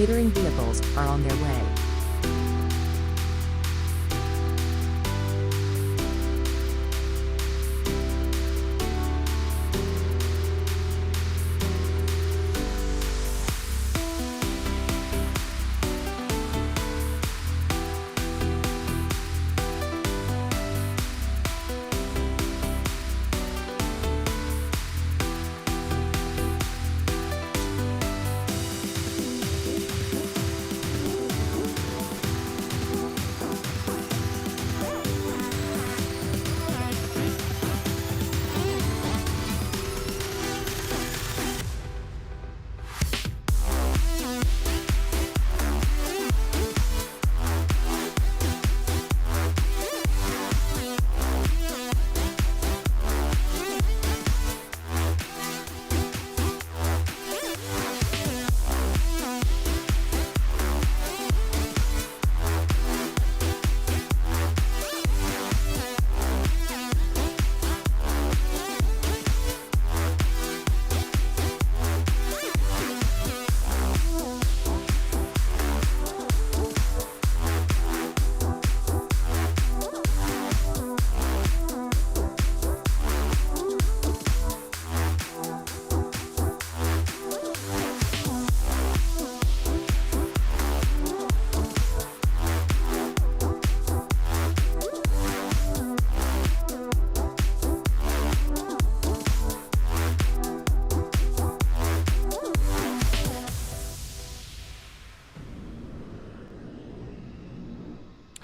Catering vehicles are on their way.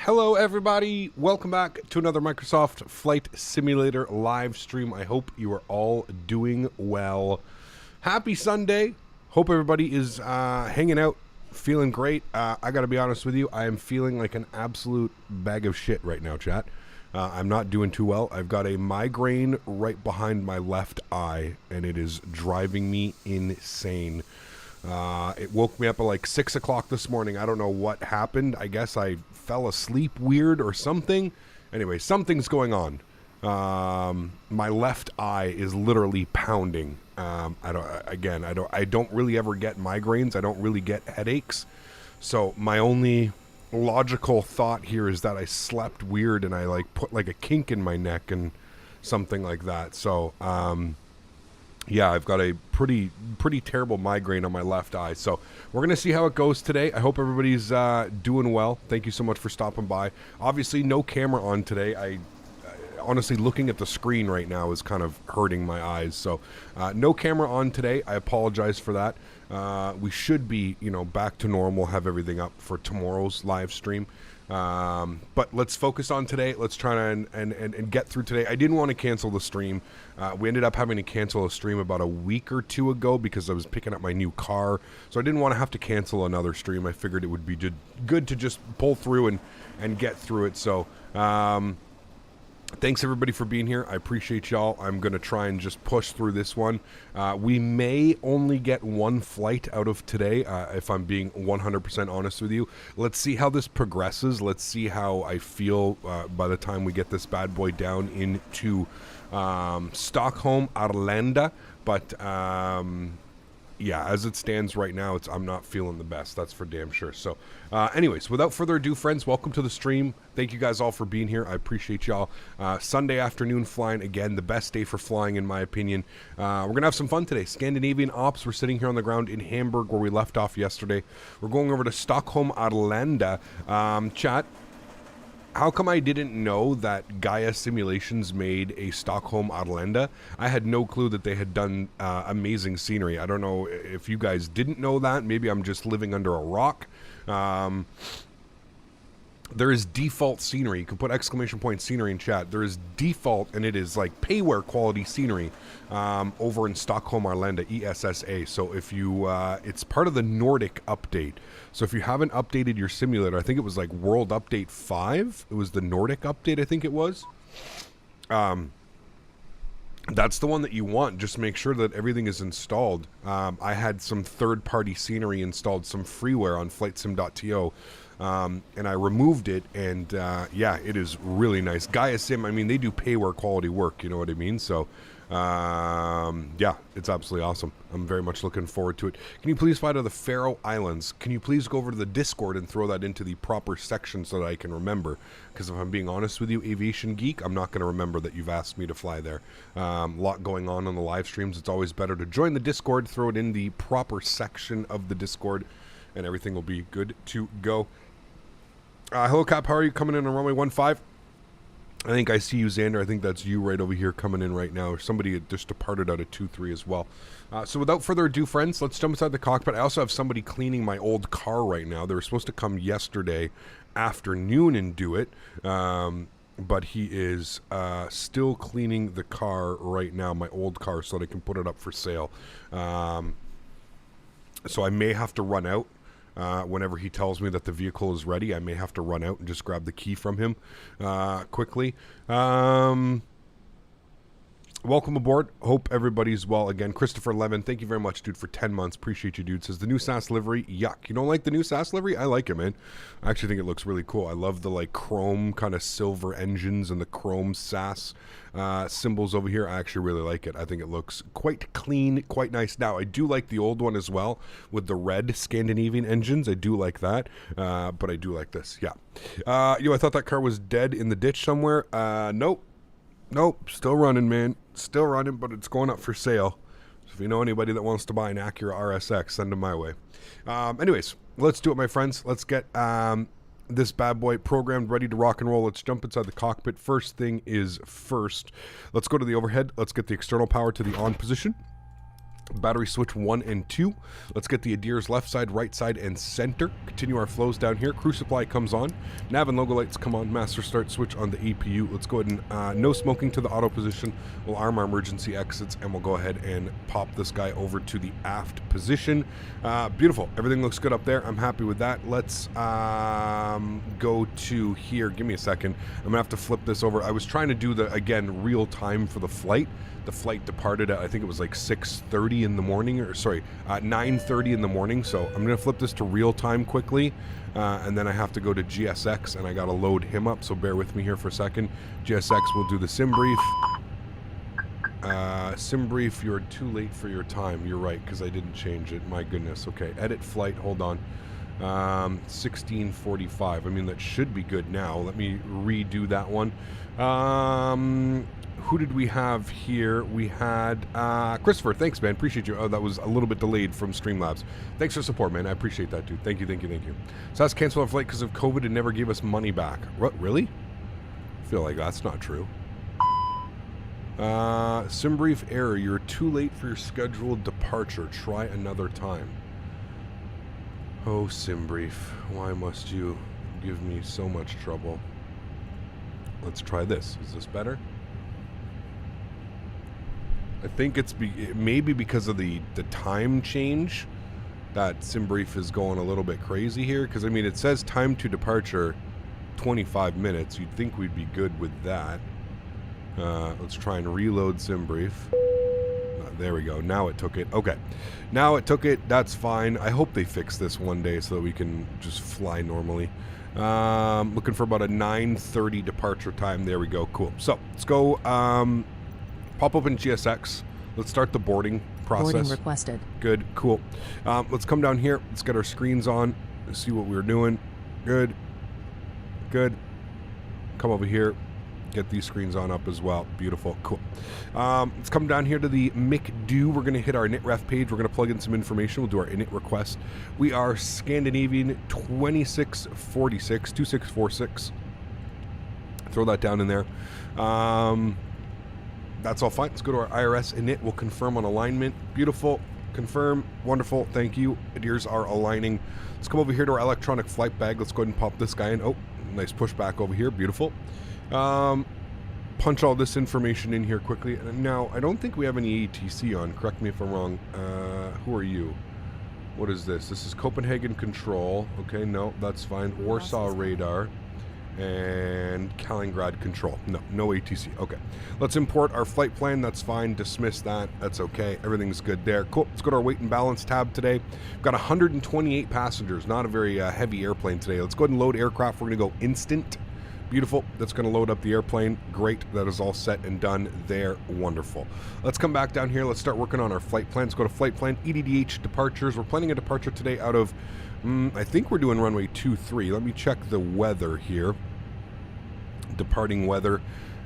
Hello everybody, welcome back to another Microsoft Flight Simulator live stream. I hope you are all doing well. Happy Sunday. Hope everybody is hanging out, feeling great. I gotta be honest with you, I am feeling like an absolute bag of shit right now, chat. I'm not doing too well. I've got a migraine right behind my left eye, and it is driving me insane. It woke me up at like 6 o'clock this morning. I don't know what happened. I guess I fell asleep weird or something. Anyway, something's going on. My left eye is literally pounding. I don't really ever get migraines. I don't really get headaches. So my only logical thought here is that I slept weird and I like put like a kink in my neck and something like that. So, yeah, I've got a pretty terrible migraine on my left eye. So we're going to see how it goes today. I hope everybody's doing well. Thank you so much for stopping by. Obviously, no camera on today. I honestly, looking at the screen right now is kind of hurting my eyes. So no camera on today. I apologize for that. We should be, back to normal, have everything up for tomorrow's live stream. But let's focus on today. Let's try and get through today. I didn't want to cancel the stream. We ended up having to cancel a stream about a week or two ago because I was picking up my new car. So I didn't want to have to cancel another stream. I figured it would be good to just pull through and get through it. So, thanks everybody for being here. I appreciate y'all. I'm going to try and just push through this one. We may only get one flight out of today, if I'm being 100% honest with you. Let's see how this progresses. Let's see how I feel by the time we get this bad boy down into Stockholm, Arlanda. But yeah, as it stands right now, I'm not feeling the best. That's for damn sure. So anyways, without further ado, friends, welcome to the stream. Thank you guys all for being here. I appreciate y'all. Sunday afternoon flying, again, the best day for flying in my opinion. We're going to have some fun today. Scandinavian ops. We're sitting here on the ground in Hamburg where we left off yesterday. We're going over to Stockholm, Arlanda. Chat, how come I didn't know that Gaia Simulations made a Stockholm Arlanda? I had no clue that they had done amazing scenery. I don't know if you guys didn't know that. Maybe I'm just living under a rock. There is default scenery. You can put exclamation point scenery in chat. There is default, and it is like payware quality scenery over in Stockholm, Arlanda, ESSA. So if you, it's part of the Nordic update. So if you haven't updated your simulator, I think it was like World Update 5. It was the Nordic update, I think it was. That's the one that you want. Just make sure that everything is installed. I had some third-party scenery installed, some freeware on flightsim.to. And I removed it, and yeah, it is really nice. Gaia Sim, I mean, they do payware quality work, you know what I mean? So Yeah, it's absolutely awesome. I'm very much looking forward to it. Can you please fly to the Faroe Islands? Can you please go over to the Discord and throw that into the proper section so that I can remember? Because if I'm being honest with you, Aviation Geek, I'm not going to remember that you've asked me to fly there. A lot going on the live streams. It's always better to join the Discord, throw it in the proper section of the Discord, and everything will be good to go. Hello, Cap. How are you? Coming in on runway 15? I think I see you, Xander. I think that's you right over here coming in right now. Somebody just departed out of 2-3 as well. So without further ado, friends, let's jump inside the cockpit. I also have somebody cleaning my old car right now. They were supposed to come yesterday afternoon and do it. But he is still cleaning the car right now, my old car, so that I can put it up for sale. So I may have to run out. Whenever he tells me that the vehicle is ready, I may have to run out and just grab the key from him quickly. Welcome aboard. Hope everybody's well. Again, Christopher Levin, thank you very much, dude, for 10 months. Appreciate you, dude. Says the new SAS livery, yuck. You don't like the new SAS livery? I like it, man. I actually think it looks really cool. I love the like chrome kind of silver engines and the chrome SAS symbols over here. I actually really like it. I think it looks quite clean, quite nice. Now, I do like the old one as well with the red Scandinavian engines. I do like that, but I do like this. Yeah. I thought that car was dead in the ditch somewhere. Nope, still running, man. Still running, but it's going up for sale. So if you know anybody that wants to buy an Acura RSX, send them my way. Anyways, let's do it, my friends. Let's get this bad boy programmed, ready to rock and roll. Let's jump inside the cockpit. First thing is first. Let's go to the overhead. Let's get the external power to the on position. Battery switch 1 and 2. Let's get the Adir's left side, right side, and center. Continue our flows down here. Crew supply comes on. Nav and logo lights come on. Master start switch on the APU. Let's go ahead and no smoking to the auto position. We'll arm our emergency exits, and we'll go ahead and pop this guy over to the aft position. Beautiful. Everything looks good up there. I'm happy with that. Let's go to here. Give me a second. I'm going to have to flip this over. I was trying to do the, again, real time for the flight. The flight departed at, I think it was like 6:30 in the morning, or sorry, 9:30 in the morning. So I'm going to flip this to real time quickly, and then I have to go to GSX, and I got to load him up. So bear with me here for a second. GSX will do the sim brief. Sim brief, you're too late for your time. You're right, because I didn't change it. My goodness. Okay, edit flight. Hold on. 16:45. I mean, that should be good now. Let me redo that one. Who did we have here? We had Christopher. Thanks, man. Appreciate you. Oh, that was a little bit delayed from Streamlabs. Thanks for support, man. I appreciate that, dude. Thank you. SAS canceled our flight because of COVID and never gave us money back. What? Really? I feel like that's not true. Sim brief error. You're too late for your scheduled departure. Try another time. Oh, sim brief. Why must you give me so much trouble? Let's try this. Is this better? I think it's maybe because of the time change that SimBrief is going a little bit crazy here. Because, I mean, it says time to departure 25 minutes. You'd think we'd be good with that. Let's try and reload SimBrief. There we go. Now it took it. Okay. Now it took it. That's fine. I hope they fix this one day so that we can just fly normally. Looking for about a 9:30 departure time. There we go. Cool. So, let's go... pop open GSX. Let's start the boarding process. Boarding requested. Good, cool. Let's come down here. Let's get our screens on. Let's see what we're doing. Good. Come over here. Get these screens on up as well. Beautiful, cool. Let's come down here to the McDo. We're going to hit our init page. We're going to plug in some information. We'll do our init request. We are Scandinavian 2646. Throw that down in there. That's all fine. Let's go to our IRS init. We'll confirm on alignment. Beautiful. Confirm. Wonderful. Thank you. Adheres are aligning. Let's come over here to our electronic flight bag. Let's go ahead and pop this guy in. Oh, nice pushback over here. Beautiful. Punch all this information in here quickly. Now, I don't think we have any ATC on. Correct me if I'm wrong. Who are you? What is this? This is Copenhagen control. Okay, no, that's fine. Warsaw radar. And Kaliningrad control. No ATC. Okay. Let's import our flight plan. That's fine. Dismiss that. That's okay. Everything's good there. Cool. Let's go to our weight and balance tab today. We've got 128 passengers. Not a very heavy airplane today. Let's go ahead and load aircraft. We're going to go instant. Beautiful. That's going to load up the airplane. Great. That is all set and done there. Wonderful. Let's come back down here. Let's start working on our flight plan. Let's go to flight plan, EDDH departures. We're planning a departure today out of, I think we're doing runway 23. Let me check the weather here. Departing weather.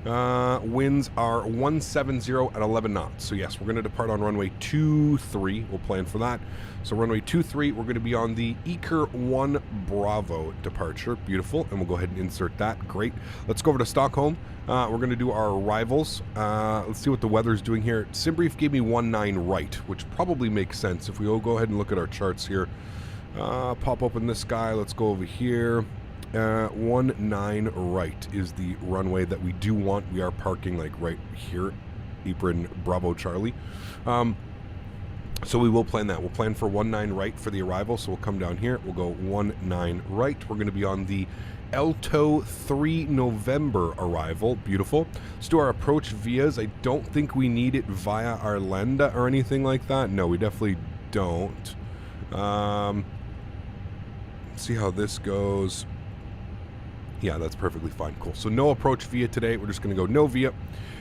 Winds are 170 at 11 knots. So yes, we're going to depart on runway 23. We'll plan for that. So runway 23, we're going to be on the Eker 1 Bravo departure. Beautiful. And we'll go ahead and insert that. Great. Let's go over to Stockholm. We're going to do our arrivals. Let's see what the weather's doing here. SimBrief gave me 19 right, which probably makes sense. If we all go ahead and look at our charts here. Pop open this guy. Let's go over here. 19 right is the runway that we do want. We are parking like right here, Erin Bravo Charlie. So we will plan that. We'll plan for 19 right for the arrival. So we'll come down here. We'll go 19 right. We're going to be on the Elto 3 November arrival. Beautiful. Let's do our approach vias. I don't think we need it via Arlanda or anything like that. No, we definitely don't. See how this goes. Yeah, that's perfectly fine. Cool. So no approach via today. We're just going to go no via,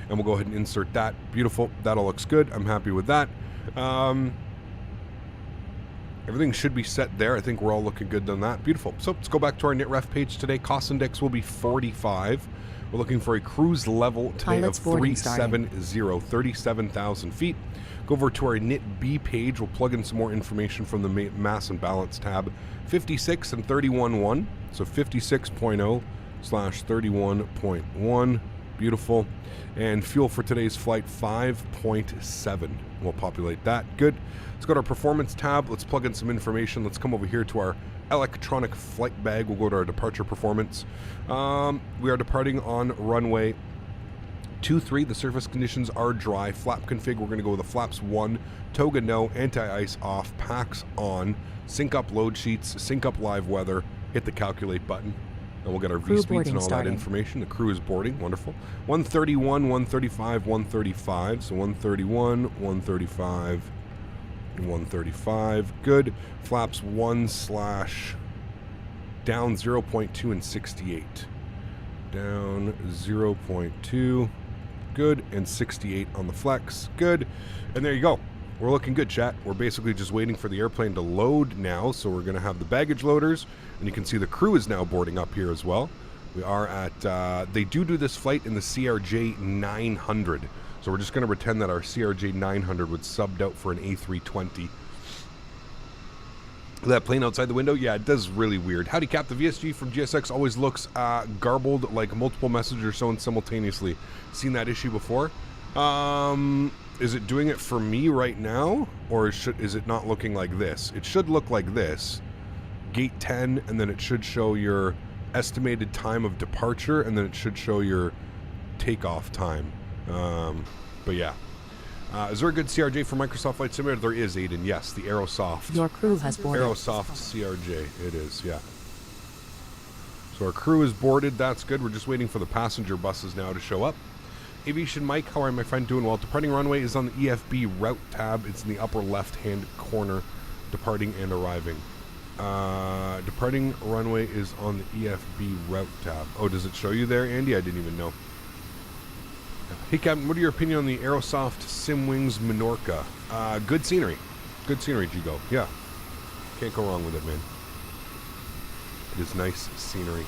and we'll go ahead and insert that. Beautiful. That all looks good. I'm happy with that. Everything should be set there. I think we're all looking good on that. Beautiful. So let's go back to our NitRef page today. Cost index will be 45. We're looking for a cruise level today of 370, 37,000 feet. Go over to our NitB page. We'll plug in some more information from the mass and balance tab. 56 and 31.1. So 56.0 / 31.1. Beautiful. And fuel for today's flight, 5.7. We'll populate that. Good. Let's go to our performance tab. Let's plug in some information. Let's come over here to our electronic flight bag. We'll go to our departure performance. We are departing on runway 23. The surface conditions are dry. Flap config, we're going to go with the flaps 1, toga no, anti-ice off, packs on, sync up load sheets, sync up live weather, hit the calculate button, and we'll get our V-speeds and all that information. The crew is boarding. Wonderful. 131, 135, 135. So 131, 135, 135. Good. Flaps 1 / down 0.2 and 68. Down 0.2. Good. And 68 on the flex. Good. And there you go. We're looking good, chat. We're basically just waiting for the airplane to load now. So we're going to have the baggage loaders. And you can see the crew is now boarding up here as well. We are at, they do this flight in the CRJ 900. So we're just going to pretend that our CRJ 900 would subbed out for an A320. That plane outside the window, yeah, it does really weird. Howdy Cap, the VSG from GSX always looks garbled, like multiple messages are shown simultaneously. Seen that issue before. Is it doing it for me right now? Or is it not looking like this? It should look like this. Gate 10, and then it should show your estimated time of departure, and then it should show your takeoff time. But yeah. Is there a good CRJ for Microsoft Flight Simulator? There is, Aiden. Yes, the Aerosoft. Your crew has boarded. Aerosoft CRJ. It is, yeah. So our crew is boarded. That's good. We're just waiting for the passenger buses now to show up. Aviation Mike, how are my friend doing? Well, departing runway is on the EFB route tab. It's in the upper left-hand corner, departing and arriving. Departing runway is on the EFB route tab. Oh, does it show you there, Andy? I didn't even know. Hey, Captain, what are your opinion on the Aerosoft Simwings Minorca? Good scenery. Good scenery, Gigo. Yeah. Can't go wrong with it, man. It is nice scenery.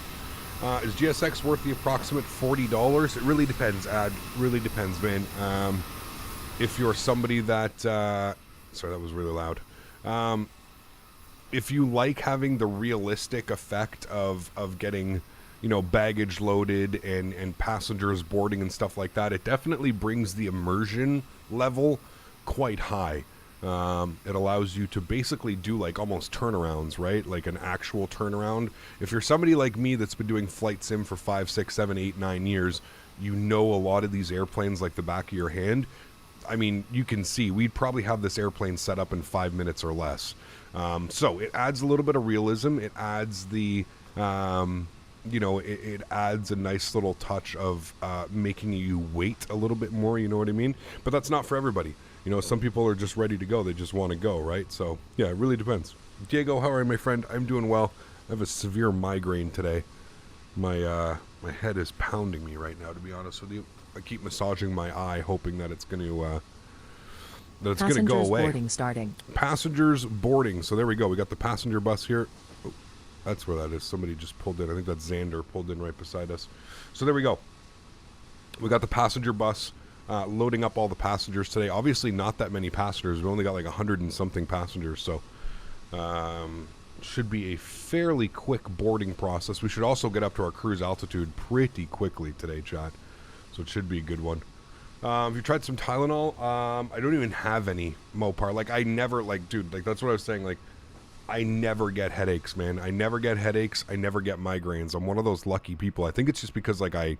Is GSX worth the approximate $40? It really depends, Ad. Really depends, man. If you're somebody that... sorry, that was really loud. If you like having the realistic effect of getting... you know, baggage loaded and passengers boarding and stuff like that, it definitely brings the immersion level quite high. It allows you to basically do like almost turnarounds, right? Like an actual turnaround. If you're somebody like me that's been doing flight sim for 5, 6, 7, 8, 9 years, you know a lot of these airplanes like the back of your hand. I mean, you can see we'd probably have this airplane set up in 5 minutes or less. So it adds a little bit of realism. It adds the... you know, it adds a nice little touch of making you wait a little bit more, you know what I mean? But that's not for everybody. You know, some people are just ready to go. They just want to go, right? So, yeah, it really depends. Diego, how are you, my friend? I'm doing well. I have a severe migraine today. My My head is pounding me right now, to be honest with you. I keep massaging my eye, hoping that it's going to go away. Boarding starting. Passengers boarding. So there we go. We got the passenger bus here. Oh, that's where that is. Somebody just pulled in. I think that's Xander pulled in right beside us. So there we go. We got the passenger bus loading up all the passengers today. Obviously not that many passengers. We only got like 100 and something passengers. So should be a fairly quick boarding process. We should also get up to our cruise altitude pretty quickly today, chat. So it should be a good one. Have you tried some Tylenol? I don't even have any, Mopar. Like, I never, like, dude, like, that's what I was saying. Like, I never get headaches, man. I never get headaches. I never get migraines. I'm one of those lucky people. I think it's just because, like,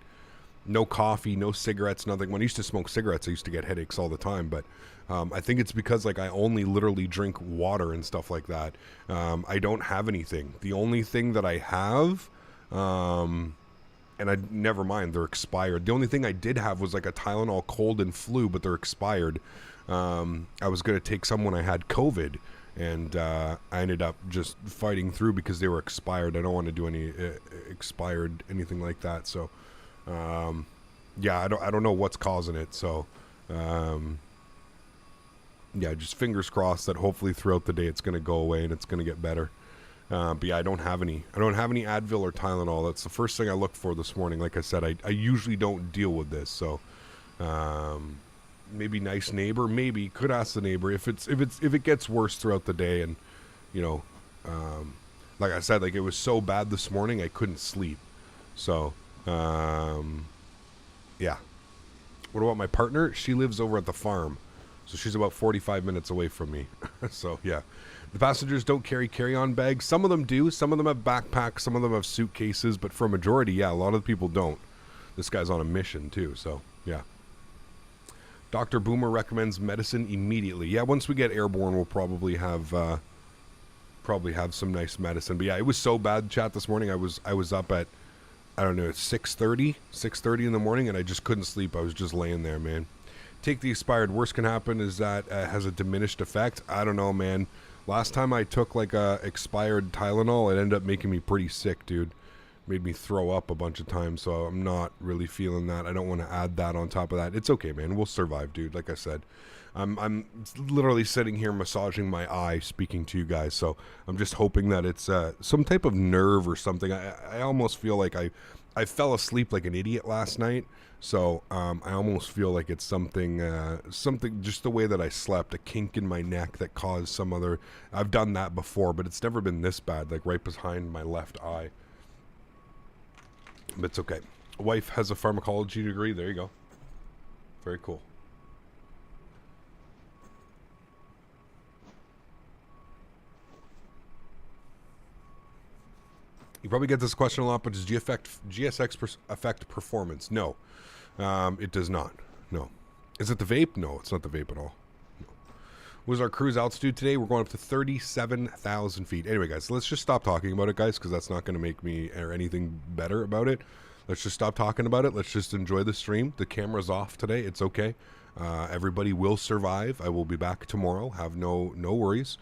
no coffee, no cigarettes, nothing. When I used to smoke cigarettes, I used to get headaches all the time. But I think it's because, like, I only literally drink water and stuff like that. I don't have anything. The only thing that I have, and I never mind, they're expired. The only thing I did have was like a Tylenol cold and flu, but they're expired. I was going to take some when I had COVID, and I ended up just fighting through because they were expired. I don't want to do any expired anything like that. So, yeah, I don't know what's causing it. So, yeah, just fingers crossed that hopefully throughout the day it's going to go away and it's going to get better. But yeah, I don't have any Advil or Tylenol. That's the first thing I looked for this morning. Like I said, I usually don't deal with this. So, maybe nice neighbor, maybe could ask the neighbor if it gets worse throughout the day. And, you know, like I said, like it was so bad this morning, I couldn't sleep. So, yeah. What about my partner? She lives over at the farm. So she's about 45 minutes away from me. So, yeah. The passengers don't carry carry-on bags. Some of them do. Some of them have backpacks. Some of them have suitcases. But for a majority, yeah, a lot of the people don't. This guy's on a mission, too. So, yeah. Dr. Boomer recommends medicine immediately. Yeah, once we get airborne, we'll probably have some nice medicine. But, yeah, it was so bad, chat, this morning. I was up at, I don't know, 6:30 in the morning, and I just couldn't sleep. I was just laying there, man. Take the expired. Worst can happen is that has a diminished effect. I don't know, man. Last time I took like a expired Tylenol, it ended up making me pretty sick, dude. Made me throw up a bunch of times, so I'm not really feeling that. I don't want to add that on top of that. It's okay, man. We'll survive, dude. Like I said, I'm literally sitting here massaging my eye, speaking to you guys. So I'm just hoping that it's some type of nerve or something. I almost feel like I fell asleep like an idiot last night. So I almost feel like it's something just the way that I slept, a kink in my neck that caused some other. I've done that before, but it's never been this bad, like right behind my left eye. But it's okay. Wife has a pharmacology degree. There you go. Very cool. You probably get this question a lot, but does GSX affect performance? No. It does not. No. Is it the vape? No, it's not the vape at all. No. What was our cruise altitude today? We're going up to 37,000 feet. Anyway, guys, let's just stop talking about it, guys, because that's not going to make me or anything better about it. Let's just stop talking about it. Let's just enjoy the stream. The camera's off today. It's okay. Everybody will survive. I will be back tomorrow. Have no worries.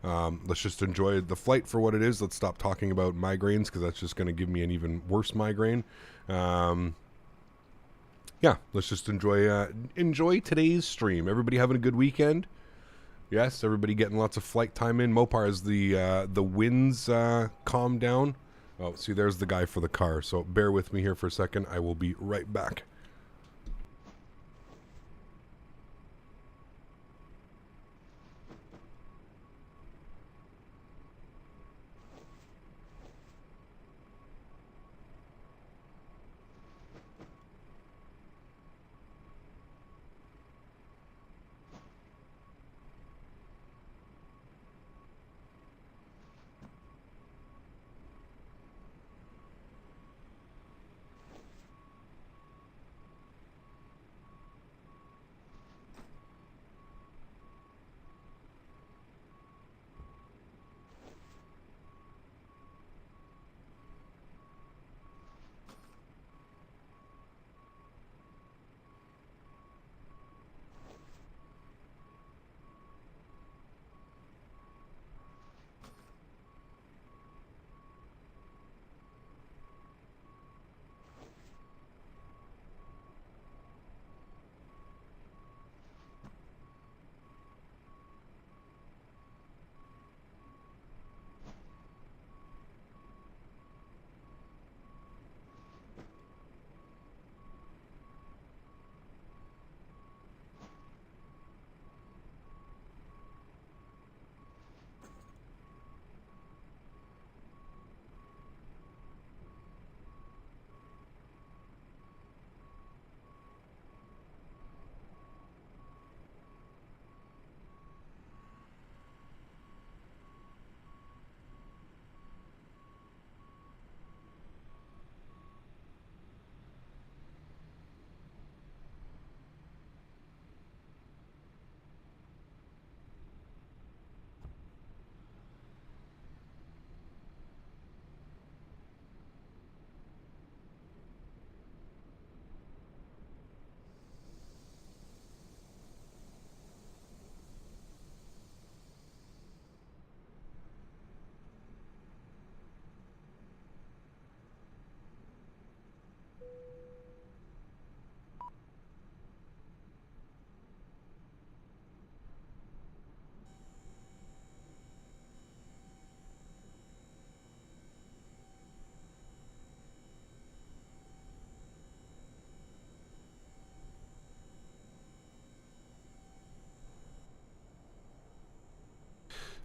Let's just enjoy the flight for what it is. Let's stop talking about migraines because that's just going to give me an even worse migraine. Yeah, let's just enjoy today's stream. Everybody having a good weekend? Yes, everybody getting lots of flight time in. Mopar, as the winds calm down. Oh, see, there's the guy for the car. So bear with me here for a second. I will be right back.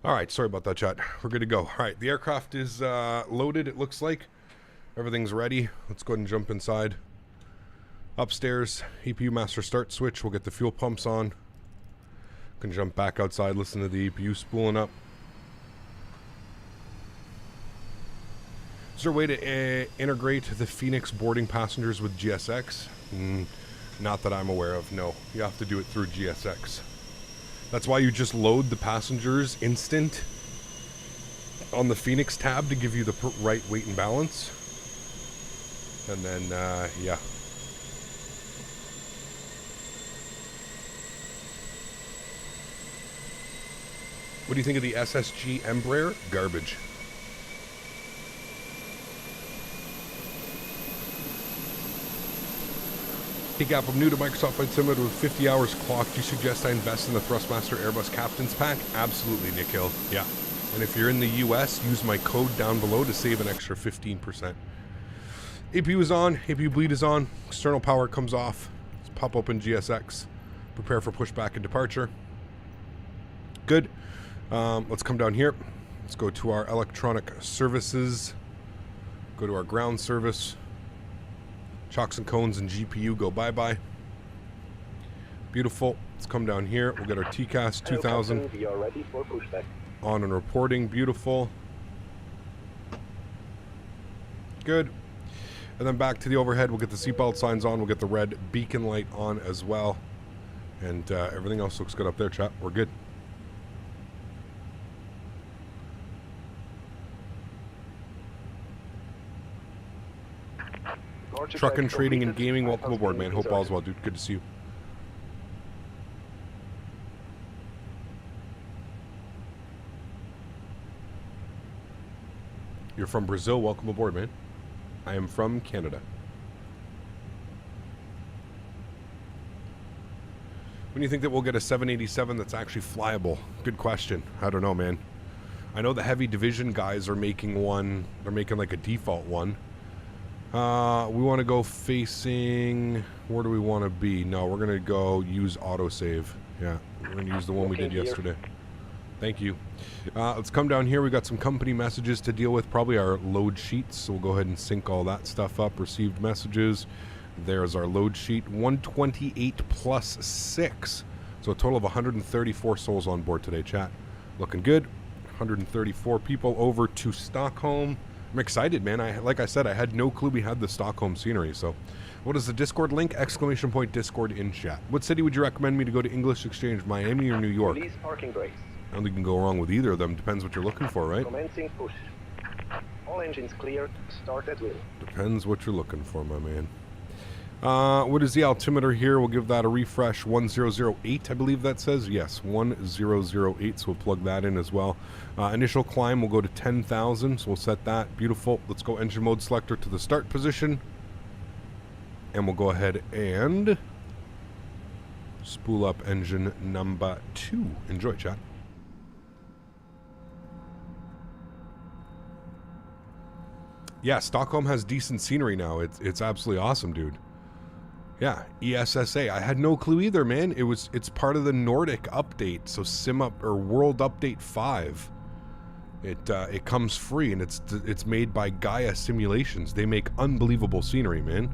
All right, sorry about that, chat. We're good to go. All right, the aircraft is loaded, it looks like. Everything's ready. Let's go ahead and jump inside. Upstairs, EPU master start switch. We'll get the fuel pumps on. Can jump back outside, listen to the EPU spooling up. Is there a way to integrate the Fenix boarding passengers with GSX? Not that I'm aware of, no. You have to do it through GSX. That's why you just load the passengers instant on the Fenix tab to give you the right weight and balance. And then, yeah. What do you think of the SSG Embraer? Garbage. Hey Gap, I'm new to Microsoft Flight Simulator with 50 hours clocked. Do you suggest I invest in the Thrustmaster Airbus Captain's Pack? Absolutely, Nick Hill. Yeah. And if you're in the US, use my code down below to save an extra 15%. APU is on. APU bleed is on. External power comes off. Let's pop open GSX. Prepare for pushback and departure. Good. Let's come down here. Let's go to our electronic services. Go to our ground service. Chocks and cones and GPU go bye-bye. Beautiful. Let's come down here. We'll get our TCAS 2000 we are ready for pushback. On and reporting. Beautiful. Good. And then back to the overhead. We'll get the seatbelt signs on. We'll get the red beacon light on as well. And everything else looks good up there, chat. We're good. Truck and trading and gaming, welcome aboard, man. Hope all's well, dude. Good to see you. You're from Brazil, welcome aboard, man. I am from Canada. When do you think that we'll get a 787 that's actually flyable? Good question. I don't know, man. I know the heavy division guys are making one. They're making like a default one. We want to go facing... Where do we want to be? No, we're going to go use autosave. Yeah, we're going to use the one we did yesterday. Thank you. Let's come down here. We got some company messages to deal with. Probably our load sheets. So we'll go ahead and sync all that stuff up. Received messages. There's our load sheet. 128 plus 6. So a total of 134 souls on board today, chat. Looking good. 134 people over to Stockholm. I'm excited, man. Like I said, I had no clue we had the Stockholm scenery. So, what is the Discord link? ! Discord in chat. What city would you recommend me to go to English Exchange, Miami or New York? Release parking brakes. I don't think you can go wrong with either of them. Depends what you're looking for, right? Commencing push. All engines clear. Start at will. Depends what you're looking for, my man. What is the altimeter here? We'll give that a refresh. 1008, I believe that says. Yes, 1008, so we'll plug that in as well. Initial climb will go to 10,000, so we'll set that. Beautiful. Let's go engine mode selector to the start position. And we'll go ahead and spool up engine number 2. Enjoy, chat. Yeah, Stockholm has decent scenery now. It's absolutely awesome, dude. Yeah, ESSA. I had no clue either, man. It's part of the Nordic update, so World Update 5. It comes free, and it's made by Gaia Simulations. They make unbelievable scenery, man.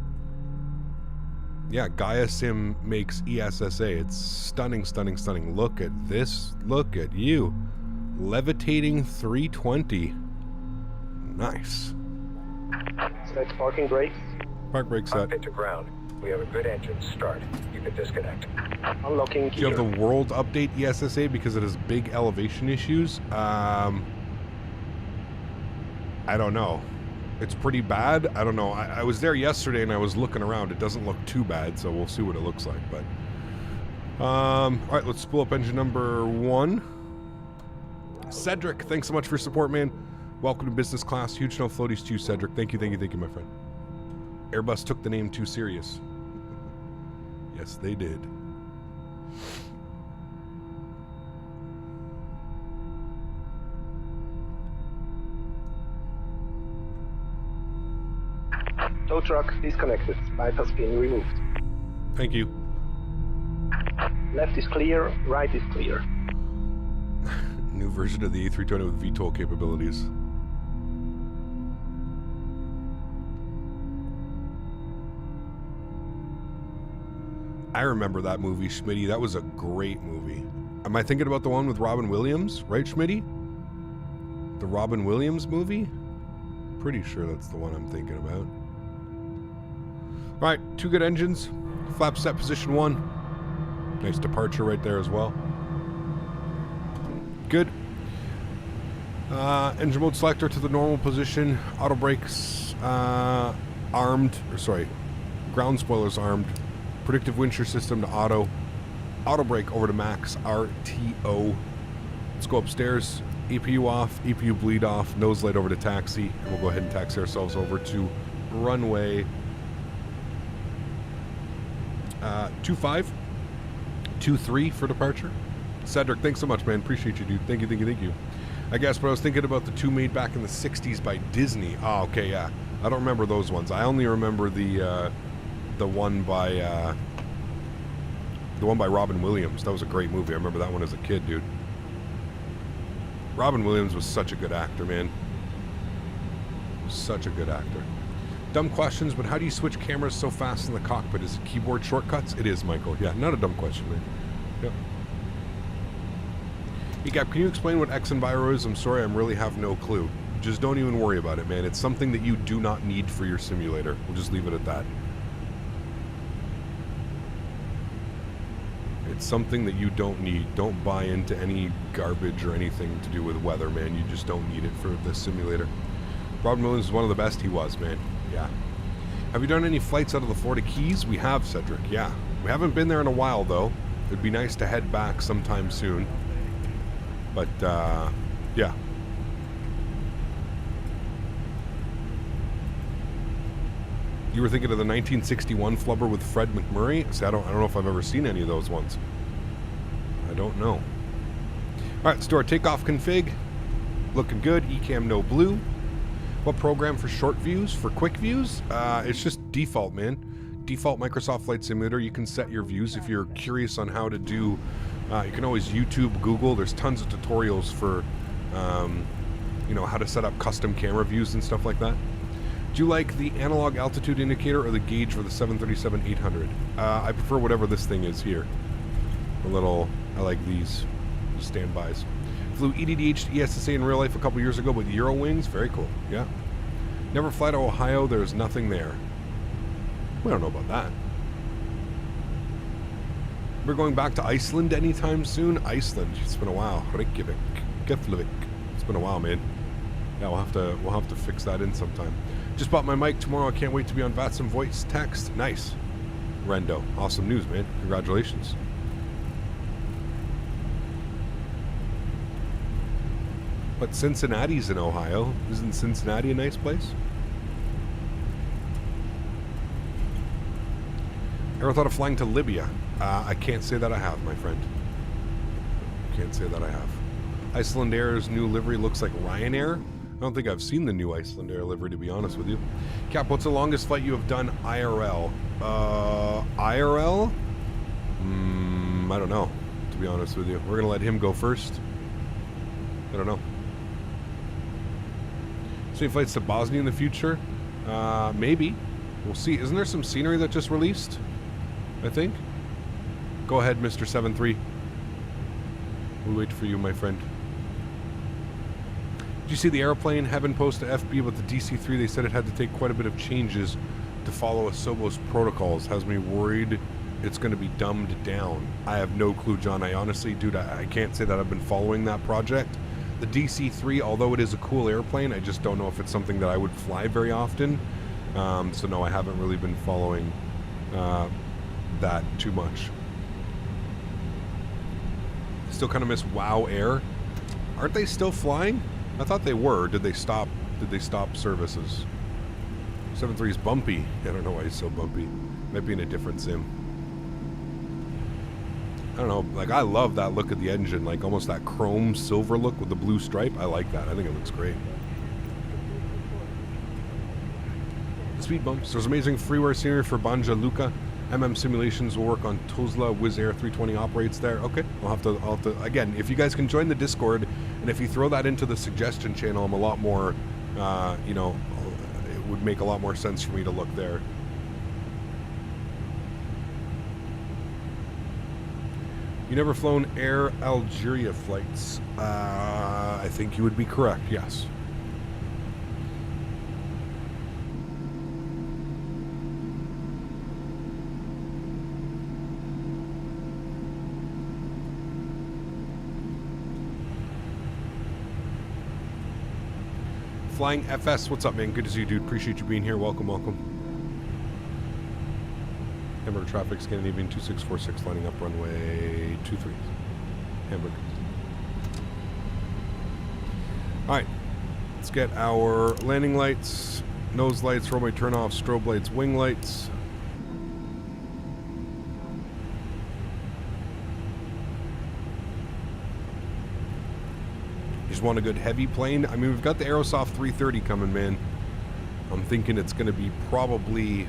Yeah, Gaia Sim makes ESSA. It's stunning, stunning, stunning. Look at this. Look at you. Levitating 320. Nice. Set parking brakes. Park brake set. Cockpit to ground. We have a good engine start. You can disconnect. Unlocking Do you have the World Update ESSA because it has big elevation issues? I don't know. It's pretty bad. I don't know. I was there yesterday and I was looking around. It doesn't look too bad, so we'll see what it looks like. But all right, let's spool up engine number 1. Cedric, thanks so much for your support, man. Welcome to business class. Huge no floaties to you, Cedric. Thank you, my friend. Airbus took the name too serious. Yes, they did. Tow truck disconnected. Bypass pin removed. Thank you. Left is clear, right is clear. New version of the A320 with VTOL capabilities. I remember that movie, Smitty. That was a great movie. Am I thinking about the one with Robin Williams? Right, Smitty? The Robin Williams movie? Pretty sure that's the one I'm thinking about. Alright, 2 good engines. Flap set position 1. Nice departure right there as well. Good. Engine mode selector to the normal position. Auto brakes armed. Or sorry, ground spoilers armed. Predictive wind shear system to auto. Auto brake over to max RTO. Let's go upstairs. EPU off. EPU bleed off. Nose light over to taxi. And we'll go ahead and taxi ourselves over to runway 25. 23 for departure. Cedric, thanks so much, man. Appreciate you, dude. Thank you, thank you, thank you. I guess, but I was thinking about the 2 made back in the 60s by Disney. Oh, okay, yeah. I don't remember those ones. I only remember the one by Robin Williams. That was a great movie. I remember that one as a kid, dude. Robin Williams was such a good actor, man. Such a good actor. Dumb questions, but how do you switch cameras so fast in the cockpit? Is it keyboard shortcuts? It is, Michael. Yeah, not a dumb question, man. Yep. Egap, can you explain what X-Enviro is? I'm sorry, I really have no clue. Just don't even worry about it, man. It's something that you do not need for your simulator. We'll just leave it at that. It's something that you don't need. Don't buy into any garbage or anything to do with weather, man. You just don't need it for the simulator. Robin Williams is one of the best. He was, man. Yeah. Have you done any flights out of the Florida Keys? We have, Cedric. Yeah. We haven't been there in a while, though. It'd be nice to head back sometime soon. But, yeah. You were thinking of the 1961 flubber with Fred McMurray? See, I don't know if I've ever seen any of those ones. I don't know. All right, let's do our takeoff config. Looking good. ECam no blue. What program for short views? For quick views? It's just default, man. Default Microsoft Flight Simulator. You can set your views if you're curious on how to do. You can always YouTube, Google. There's tons of tutorials for, you know, how to set up custom camera views and stuff like that. Do you like the analog altitude indicator or the gauge for the 737-800? I prefer whatever this thing is here. A little, I like these standbys. Flew EDDH to ESSA in real life a couple years ago with Eurowings. Very cool, yeah. Never fly to Ohio, there's nothing there. We don't know about that. We're going back to Iceland anytime soon. Iceland, it's been a while. Reykjavik, Keflavik. It's been a while, man. Yeah, we'll have to fix that in sometime. Just bought my mic tomorrow. I can't wait to be on Vatsim voice text. Nice. Rendo. Awesome news, man. Congratulations. But Cincinnati's in Ohio. Isn't Cincinnati a nice place? Ever thought of flying to Libya? I can't say that I have, my friend. Can't say that I have. Iceland Air's new livery looks like Ryanair. I don't think I've seen the new Iceland Air livery, to be honest with you. Cap, what's the longest flight you have done IRL? IRL? I don't know, to be honest with you. We're going to let him go first. I don't know. So any flights to Bosnia in the future? Maybe. We'll see. Isn't there some scenery that just released? I think. Go ahead, Mr. 73. We'll wait for you, my friend. Did you see the airplane Heaven post to FB about the DC-3? They said it had to take quite a bit of changes to follow Asobo's protocols. Has me worried it's going to be dumbed down. I have no clue, John. I honestly, dude, I can't say that I've been following that project. The DC-3, although it is a cool airplane, I just don't know if it's something that I would fly very often. So no, I haven't really been following that too much. Still kind of miss WoW Air. Aren't they still flying? I thought they were. Did they stop services? 7.3 is bumpy. I don't know why he's so bumpy. Might be in a different sim. I don't know. Like, I love that look of the engine. Like, almost that chrome silver look with the blue stripe. I like that. I think it looks great. Speed bumps. There's amazing freeware scenery for Banja Luka. Simulations will work on Tuzla. Wizz Air 320 operates there. Okay. I'll have to, again, if you guys can join the Discord, And if you throw that into the suggestion channel, I'm a lot more, you know, it would make a lot more sense for me to look there. You never flown Air Algeria flights? I think you would be correct, yes. Flying FS, what's up, man? Good to see you, dude. Appreciate you being here. Welcome, welcome. Hamburg traffic, Scandinavian 2646, lining up runway 23. Hamburg. Alright, let's get our landing lights, nose lights, runway turn off, strobe lights, wing lights. Just want a good heavy plane. I mean, we've got the Aerosoft 330 coming, man. I'm thinking it's going to be probably,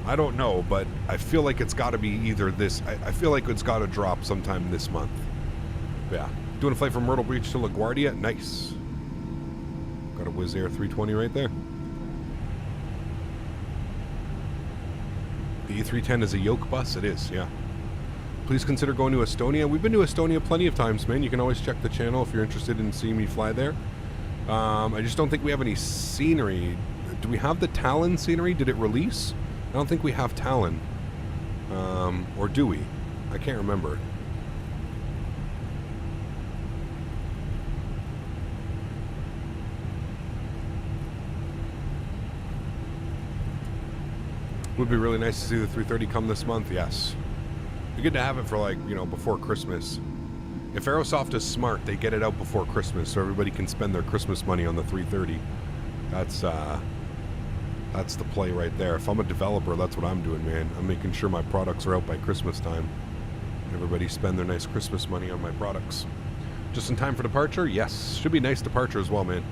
I don't know, but I feel like it's got to be either this. I feel like it's got to drop sometime this month. Yeah. Doing a flight from Myrtle Beach to LaGuardia. Nice. Got a Wizz Air 320 right there. The E310 is a yoke bus? It is, yeah. Please consider going to Estonia. We've been to Estonia plenty of times, man. You can always check the channel if you're interested in seeing me fly there. I just don't think we have any scenery. Do we have the Talon scenery? Did it release? I don't think we have Talon. Or do we? I can't remember. Would be really nice to see the 330 come this month, yes. Be good to have it for, like, you know, before Christmas. If Aerosoft is smart, they get it out before Christmas so everybody can spend their Christmas money on the 330. That's the play right there. If I'm a developer, that's what I'm doing, man. I'm making sure my products are out by Christmas time. Everybody spend their nice Christmas money on my products. Just in time for departure? Yes. Should be a nice departure as well, man.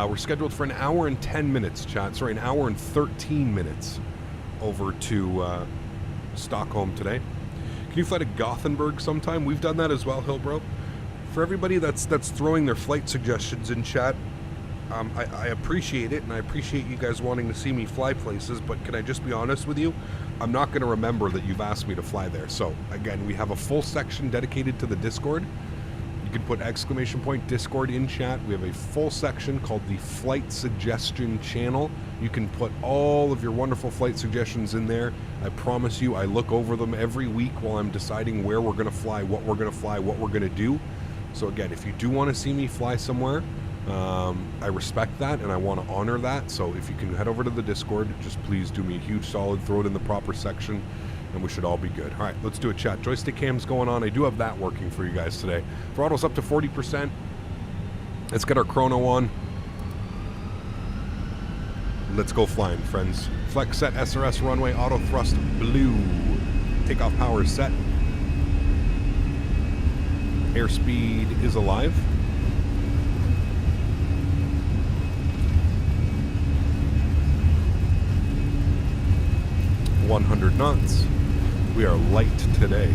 We're scheduled for an hour and 10 minutes, chat. Sorry, an hour and 13 minutes over to Stockholm today. Can you fly to Gothenburg sometime? We've done that as well, Hillbro. For everybody that's throwing their flight suggestions in chat, I appreciate it, and I appreciate you guys wanting to see me fly places, but can I just be honest with you? I'm not going to remember that you've asked me to fly there. So, again, we have a full section dedicated to the Discord. You can put ! Discord in chat. We have a full section called the Flight Suggestion Channel. You can put all of your wonderful flight suggestions in there. I promise you, I look over them every week while I'm deciding where we're going to fly, what we're going to fly, what we're going to do. So again, if you do want to see me fly somewhere, I respect that and I want to honor that. So if you can head over to the Discord, just please do me a huge solid, throw it in the proper section, and we should all be good. All right, let's do a chat. Joystick cam's going on. I do have that working for you guys today. Throttle's up to 40%. Let's get our chrono on. Let's go flying, friends. Flex set, SRS runway, auto thrust blue. Takeoff power is set. Airspeed is alive. .100 knots. We are light today.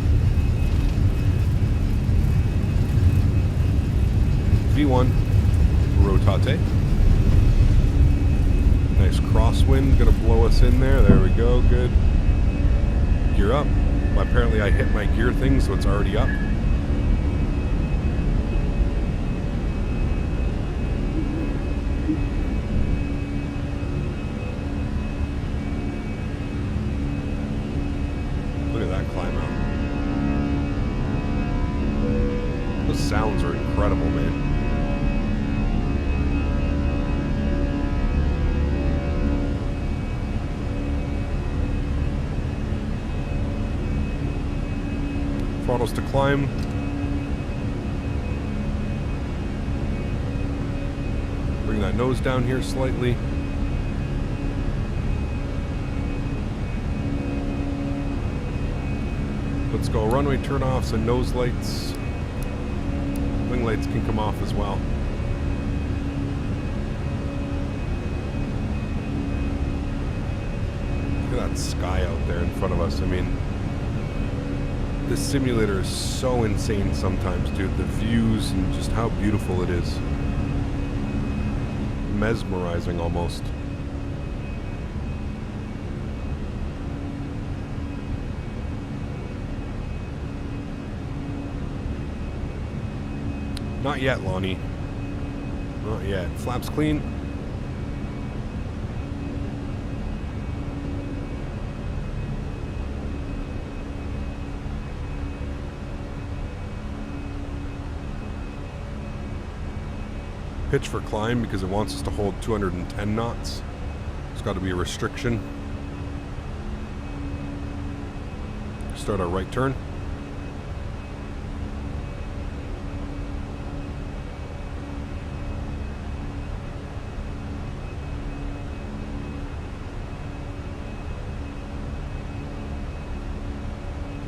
V1, rotate. Nice crosswind, gonna blow us in there. There we go, good. Gear up. Apparently I hit my gear thing, so it's already up. Look at that climb out. Those sounds are incredible, man. Throttles to climb. Bring that nose down here slightly. Let's go runway turnoffs and nose lights. Wing lights can come off as well. Look at that sky out there in front of us. I mean, This simulator is so insane sometimes, dude. The views and just how beautiful it is. Mesmerizing almost. Not yet, Lonnie. Not yet. Flaps clean. Pitch for climb because it wants us to hold 210 knots. There's got to be a restriction. Start our right turn.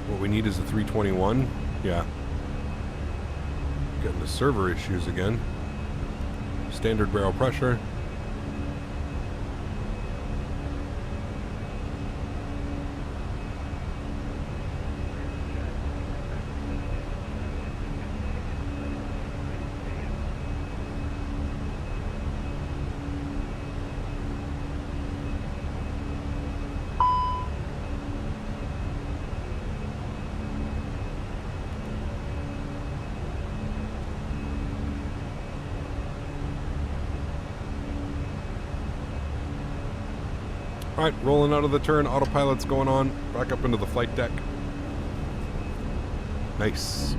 What we need is a 321. Yeah. Getting the server issues again. Standard barrel pressure. Alright, rolling out of the turn, autopilot's going on, back up into the flight deck. Nice.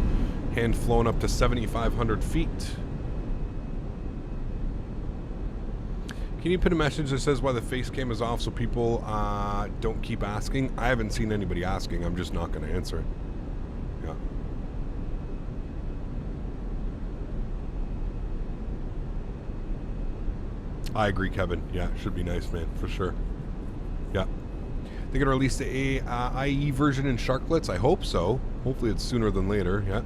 Hand flown up to 7,500 feet. Can you put a message that says why the face cam is off so people don't keep asking? I haven't seen anybody asking, I'm just not going to answer it. Yeah. I agree, Kevin. Yeah, should be nice, man, for sure. Yeah. They're going to release the IE version in Sharklets? I hope so. Hopefully it's sooner than later, yeah.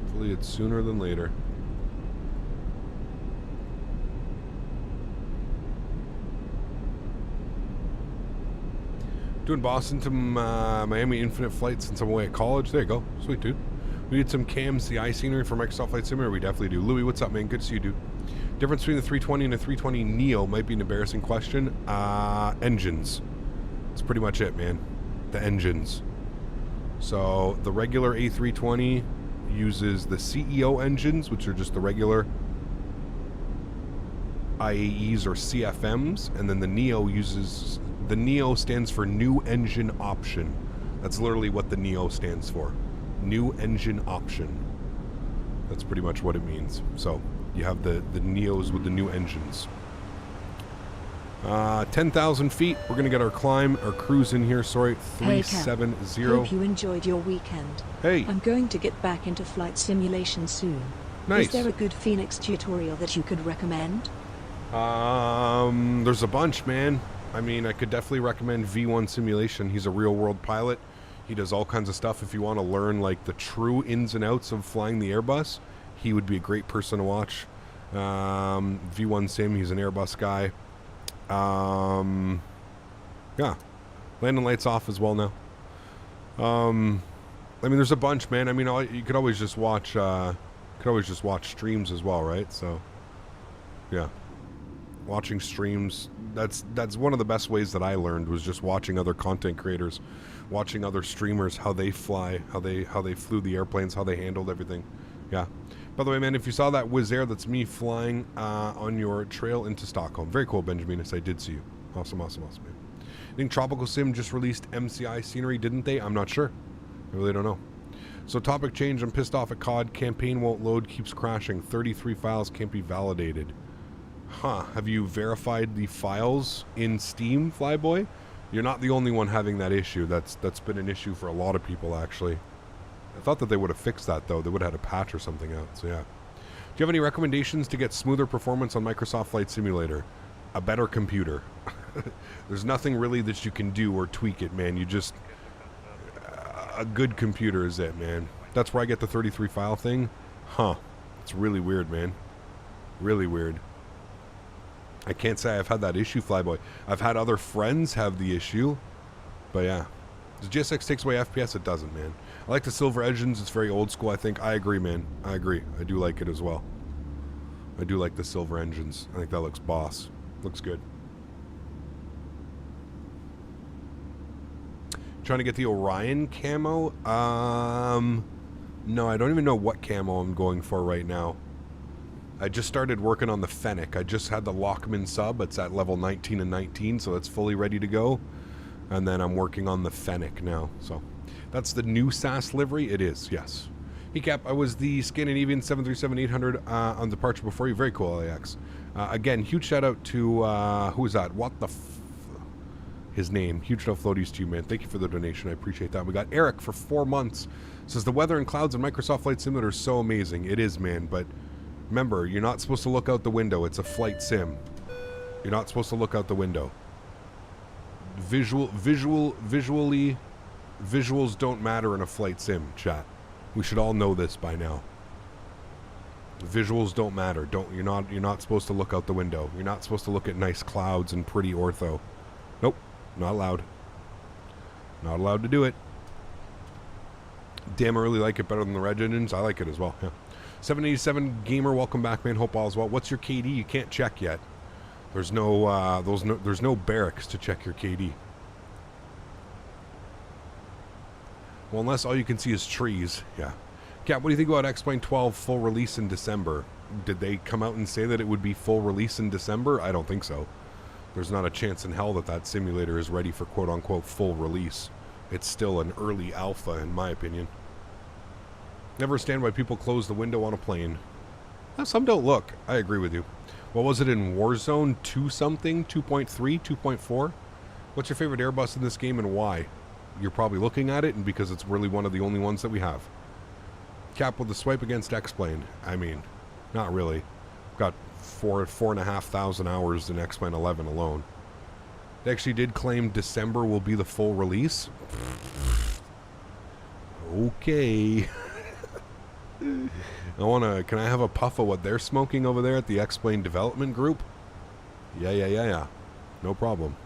Hopefully it's sooner than later. Doing Boston to Miami Infinite flight since I'm away at college. There you go. Sweet, dude. We need some cams, the eye scenery for Microsoft Flight Simulator. We definitely do. Louis, what's up, man? Good to see you, dude. Difference between the 320 and the 320 Neo might be an embarrassing question. Engines. That's pretty much it, man. The engines. So the regular A320 uses the CEO engines, which are just the regular IAEs or CFMs, and then the Neo uses... The Neo stands for New Engine Option. That's literally what the Neo stands for. New Engine Option. That's pretty much what it means. So you have the Neos with the new engines. 10,000 feet. We're going to get our climb, our cruise in here. Sorry, 370. Hey, Cal. Hope you enjoyed your weekend. Hey. I'm going to get back into flight simulation soon. Nice. Is there a good Fenix tutorial that you could recommend? There's a bunch, man. I mean, I could definitely recommend V1 Simulation. He's a real-world pilot. He does all kinds of stuff. If you want to learn, like, the true ins and outs of flying the Airbus, he would be a great person to watch. V1 Sim, he's an Airbus guy. Yeah. Landing lights off as well now. I mean, there's a bunch, man. I mean, you could always just watch, streams as well, right? So, yeah. Watching streams, that's one of the best ways that I learned, was just watching other content creators, watching other streamers, how they fly, how they flew the airplanes, how they handled everything. Yeah. By the way, man, if you saw that Wizz Air, that's me flying on your trail into Stockholm. Very cool, Benjamin. Yes, I did see you. Awesome, awesome, awesome, man. I think Tropical Sim just released MCI scenery, didn't they? I'm not sure. I really don't know. So topic change. I'm pissed off at COD. Campaign won't load, keeps crashing. 33 files can't be validated. Huh. Have you verified the files in Steam, Flyboy? You're not the only one having that issue. That's been an issue for a lot of people, actually. I thought that they would have fixed that, though. They would have had a patch or something out, so yeah. Do you have any recommendations to get smoother performance on Microsoft Flight Simulator? A better computer. There's nothing really that you can do or tweak it, man. You just... a good computer is it, man. That's where I get the 33 file thing. Huh. It's really weird, man. Really weird. I can't say I've had that issue, Flyboy. I've had other friends have the issue. But yeah. Does GSX takes away FPS? It doesn't, man. I like the silver engines. It's very old school, I think. I agree, man. I agree. I do like it as well. I do like the silver engines. I think that looks boss. Looks good. Trying to get the Orion camo? No, I don't even know what camo I'm going for right now. I just started working on the Fenix. I just had the Lockman sub. It's at level 19 and 19, so it's fully ready to go. And then I'm working on the Fenix now. So that's the new SAS livery. It is, yes. Hey Cap, I was the Scandinavian 737-800 on departure before you. Very cool, LAX. Again, huge shout out to who is that? What the his name. Huge shout out floaties to you, man. Thank you for the donation. I appreciate that. We got Eric for 4 months. Says the weather and clouds in Microsoft Flight Simulator is so amazing. It is, man. But remember, you're not supposed to look out the window. It's a flight sim. You're not supposed to look out the window. Visually, visuals don't matter in a flight sim, chat. We should all know this by now. Visuals don't matter. You're not supposed to look out the window. You're not supposed to look at nice clouds and pretty ortho. Nope, not allowed. Not allowed to do it. Damn, I really like it better than the Reg engines. I like it as well. Yeah. 787 gamer, welcome back, man. Hope all is well. What's your KD? You can't check yet. There's no there's no barracks to check your KD. Well, unless all you can see is trees. Yeah. Cap, what do you think about X-Plane 12 full release in December? Did they come out and say that it would be full release in December? I don't think so. There's not a chance in hell that that simulator is ready for quote-unquote full release. It's still an early alpha, in my opinion. Never understand why people close the window on a plane. Some don't look. I agree with you. What was it in Warzone 2 something? 2.3? 2.4? What's your favorite Airbus in this game and why? You're probably looking at it, and because it's really one of the only ones that we have. Cap with the swipe against X-Plane. I mean, not really. Got 4,500 hours in X-Plane 11 alone. They actually did claim December will be the full release. Okay. Can I have a puff of what they're smoking over there at the X-Plane development group? Yeah. No problem.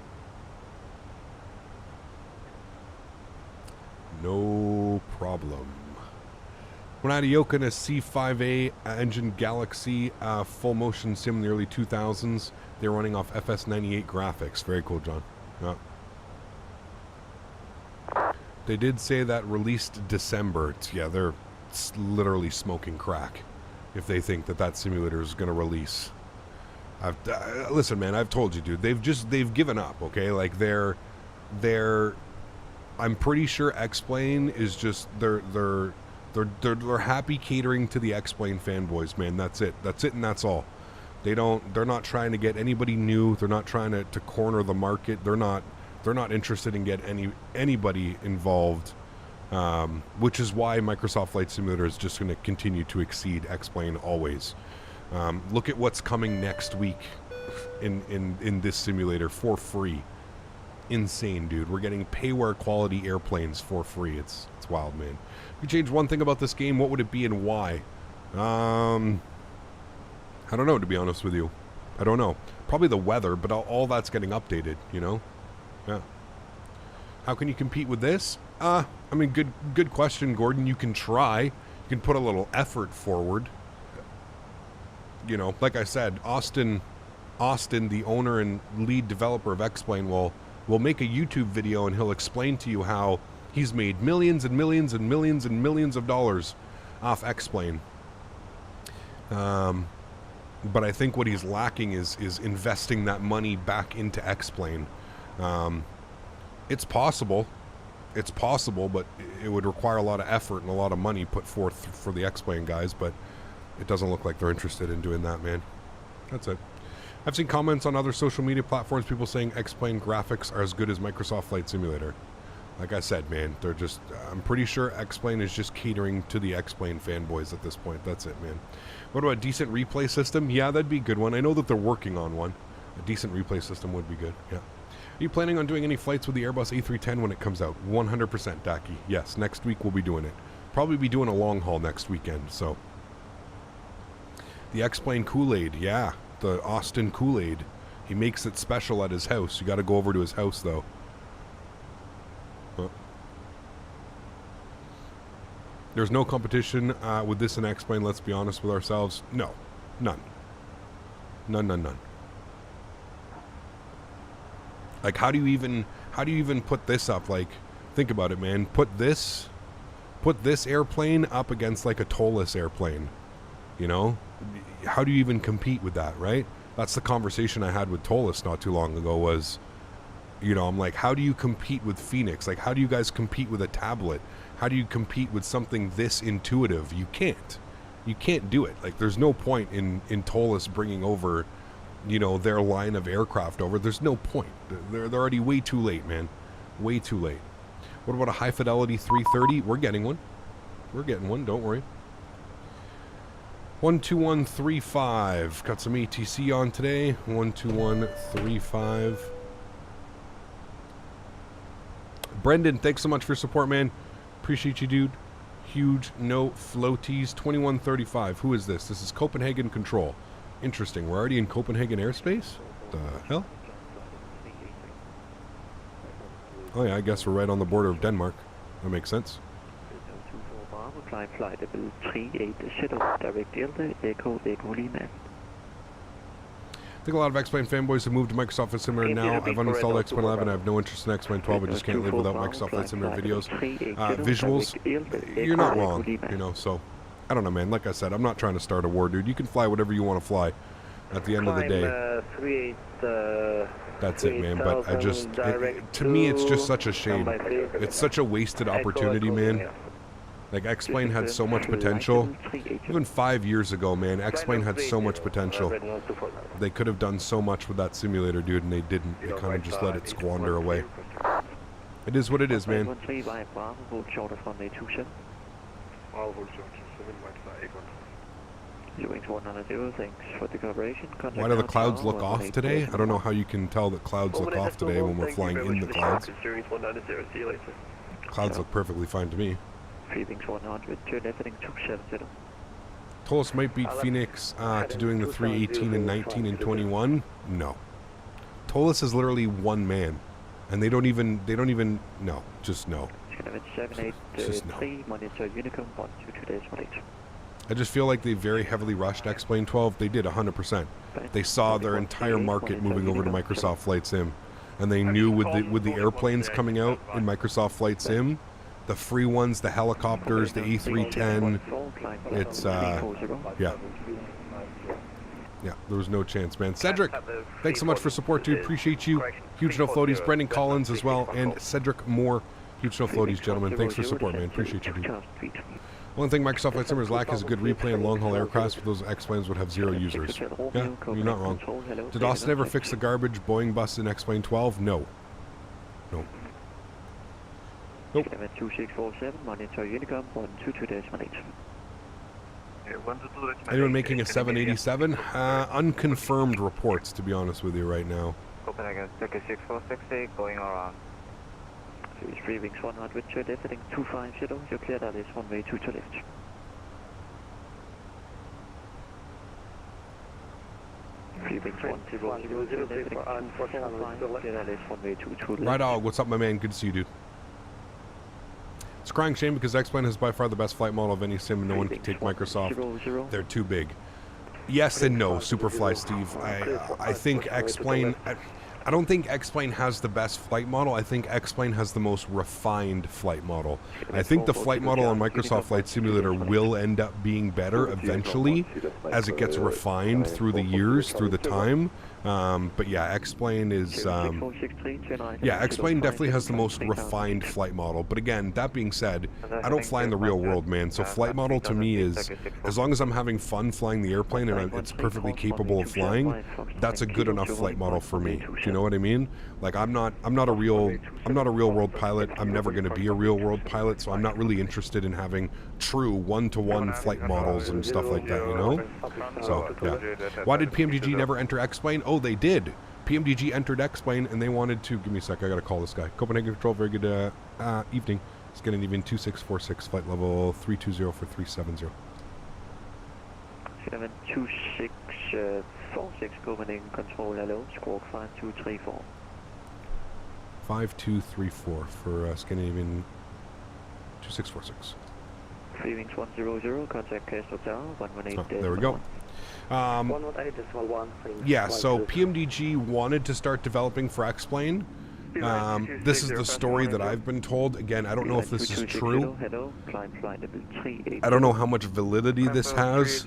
No problem. When I had a Yoka in a C5A engine Galaxy full motion sim in the early 2000s, they were running off FS98 graphics. Very cool, John. Yeah. They did say that released December. They're literally smoking crack if they think that that simulator is going to release. Listen, man, I've told you, dude. They've given up. Okay, like they're. I'm pretty sure X-Plane is just they're happy catering to the X-Plane fanboys, man. That's it, and that's all. They're not trying to get anybody new. They're not trying to corner the market. They're not interested in getting anybody involved, which is why Microsoft Flight Simulator is just going to continue to exceed X-Plane always. Look at what's coming next week in this simulator for free. Insane, dude. We're getting payware quality airplanes for free. It's wild, man. If you change one thing about this game, what would it be and why? I don't know, to be honest with you. I don't know. Probably the weather, but all that's getting updated, you know? Yeah. How can you compete with this? I mean, good question, Gordon. You can try. You can put a little effort forward. You know, like I said, Austin, the owner and lead developer of X-Plane, will make a YouTube video and he'll explain to you how he's made millions and millions and millions and millions of dollars off X-Plane. But I think what he's lacking is investing that money back into X-Plane. It's possible, but it would require a lot of effort and a lot of money put forth for the X-Plane guys, but it doesn't look like they're interested in doing that, man. That's it. I've seen comments on other social media platforms, people saying X-Plane graphics are as good as Microsoft Flight Simulator. Like I said, man, they're just, I'm pretty sure X-Plane is just catering to the X-Plane fanboys at this point. That's it, man. What about a decent replay system? Yeah, that'd be a good one. I know that they're working on one. A decent replay system would be good, yeah. Are you planning on doing any flights with the Airbus A310 when it comes out? 100%, Daki. Yes, next week we'll be doing it. Probably be doing a long haul next weekend, so. The X-Plane Kool-Aid, yeah. The Austin Kool-Aid. He makes it special at his house. You got to go over to his house, though. There's no competition with this and X-Plane, let's be honest with ourselves. No. None. None. Like, how do you even put this up? Like, think about it, man. Put this airplane up against like a tolless airplane. You know? How do you even compete with that, right? That's the conversation I had with Tolless not too long ago was, you know, I'm like, how do you compete with Fenix? Like, how do you guys compete with a tablet? How do you compete with something this intuitive? You can't. You can't do it. Like, there's no point in Tolless bringing over, you know, their line of aircraft over. There's no point. They're already way too late, man. Way too late. What about a high fidelity 330? We're getting one. We're getting one, don't worry. 12135. Got some ATC on today. 12135. Brendan, thanks so much for your support, man. Appreciate you, dude. Huge no floaties. 2135. Who is this? This is Copenhagen Control. Interesting. We're already in Copenhagen airspace? The hell? Oh yeah, I guess we're right on the border of Denmark. That makes sense. Flight level 38, direct Echo Lima. I think a lot of X-Plane fanboys have moved to Microsoft Flight Simulator now. I've uninstalled X-Plane 11. I have no interest in X-Plane 12. I just can't live without Microsoft Flight Simulator videos. Visuals, you're not wrong, you know, so I don't know, man. Like I said, I'm not trying to start a war, dude. You can fly whatever you want to fly at the end of the day. That's it, man. But I just, to me, it's just such a shame. It's such a wasted opportunity, man. Like, X-Plane had so much potential. Even 5 years ago, man, X-Plane had so much potential. They could have done so much with that simulator, dude, and they didn't. They kind of just let it squander away. It is what it is, man. Why do the clouds look off today? I don't know how you can tell that clouds look off today when we're flying in the clouds. Clouds look perfectly fine to me. Tolless might beat Fenix to doing the 318 and 19 and 21. No. Tolless is literally one man, and they don't even no, just no. Just no. I just feel like they very heavily rushed X-Plane 12. They did 100%. They saw their entire market moving over to Microsoft Flight Sim, and they knew with the airplanes coming out in Microsoft Flight Sim, the free ones, the helicopters, the A310, it's, yeah, there was no chance, man. Cedric, thanks so much for support, dude. Appreciate you. Huge no floaties. Brendan Collins as well, and Cedric Moore. Huge no floaties, gentlemen. Thanks for support, man. Appreciate you, dude. One thing Microsoft Flight Simulator's lack is a good replay and long-haul aircrafts, but those X-Planes would have 0 users. Yeah, you're not wrong. Did Austin ever fix the garbage Boeing bus in X-Plane 12? No. No. Nope. 2647, monitor Unicom 122-18. Anyone making a 787? Unconfirmed reports, to be honest with you, right now. Copenhagen, 64668, going around. Series 3 wings 100, turn left, heading 250, you're cleared out is one way 2 to left. Right on, what's up, my man? Good to see you, dude. It's a crying shame because X-Plane is by far the best flight model of any sim and no one can take Microsoft. They're too big. Yes and no, Superfly Steve. I think X-Plane... I don't think X-Plane has the best flight model. I think X-Plane has the most refined flight model. I think the flight model on Microsoft Flight Simulator will end up being better eventually as it gets refined through the years, through the time. But yeah, X-Plane is... yeah, X-Plane definitely has the most refined flight model. But again, that being said, I don't fly in the real world, man. So flight model to me is, as long as I'm having fun flying the airplane and it's perfectly capable of flying, that's a good enough flight model for me. Do you know what I mean? Like, I'm not a real world pilot. I'm never going to be a real world pilot, so I'm not really interested in having true one-to-one flight models and stuff like that, you know? So, yeah. Why did PMDG never enter X-Plane? Oh, they did. PMDG entered X-Plane and they wanted to... Give me a sec, I gotta call this guy. Copenhagen Control, very good evening. Let's get an even 2646, flight level 320 for 370. 2646, Copenhagen Control, hello, squawk 5234. 5234 for Scandinavian 2646. 3 wings 100, contact Castle Tower, 118. Oh, there we go. 118.1. Yeah, so PMDG wanted to start developing for X-Plane. This is the story that I've been told. Again, I don't know if this is true. I don't know how much validity this has,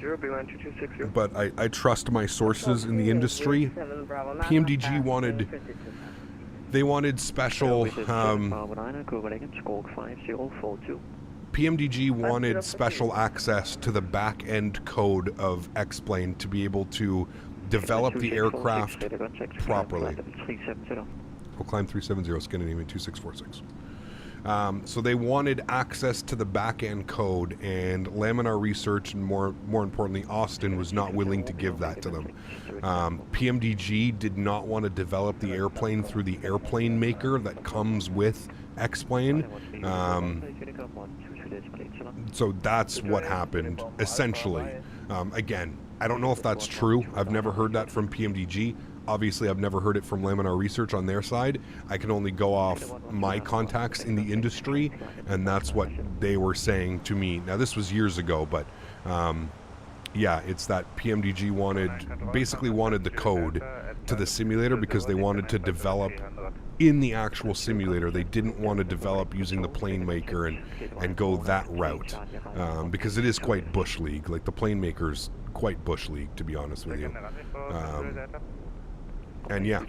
but I trust my sources in the industry. PMDG wanted special PMDG wanted special access to the back-end code of X-Plane to be able to develop the aircraft properly. We'll climb 370, Scandinavian 2646. So they wanted access to the back-end code, and Laminar Research, and more importantly, Austin, was not willing to give that to them. PMDG did not want to develop the airplane through the airplane maker that comes with X-Plane. So that's what happened, essentially. Again, I don't know if that's true. I've never heard that from PMDG. Obviously, I've never heard it from Laminar Research on their side. I can only go off my contacts in the industry, and that's what they were saying to me. Now, this was years ago, but yeah, it's that PMDG basically wanted the code to the simulator because they wanted to develop in the actual simulator. They didn't want to develop using the plane maker and go that route, because it is quite Bush League. Like, the plane maker's quite Bush League, to be honest with you. And yeah,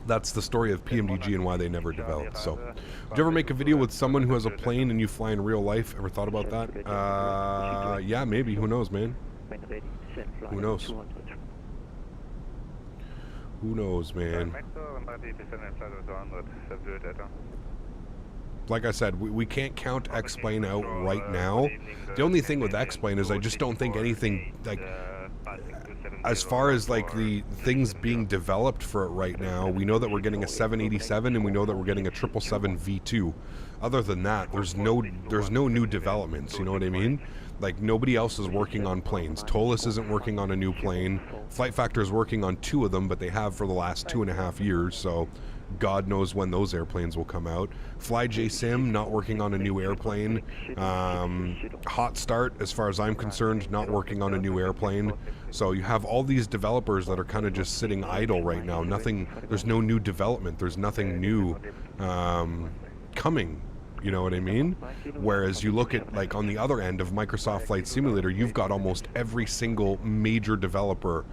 that's the story of PMDG and why they never developed. So, did you ever make a video with someone who has a plane and you fly in real life? Ever thought about that? Yeah, maybe. Who knows, man? Who knows? Who knows, man? Like I said, we can't count X-Plane out right now. The only thing with X-Plane is I just don't think anything, like, as far as like the things being developed for it right now, we know that we're getting a 787 and we know that we're getting a 777 V2. Other than that, there's no new developments, you know what I mean? Like, nobody else is working on planes. Tolis isn't working on a new plane. Flight Factor is working on 2 of them, but they have for the last 2.5 years, so God knows when those airplanes will come out. FlyJSim, not working on a new airplane. Hot Start, as far as I'm concerned, not working on a new airplane. So you have all these developers that are kind of just sitting idle right now. There's no new development. There's nothing new coming. You know what I mean? Whereas you look at, like, on the other end of Microsoft Flight Simulator, you've got almost every single major developer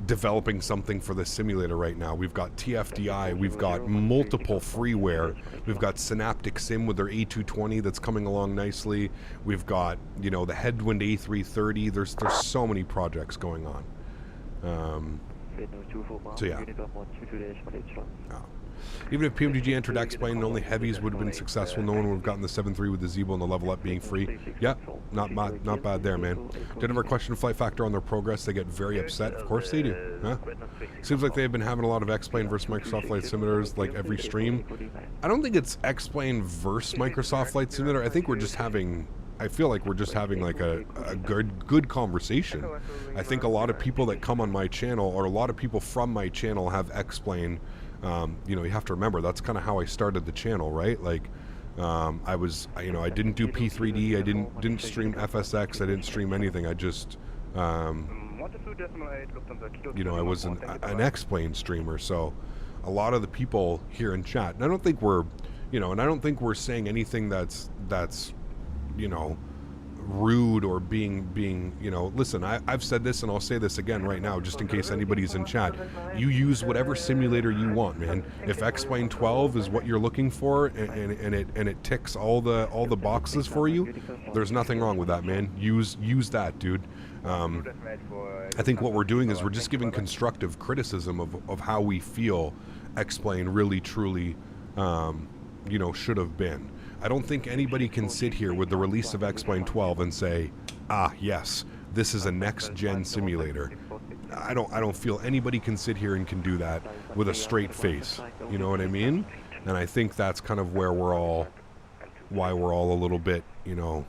developing something for the simulator right now. We've got TFDI, we've got multiple freeware, we've got Synaptic Sim with their A320 that's coming along nicely, we've got, you know, the Headwind A330, there's so many projects going on. So yeah. Even if PMDG entered X-Plane, only heavies would have been successful. No one would have gotten the 7.3 with the Zebo and the level up being free. Yeah, not bad there, man. Did ever question Flight Factor on their progress? They get very upset. Of course they do. Huh? Seems like they've been having a lot of X-Plane versus Microsoft Flight Simulators like every stream. I don't think it's X-Plane versus Microsoft Flight Simulator. I feel like we're just having like a good conversation. I think a lot of people that come on my channel, or a lot of people from my channel, have X-Plane. You know, you have to remember, that's kind of how I started the channel, right? Like, I didn't do P3D, I didn't stream FSX, I didn't stream anything. I just, you know, I was an X-Plane streamer. So a lot of the people here in chat, and I don't think we're saying anything that's, you know, rude or being, you know, listen, I've said this and I'll say this again right now, just in case anybody's in chat. You use whatever simulator you want, man. If X-Plane 12 is what you're looking for, and it ticks all the boxes for you, there's nothing wrong with that, man. Use that, dude. I think what we're doing is we're just giving constructive criticism of how we feel X-Plane really truly, you know, should have been. I don't think anybody can sit here with the release of X-Plane 12 and say, ah, yes, this is a next-gen simulator. I don't feel anybody can sit here and can do that with a straight face. You know what I mean? And I think that's kind of where why we're all a little bit, you know,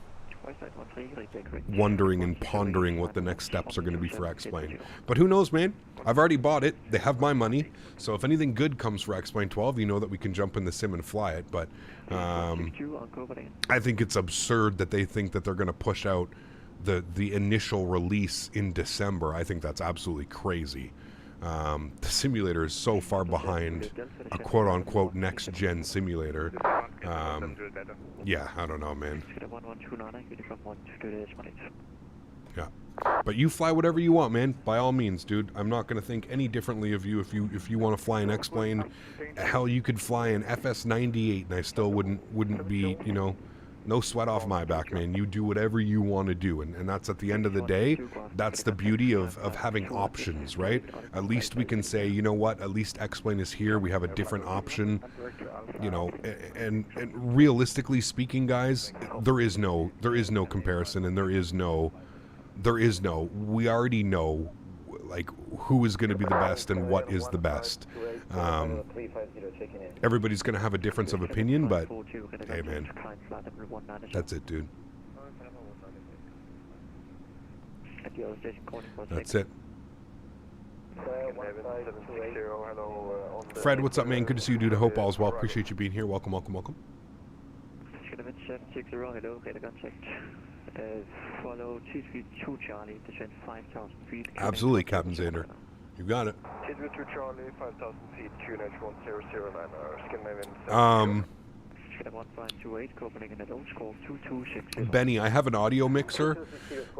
wondering and pondering what the next steps are going to be for X-Plane. But who knows, man? I've already bought it. They have my money. So if anything good comes for X-Plane 12, you know that we can jump in the sim and fly it. But I think it's absurd that they think that they're going to push out the initial release in December. I think that's absolutely crazy. The simulator is so far behind a quote-unquote next-gen simulator. Yeah, I don't know, man. Yeah, but you fly whatever you want, man. By all means, dude. I'm not going to think any differently of you. If you want to fly an X-Plane, hell, you could fly an FS-98, and I still wouldn't be, you know, no sweat off my back, man. You do whatever you want to do, and that's at the end of the day, that's the beauty of having options, right? At least we can say, you know what, at least X-Plane is here, we have a different option, you know, and realistically speaking, guys, there is no comparison, and we already know, like, who is going to be the best and what is the best. Everybody's going to have a difference of opinion, but hey, man, that's it, dude. That's it. Fred, what's up, man? Good to see you, dude. I hope all's well. Appreciate you being here. Welcome, welcome, welcome. Follow 2 Charlie, descend 5,000 feet. Absolutely, Captain Zander. You got it. 2 Charlie, 5,000 feet, QNH 1009, Benny, I have an audio mixer.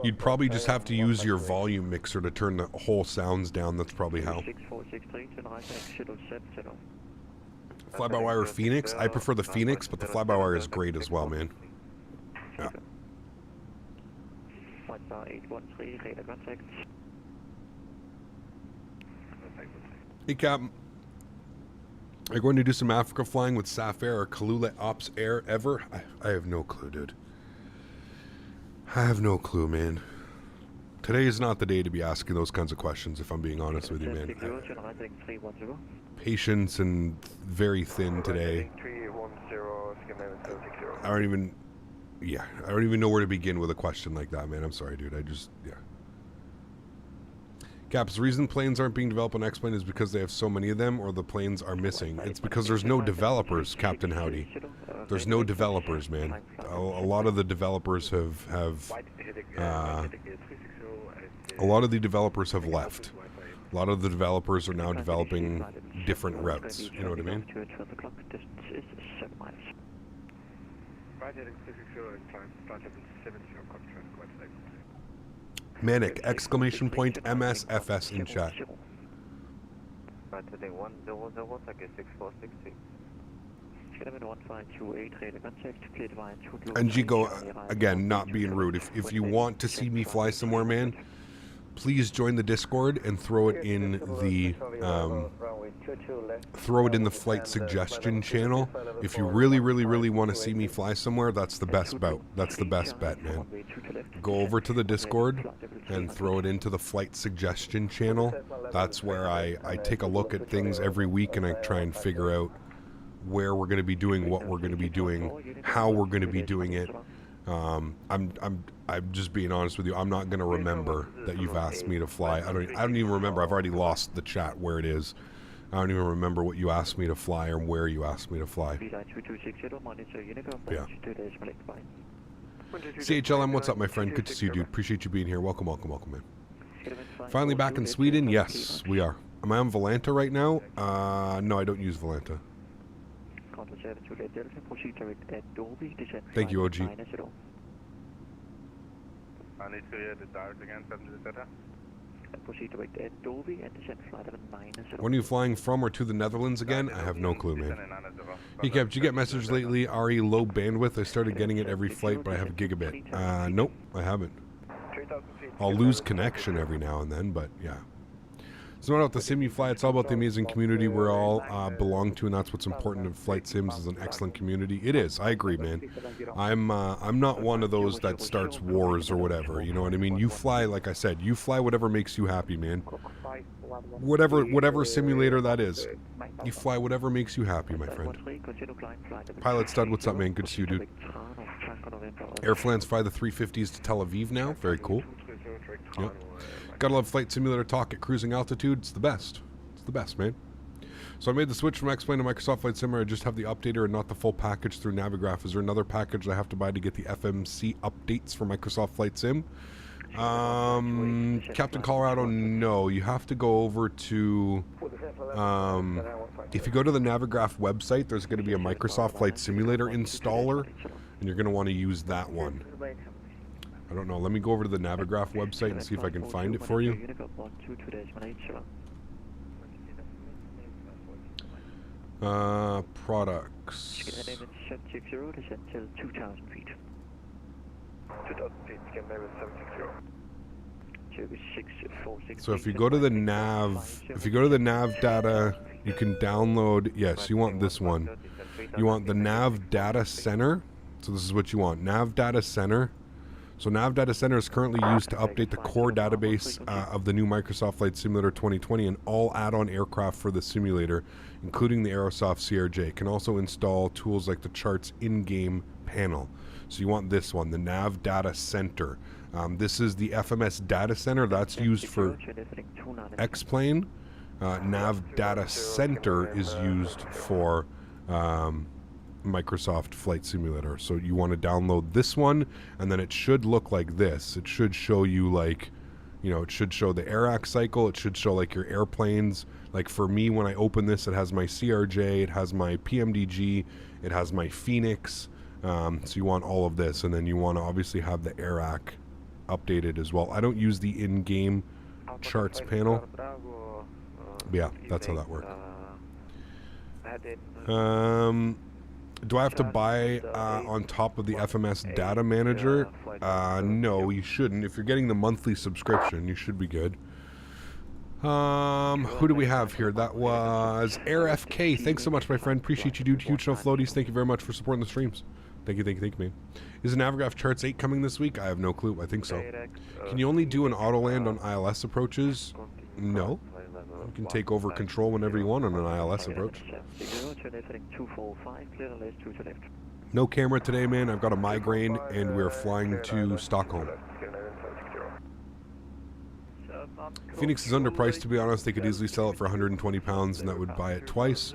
You'd probably just have to use your volume mixer to turn the whole sounds down. That's probably how. Fly-by-wire Fenix. I prefer the Fenix, but the fly-by-wire is great as well, man. Yeah. Hey, Captain. Are you going to do some Africa flying with SAF Air or Kalula Ops Air ever? I have no clue, dude. I have no clue, man. Today is not the day to be asking those kinds of questions, if I'm being honest with you, man. Patience and very thin today. I don't even know where to begin with a question like that, man. I'm sorry, dude. Yeah. Caps, the reason planes aren't being developed on X-Plane is because they have so many of them, or the planes are missing. It's because there's no developers, Captain Howdy. There's no developers, man. A lot of the developers have left. A lot of the developers are now developing different routes. You know what I mean? Manic! Exclamation point MSFS in chat. And Gigo, again, not being rude. If you want to see me fly somewhere, man, please join the Discord and throw it in the flight suggestion channel. If you really want to see me fly somewhere, that's the best bet. That's the best bet, man. Go over to the Discord and throw it into the flight suggestion channel. That's where I take a look at things every week and I try and figure out where we're going to be doing what we're going to be doing, how we're going to be doing it. I'm just being honest with you. I'm not going to remember that you've asked me to fly. I don't even remember. I've already lost the chat where it is. I don't even remember what you asked me to fly or where you asked me to fly. Yeah. CHLM, what's up, my friend? Good to see you, dude. Appreciate you being here. Welcome, man. Finally back in Sweden? Yes, we are. Am I on Volanta right now? No, I don't use Volanta. Thank you, OG. I need to hear the direct again, When are you flying from or to the Netherlands again? I have no clue, man. Hey, Kev, did you get messages lately? RE low bandwidth? I started getting it every flight, but I have a gigabit. Nope, I haven't. I'll lose connection every now and then, but yeah. It's not about the sim you fly, it's all about the amazing community we all belong to, and that's what's important in flight sims, is an excellent community. It is, I agree, man. I'm not one of those that starts wars or whatever, you know what I mean? You fly, like I said, you fly whatever makes you happy, man. Whatever simulator that is. You fly whatever makes you happy, my friend. Pilot Stud, what's up, man? Good to see you, dude. Airflans fly the 350s to Tel Aviv now. Very cool. Yep. Gotta love flight simulator talk at cruising altitude. It's the best. It's the best, man. So I made the switch from X-Plane to Microsoft Flight Sim. I just have the updater and not the full package through Navigraph. Is there another package I have to buy to get the FMC updates for Microsoft Flight Sim? Captain Colorado, no. You have to go over to... if you go to the Navigraph website, there's going to be a Microsoft Flight Simulator installer, and you're going to want to use that one. I don't know. Let me go over to the Navigraph website and see if I can find it for you. Products. So if you go to the nav, data, you can download, yes, you want this one. You want the nav data center. So this is what you want, nav data center. So nav data center is currently used to update the core database of the new Microsoft Flight Simulator 2020 and all add-on aircraft for the simulator, including the Aerosoft CRJ. Can also install tools like the charts in-game panel. So you want this one, the nav data center. This is the FMS data center that's used for X-Plane. Nav data center is used for Microsoft Flight Simulator. So you want to download this one, and then it should look like this. It should show you, like, you know, it should show the AIRAC cycle. It should show like your airplanes. Like for me, when I open this, it has my CRJ, it has my PMDG, it has my Fenix. So you want all of this, and then you want to obviously have the AIRAC updated as well. I don't use the in-game charts panel. But yeah, that's how that works. Do I have to buy on top of the FMS data manager? No, you shouldn't. If you're getting the monthly subscription, you should be good. Who do we have here? That was AirFK. Thanks so much, my friend. Appreciate you, dude. Huge no floaties. Thank you very much for supporting the streams. Thank you, man. Is the Navigraph Charts 8 coming this week? I have no clue. I think so. Can you only do an auto-land on ILS approaches? No. You can take over control whenever you want on an ILS approach. No camera today, man. I've got a migraine, and we're flying to Stockholm. Phoenix is underpriced, to be honest. They could easily sell it for 120 pounds, and that would buy it twice.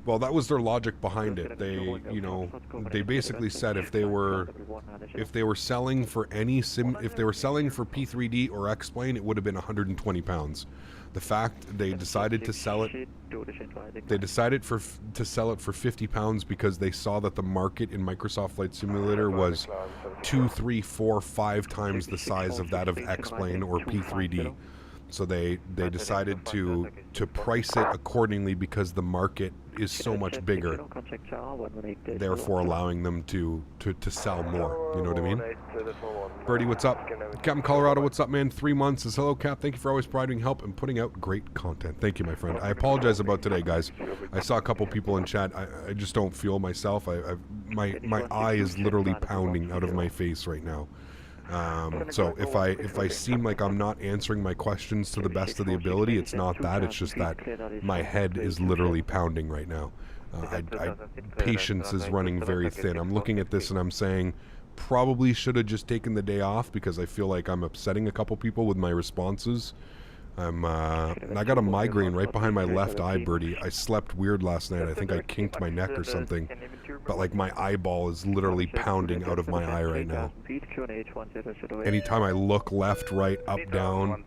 Well, that was their logic behind it. They, you know, they basically said if they were selling for any if they were selling for P3D or X-Plane, it would have been 120 pounds. The fact they decided to sell it, to sell it for 50 pounds because they saw that the market in Microsoft Flight Simulator was 2, 3, 4, 5 times the size of that of X-Plane or P3D. So they decided to price it accordingly because the market is so much bigger, therefore allowing them to sell more. You know what I mean? Birdie, what's up? Captain Colorado, what's up, man? 3 months says, hello, Cap. Thank you for always providing help and putting out great content. Thank you, my friend. I apologize about today, guys. I saw a couple people in chat. I just don't feel myself. My eye is literally pounding out of my face right now. So if I seem like I'm not answering my questions to the best of the ability, it's not that. It's just that my head is literally pounding right now. Patience is running very thin. I'm looking at this and I'm saying, probably should have just taken the day off because I feel like I'm upsetting a couple people with my responses. I got a migraine right behind my left eye, Birdie. I slept weird last night. I think I kinked my neck or something. But like my eyeball is literally pounding out of my eye right now. Anytime I look left, right, up, down,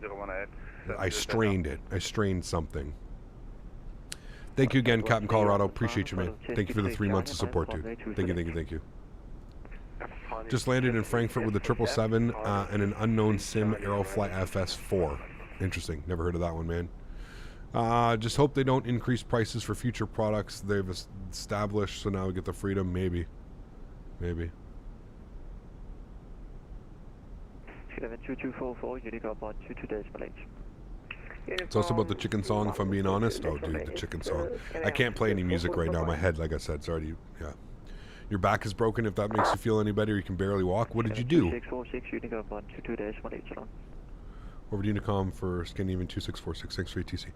I strained it. I strained something. Thank you again, Captain Colorado. Appreciate you, man. Thank you for the 3 months of support, dude. Thank you. Just landed in Frankfurt with the 777 and an unknown sim Aerofly FS4. Interesting. Never heard of that one, man. Just hope they don't increase prices for future products they've established, so now we get the freedom. Maybe. It's also about the chicken song, if I'm being honest. Oh, dude, the chicken song. I can't play any music right now. My head, like I said, sorry. Yeah. Your back is broken. If that makes you feel any better, you can barely walk. What did you do? Over to Unicom for Scandinavian 2646. Thanks for ATC.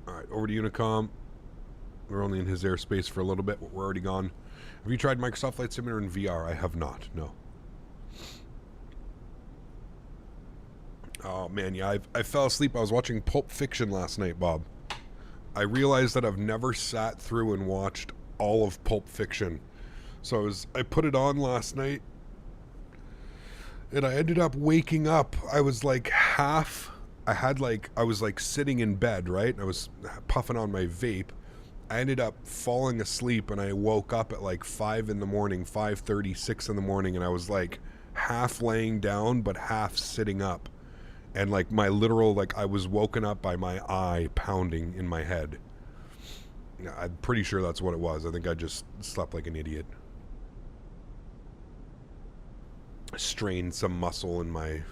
Alright, over to Unicom. We're only in his airspace for a little bit. We're already gone. Have you tried Microsoft Flight Simulator in VR? I have not. No. Oh, man, yeah. I fell asleep. I was watching Pulp Fiction last night, Bob. I realized that I've never sat through and watched all of Pulp Fiction. So I put it on last night, and I ended up waking up. I was like I was like sitting in bed, right? I was puffing on my vape. I ended up falling asleep, and I woke up at like 5 in the morning, 5:30, 6 in the morning, and I was like half laying down, but half sitting up. And like my literal, like I was woken up by my eye pounding in my head. I'm pretty sure that's what it was. I think I just slept like an idiot. Strained some muscle in my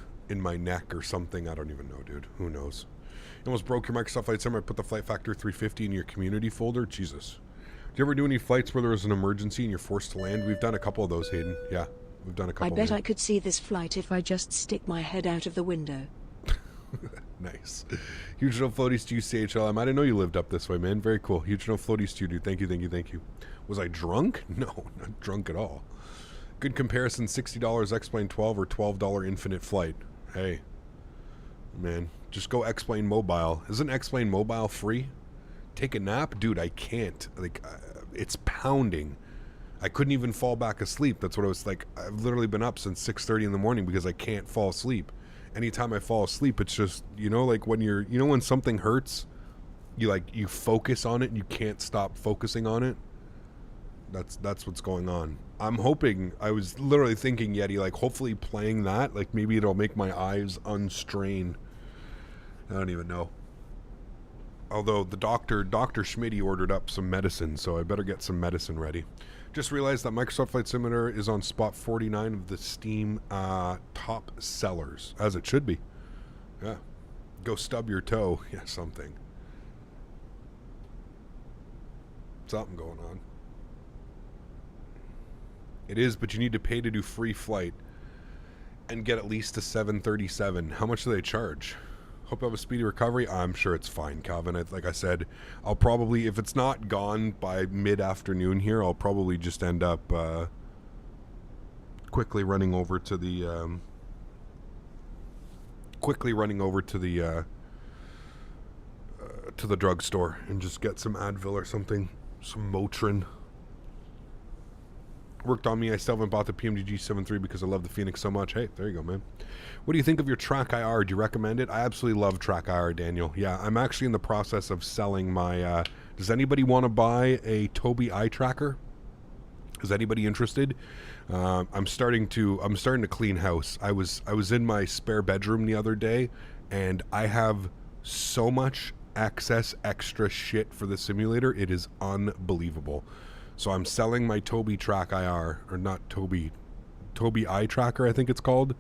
neck or something. I don't even know, dude. Who knows? You almost broke your Microsoft Flight Simulator. Put the Flight Factor 350 in your community folder. Jesus. Do you ever do any flights where there was an emergency and you're forced to land? We've done a couple of those, Hayden. Yeah, we've done a couple. I bet I could see this flight if I just stick my head out of the window. Nice. Huge no floaties to you, CHLM. I didn't know you lived up this way, man. Very cool. Huge no floaties to you, dude. Thank you, thank you, thank you. Was I drunk? No, not drunk at all. Good comparison, $60 X-Plane 12 or $12 Infinite Flight. Hey, man, just go X-Plane Mobile. Isn't X-Plane Mobile free? Take a nap? Dude, I can't. Like, it's pounding. I couldn't even fall back asleep. That's what I was like. I've literally been up since 6:30 in the morning because I can't fall asleep. Anytime I fall asleep, it's just, you know, like when you're, you know, when something hurts, you focus on it and you can't stop focusing on it. That's what's going on. I'm hoping, I was literally thinking, Yeti, like hopefully playing that, like maybe it'll make my eyes unstrain. I don't even know. Although the doctor Smitty ordered up some medicine, so I better get some medicine ready. Just realized that Microsoft Flight Simulator is on spot 49 of the Steam top sellers, as it should be. Yeah. Go stub your toe. Yeah, something. Something going on. It is, but you need to pay to do free flight and get at least a 737. How much do they charge? Hope you have a speedy recovery. I'm sure it's fine, Calvin. Like I said, I'll probably, if it's not gone by mid-afternoon here, I'll probably just end up quickly running over to the drugstore and just get some Advil or something, some Motrin. Worked on me. I still haven't bought the PMDG 7.3 because I love the Fenix so much. Hey, there you go, man. What do you think of your Track IR? Do you recommend it? I absolutely love Track IR, Daniel. Yeah, I'm actually in the process of selling my... does anybody want to buy a Tobii eye tracker? Is anybody interested? I'm starting to clean house. I was in my spare bedroom the other day, and I have so much excess extra shit for the simulator. It is unbelievable. So I'm selling my Tobii Track IR, or not Tobii Eye Tracker, I think it's called.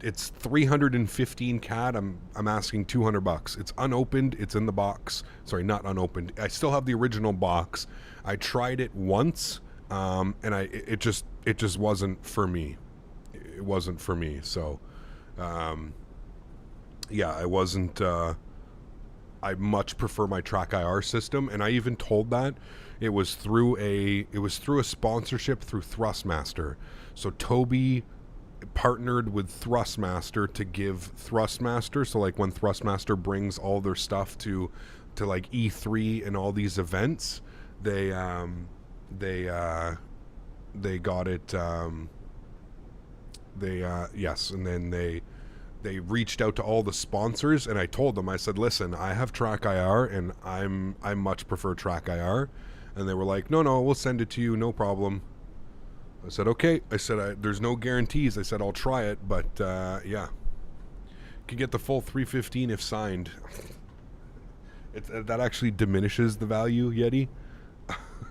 It's 315 CAD. I'm asking $200. It's unopened. It's in the box. Sorry, not unopened. I still have the original box. I tried it once, and it just wasn't for me. It wasn't for me. So, yeah, I wasn't. I much prefer my Track IR system, and I even told that. It was through a sponsorship through Thrustmaster. So Tobii partnered with Thrustmaster to give Thrustmaster. So like when Thrustmaster brings all their stuff to like E3 and all these events, they got it. Yes, and then they reached out to all the sponsors, and I told them, I said, listen, I have Track IR, and I much prefer Track IR. And they were like, no, we'll send it to you, no problem. I said, okay. I said, there's no guarantees. I said, I'll try it, but yeah. You can get the full 315 if signed. That actually diminishes the value, Yeti.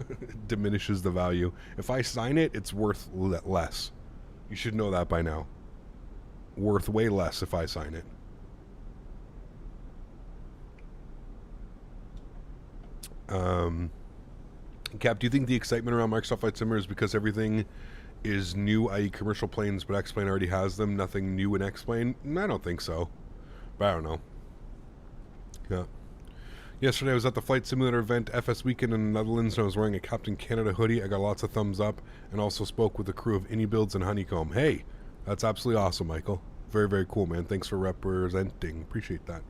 It diminishes the value. If I sign it, it's worth less. You should know that by now. Worth way less if I sign it. Cap, do you think the excitement around Microsoft Flight Simulator is because everything is new, i.e. commercial planes, but X-Plane already has them? Nothing new in X-Plane? I don't think so. But I don't know. Yeah. Yesterday I was at the Flight Simulator event FS Weekend in the Netherlands and I was wearing a Captain Canada hoodie. I got lots of thumbs up and also spoke with the crew of Innie Builds and Honeycomb. Hey, that's absolutely awesome, Michael. Very, very cool, man. Thanks for representing. Appreciate that.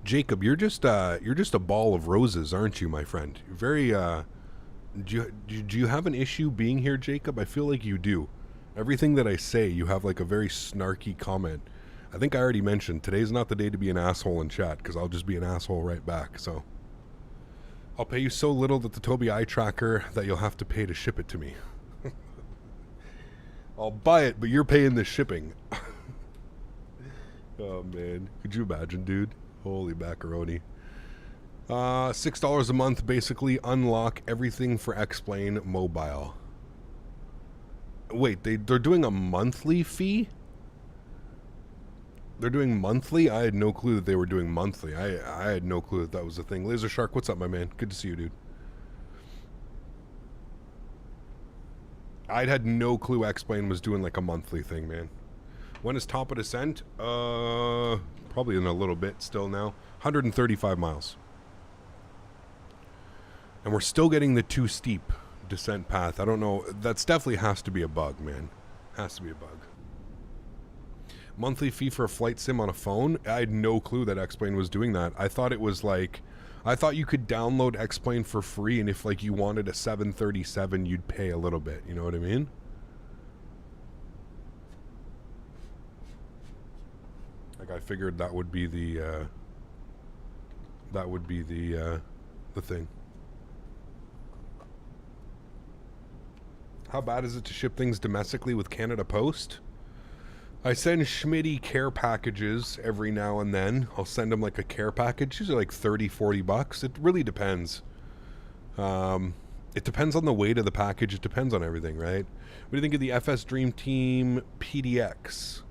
Jacob, you're just a ball of roses, aren't you, my friend? You're very do you have an issue being here, Jacob? I feel like you do. Everything that I say, you have like a very snarky comment. I think I already mentioned today's not the day to be an asshole in chat because I'll just be an asshole right back. So I'll pay you so little that the Tobii eye tracker that you'll have to pay to ship it to me. I'll buy it, but you're paying the shipping. Oh man, could you imagine, dude? Holy macaroni. $6 a month, basically unlock everything for X-Plane Mobile. Wait, they're doing a monthly fee? They're doing monthly? I had no clue that they were doing monthly. I had no clue that was a thing. Laser Shark, what's up, my man? Good to see you, dude. I'd had no clue X-Plane was doing like a monthly thing, man. When is top of descent? Probably in a little bit still now. 135 miles. And we're still getting the too steep descent path. I don't know. That's definitely has to be a bug, man. Has to be a bug. Monthly fee for a flight sim on a phone? I had no clue that X-Plane was doing that. I thought it was like, I thought you could download X-Plane for free, and if like you wanted a 737, you'd pay a little bit. You know what I mean? Like I figured that would be the thing. How bad is it to ship things domestically with Canada Post? I send Smitty care packages every now and then. I'll send them like a care package. These are like 30, 40 bucks. It really depends. It depends on the weight of the package. It depends on everything, right? What do you think of the FS Dream Team PDX?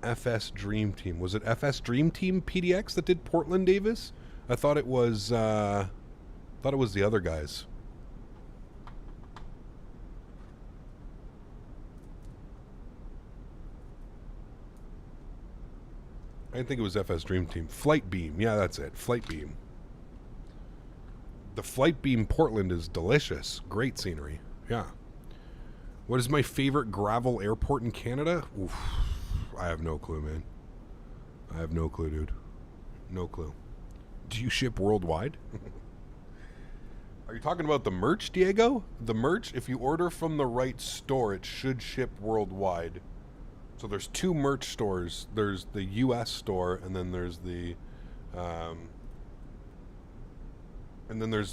FS Dream Team. Was it FS Dream Team PDX that did Portland Davis? I thought it was the other guys. I think it was FS Dream Team. Flight Beam. Yeah, that's it. Flight Beam. The Flight Beam Portland is delicious. Great scenery. Yeah. What is my favorite gravel airport in Canada? Oof. I have no clue, man. I have no clue, dude. No clue. Do you ship worldwide? Are you talking about the merch, Diego? The merch, if you order from the right store, it should ship worldwide. So there's two merch stores. There's the U.S. store, and then there's the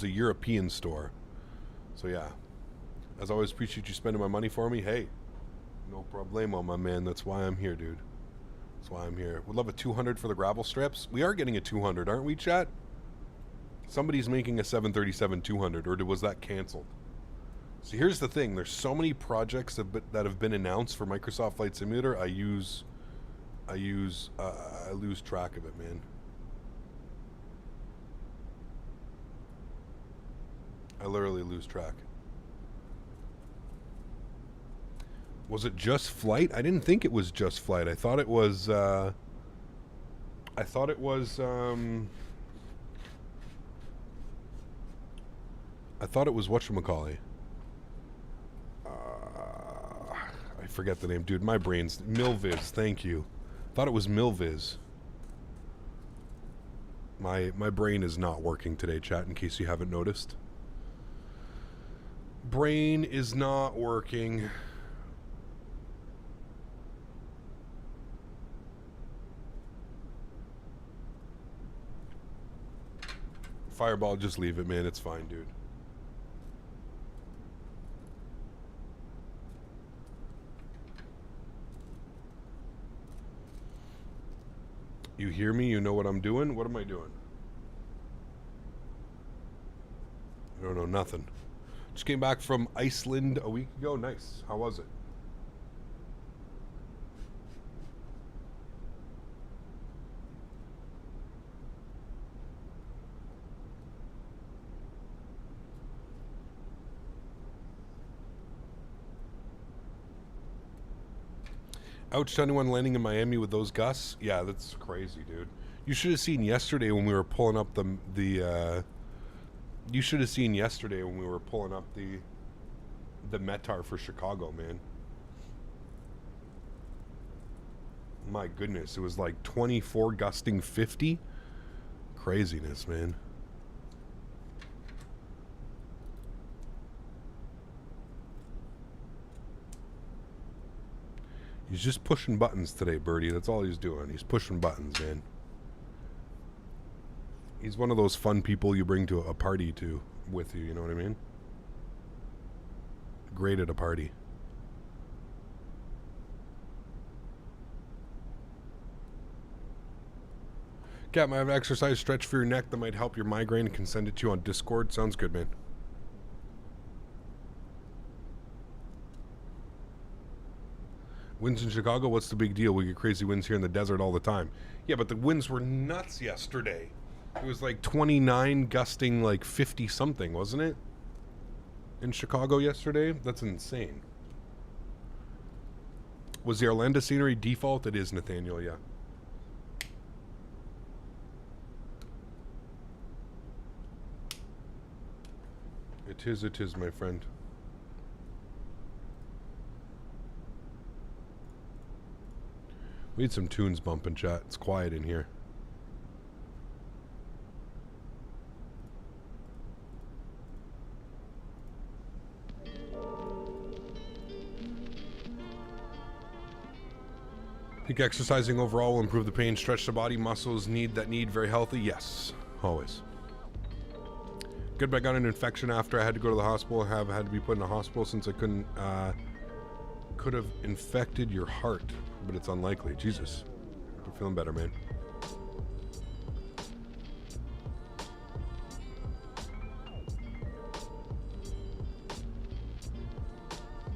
European store. So yeah, as always, appreciate you spending my money for me. Hey, no problemo, my man. That's why I'm here, dude. That's why I'm here. Would love a 200 for the gravel strips. We are getting a 200, aren't we, chat? Somebody's making a 737 200, or was that canceled? See, here's the thing. There's so many projects that have been announced for Microsoft Flight Simulator. I lose track of it, man. I literally lose track. Was it just Flight? I didn't think it was just Flight. I thought it was whatchamacallit. I forget the name, dude. My brain's Milviz. Thank you. Thought it was Milviz. My brain is not working today, chat. In case you haven't noticed, brain is not working. Fireball, just leave it, man. It's fine, dude. You hear me? You know what I'm doing? What am I doing? I don't know, nothing. Just came back from Iceland a week ago. Nice. How was it? Ouch to anyone landing in Miami with those gusts. Yeah, that's crazy, dude. You should have seen yesterday when we were pulling up you should have seen yesterday when we were pulling up the METAR for Chicago, man. My goodness, it was like 24 gusting 50. Craziness, man. He's just pushing buttons today, Birdie. That's all he's doing. He's pushing buttons, man. He's one of those fun people you bring to a party to with you, you know what I mean? Great at a party. Cap, I have an exercise stretch for your neck that might help your migraine. Can send it to you on Discord. Sounds good, man. Winds in Chicago, what's the big deal? We get crazy winds here in the desert all the time. Yeah, but the winds were nuts yesterday. It was like 29 gusting like 50 something, wasn't it? In Chicago yesterday? That's insane. Was the Orlando scenery default? It is, Nathaniel, yeah. It is, my friend. We need some tunes bumping, chat. It's quiet in here. Think exercising overall will improve the pain, stretch the body, muscles need very healthy? Yes, always. Good, but I got an infection after I had to go to the hospital. Had to be put in a hospital since I couldn't, could have infected your heart, but it's unlikely. Jesus. I'm feeling better, man.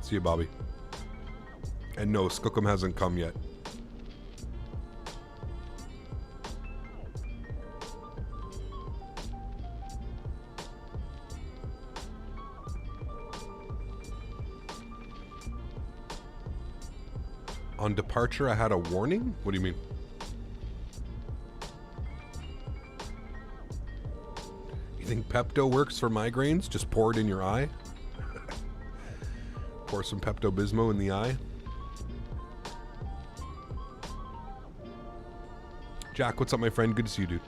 See you, Bobby. And no, Skookum hasn't come yet. On departure, I had a warning? What do you mean? You think Pepto works for migraines? Just pour it in your eye? Pour some Pepto-Bismol in the eye? Jack, what's up, my friend? Good to see you, dude.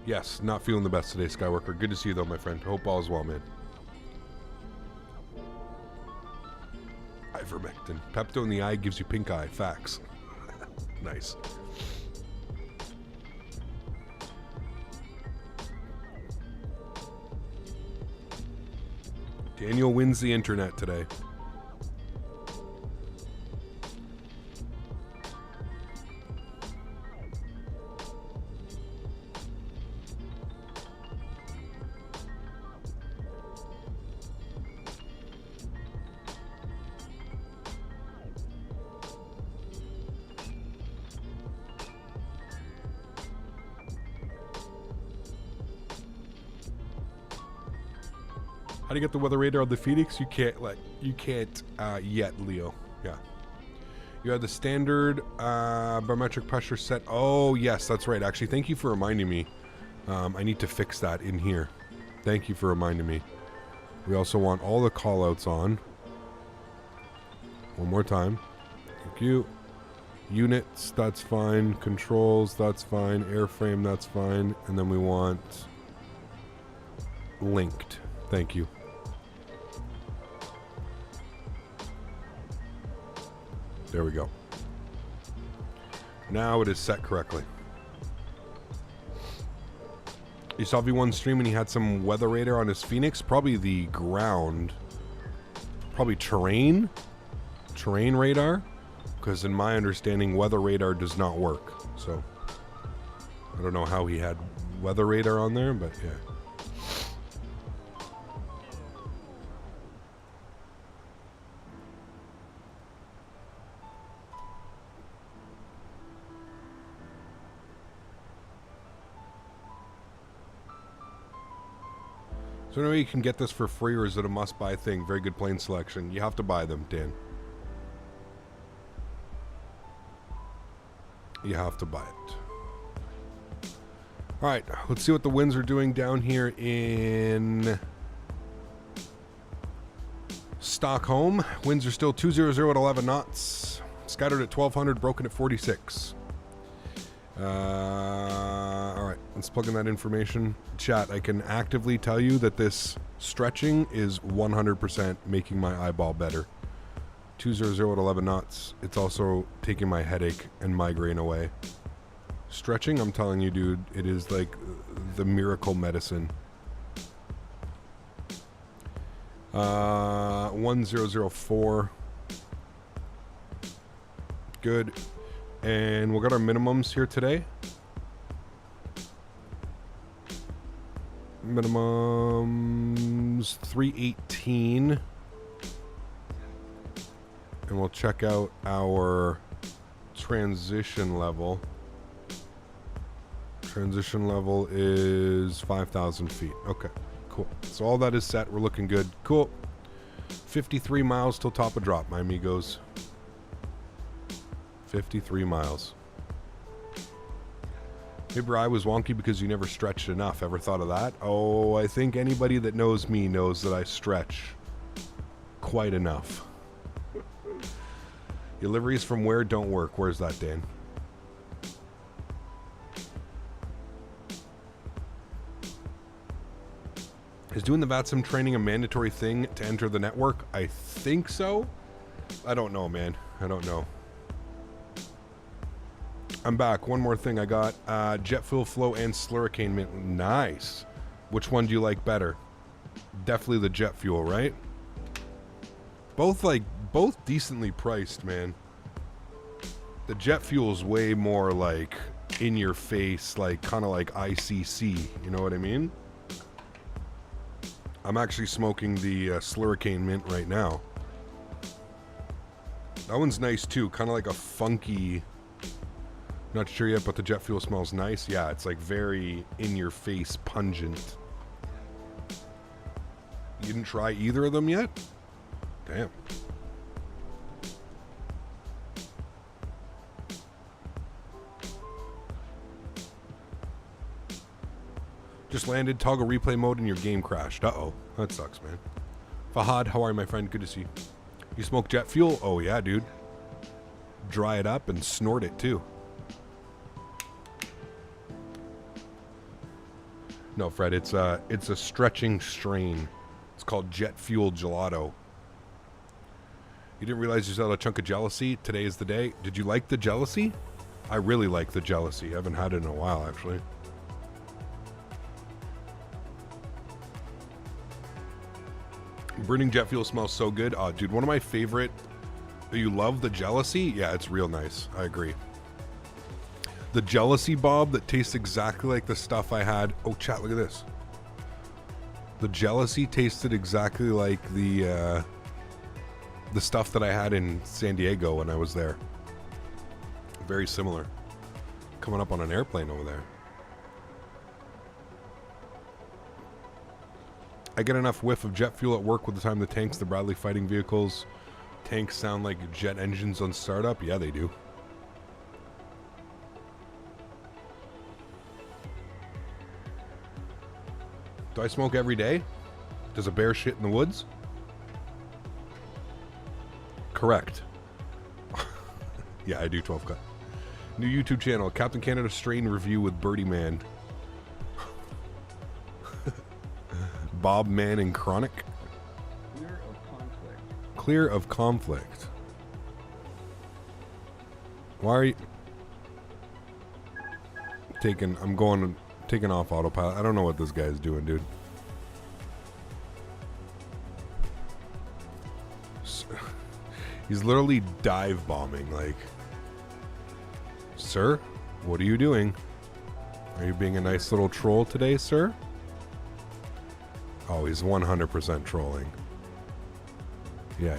Yes, not feeling the best today, Skyworker. Good to see you, though, my friend. Hope all is well, man. Ivermectin. Pepto in the eye gives you pink eye. Facts. Nice. Daniel wins the internet today. How do you get the weather radar on the Fenix? You can't yet, Leo. Yeah. You had the standard barometric pressure set. Oh, yes, that's right. Actually, thank you for reminding me. I need to fix that in here. Thank you for reminding me. We also want all the callouts on. One more time. Thank you. Units, that's fine. Controls, that's fine. Airframe, that's fine. And then we want linked. Thank you. There we go. Now it is set correctly. You saw V1 stream and he had some weather radar on his Fenix. Probably the ground. Probably terrain radar. Because in my understanding, weather radar does not work. So, I don't know how he had weather radar on there, but yeah. So anyway, you can get this for free, or is it a must-buy thing? Very good plane selection. You have to buy them, Dan. You have to buy it. All right, let's see what the winds are doing down here in Stockholm. Winds are still 200 at 11 knots. Scattered at 1200, broken at 46. All right, let's plug in that information. Chat, I can actively tell you that this stretching is 100% making my eyeball better. 200 at 11 knots. It's also taking my headache and migraine away. Stretching, I'm telling you, dude, it is like the miracle medicine. 1004. Good. And we'll get our minimums here today. Minimums 318. And we'll check out our transition level. Transition level is 5,000 feet. Okay, cool. So all that is set. We're looking good. Cool. 53 miles till top of drop, my amigos. 53 miles. Maybe I was wonky because you never stretched enough. Ever thought of that? Oh, I think anybody that knows me knows that I stretch quite enough. Your liveries from where don't work. Where's that, Dan? Is doing the VATSIM training a mandatory thing to enter the network? I think so. I don't know, man. I don't know. I'm back. One more thing I got. Jet fuel flow and Slurricane mint. Nice. Which one do you like better? Definitely the jet fuel, right? Both decently priced, man. The jet fuel is way more like in your face, like kind of like ICC. You know what I mean? I'm actually smoking the Slurricane mint right now. That one's nice too. Kind of like a funky... Not sure yet, but the jet fuel smells nice. Yeah, it's like very in-your-face pungent. You didn't try either of them yet? Damn. Just landed, toggle replay mode, and your game crashed. Uh-oh. That sucks, man. Fahad, how are you, my friend? Good to see you. You smoke jet fuel? Oh, yeah, dude. Dry it up and snort it, too. No, Fred, it's a stretching strain. It's called jet fuel gelato. You didn't realize you still had a chunk of jealousy? Today is the day. Did you like the jealousy? I really like the jealousy. I haven't had it in a while, actually. Burning jet fuel smells so good. Oh, dude, one of my favorite... You love the jealousy? Yeah, it's real nice. I agree. The jealousy bob that tastes exactly like the stuff I had. Oh, chat, look at this. The jealousy tasted exactly like the stuff that I had in San Diego when I was there. Very similar. Coming up on an airplane over there. I get enough whiff of jet fuel at work with the time the tanks, the Bradley fighting vehicles. Tanks sound like jet engines on startup. Yeah, they do. Do I smoke every day? Does a bear shit in the woods? Correct. Yeah, I do 12 cut. New YouTube channel, Captain Canada Strain Review with Birdie Man. Bob Man and Chronic. Clear of conflict. Clear of conflict. Why are you... taking off autopilot. I don't know what this guy's doing, dude. He's literally dive bombing, like... Sir, what are you doing? Are you being a nice little troll today, sir? Oh, he's 100% trolling. Yeah.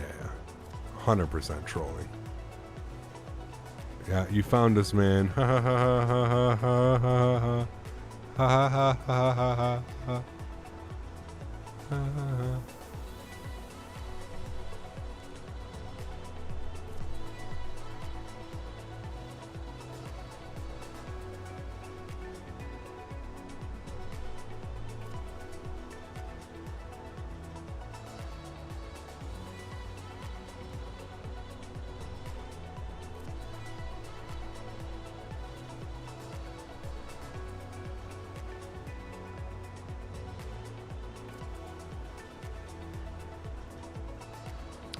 100% trolling. Yeah, you found us, man. Ha ha ha ha ha ha ha ha ha ha ha ha ha.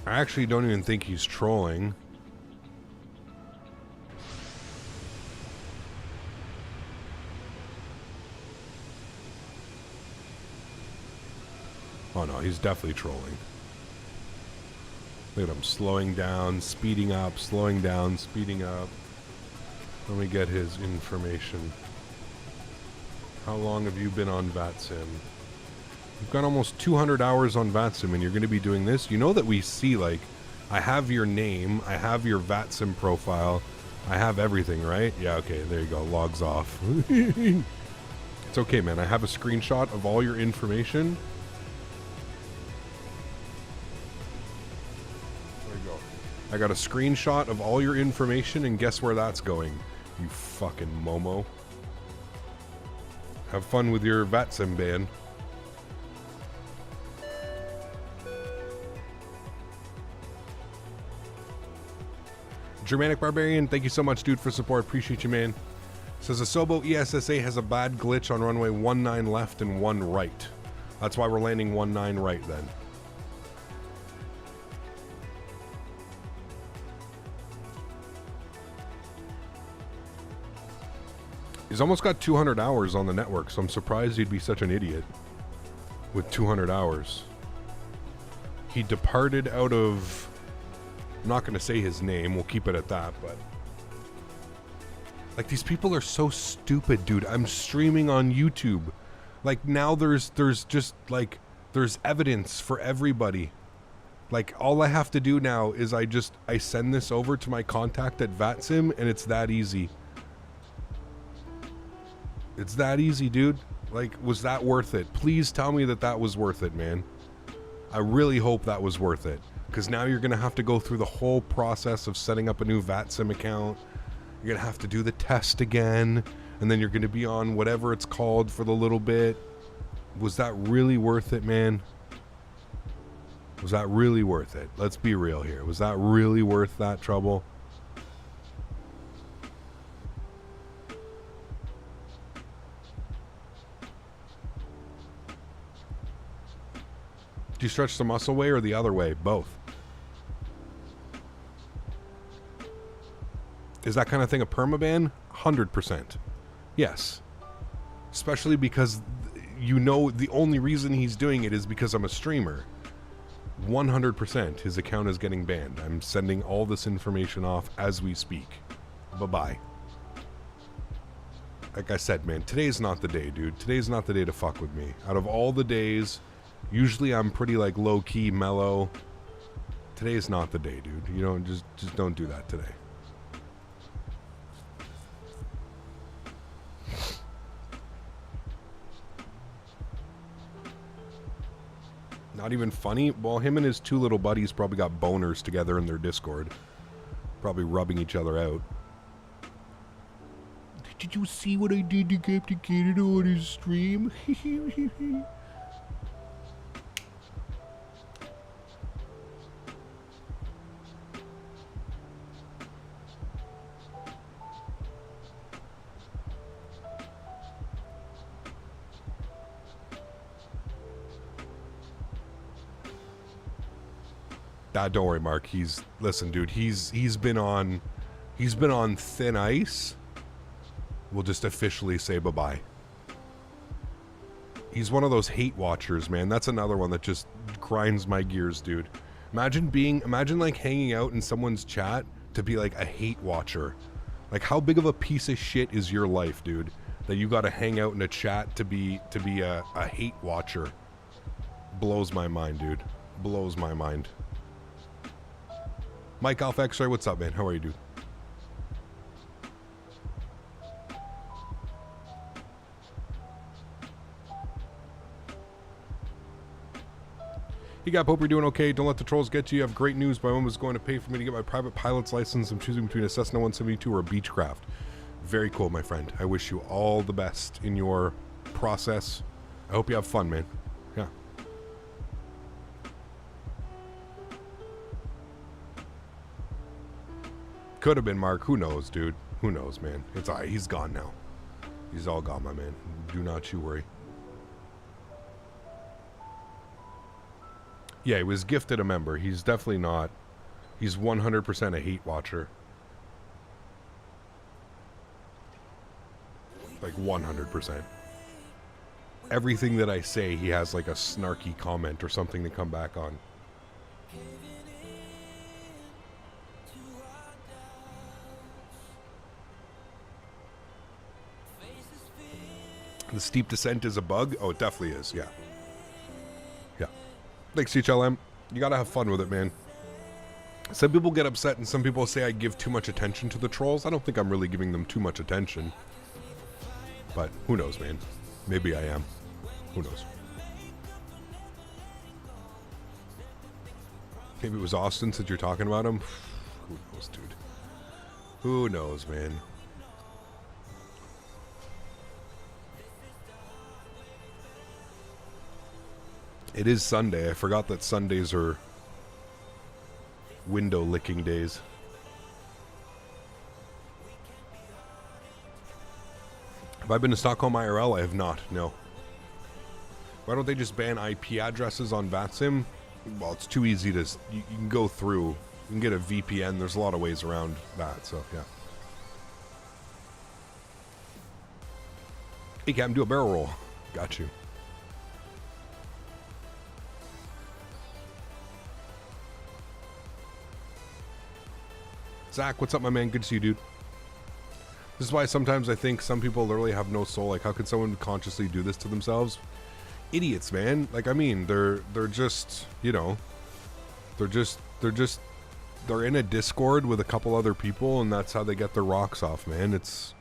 I actually don't even think he's trolling. Oh no, he's definitely trolling. Look at him slowing down, speeding up, slowing down, speeding up. Let me get his information. How long have you been on VATSIM? You've got almost 200 hours on VATSIM and you're going to be doing this? You know that we see, like, I have your name, I have your VATSIM profile, I have everything, right? Yeah, okay, there you go, logs off. It's okay, man, I have a screenshot of all your information. There you go. I got a screenshot of all your information and guess where that's going? You fucking Momo. Have fun with your VATSIM ban. Germanic Barbarian, thank you so much, dude, for support. Appreciate you, man. Says Asobo ESSA has a bad glitch on runway 19 left and 1 right. That's why we're landing 19 right then. He's almost got 200 hours on the network, so I'm surprised he'd be such an idiot with 200 hours. He departed out of... I'm not going to say his name, we'll keep it at that, but... Like, these people are so stupid, dude. I'm streaming on YouTube. Like, now there's just, like, there's evidence for everybody. Like, all I have to do now is I send this over to my contact at VATSIM, and it's that easy. It's that easy, dude. Like, was that worth it? Please tell me that that was worth it, man. I really hope that was worth it. Because now you're going to have to go through the whole process of setting up a new VATSIM account. You're going to have to do the test again. And then you're going to be on whatever it's called for the little bit. Was that really worth it, man? Was that really worth it? Let's be real here. Was that really worth that trouble? Do you stretch the muscle way or the other way? Both. Is that kind of thing a permaban? 100%. Yes. Especially because you know the only reason he's doing it is because I'm a streamer. 100% his account is getting banned. I'm sending all this information off as we speak. Bye-bye. Like I said, man, today's not the day, dude. Today's not the day to fuck with me. Out of all the days... Usually I'm pretty like low-key, mellow. Today's not the day, dude. You don't just don't do that today. Not even funny? Well, him and his two little buddies probably got boners together in their Discord. Probably rubbing each other out. Did you see what I did to Captain Canada on his stream? Don't worry, Mark. Listen, dude. He's been on thin ice. We'll just officially say bye-bye. He's one of those hate watchers, man. That's another one that just grinds my gears, dude. Imagine like hanging out in someone's chat to be like a hate watcher. Like, how big of a piece of shit is your life, dude? That you got to hang out in a chat to be a hate watcher. Blows my mind, dude. Blows my mind. Mike Alpha X-Ray, what's up, man? How are you, dude? Hey Gap, hope you're doing okay. Don't let the trolls get you. You have great news. My mom was going to pay for me to get my private pilot's license. I'm choosing between a Cessna 172 or a Beechcraft. Very cool, my friend. I wish you all the best in your process. I hope you have fun, man. Yeah. Could have been Mark. Who knows, dude? Who knows, man? It's all right. He's gone now. He's all gone, my man. Do not you worry. Yeah, he was gifted a member. He's definitely not. He's 100% a hate watcher. Like 100%. Everything that I say, he has like a snarky comment or something to come back on. The steep descent is a bug? Oh, it definitely is, yeah. Yeah. Thanks, HLM. You gotta have fun with it, man. Some people get upset and some people say I give too much attention to the trolls. I don't think I'm really giving them too much attention. But who knows, man. Maybe I am. Who knows? Maybe it was Austin since you're talking about him. Who knows, dude? Who knows, man? It is Sunday. I forgot that Sundays are window licking days. Have I been to Stockholm IRL? I have not, no. Why don't they just ban IP addresses on VATSIM? Well, it's too easy to... You can go through. You can get a VPN. There's a lot of ways around that, so yeah. Hey, Captain, do a barrel roll. Got you. Zach, what's up, my man? Good to see you, dude. This is why sometimes I think some people literally have no soul. Like, how could someone consciously do this to themselves? Idiots, man. Like, I mean, they're just, you know, they're in a Discord with a couple other people, and that's how they get their rocks off, man. It's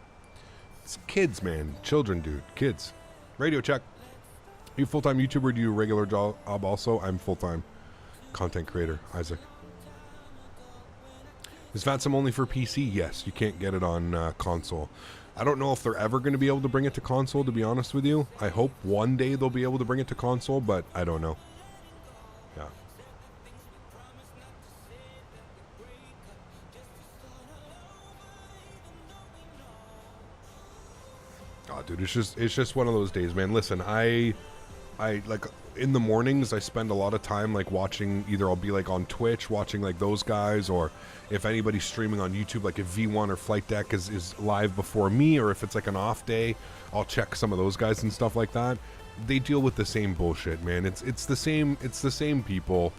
kids, man. Children, dude. Kids. Radio check. Are you a full-time YouTuber? Do you do a regular job also? I'm full-time content creator. Isaac. Is VATSIM only for PC? Yes, you can't get it on console. I don't know if they're ever going to be able to bring it to console, to be honest with you. I hope one day they'll be able to bring it to console, but I don't know. Yeah. Oh, dude, it's just one of those days, man. Listen, I like in the mornings I spend a lot of time like watching, either I'll be like on Twitch watching like those guys, or if anybody's streaming on YouTube, like if V1 or Flight Deck is live before me, or if it's like an off day, I'll check some of those guys and stuff like that. They deal with the same bullshit, man. It's the same people.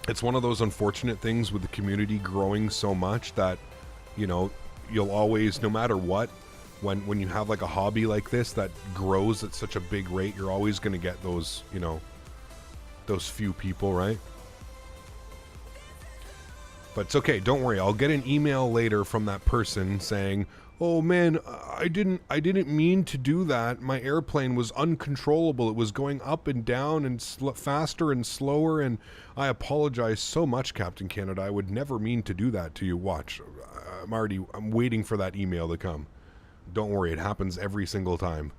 It's one of those unfortunate things with the community growing so much that, you know, you'll always, no matter what, when you have like a hobby like this that grows at such a big rate, you're always going to get those, you know, those few people, right? But it's okay, don't worry. I'll get an email later from that person saying, "Oh man, I didn't mean to do that. My airplane was uncontrollable. It was going up and down and faster and slower, and I apologize so much, Captain Canada. I would never mean to do that to you." Watch. I'm waiting for that email to come. Don't worry, it happens every single time.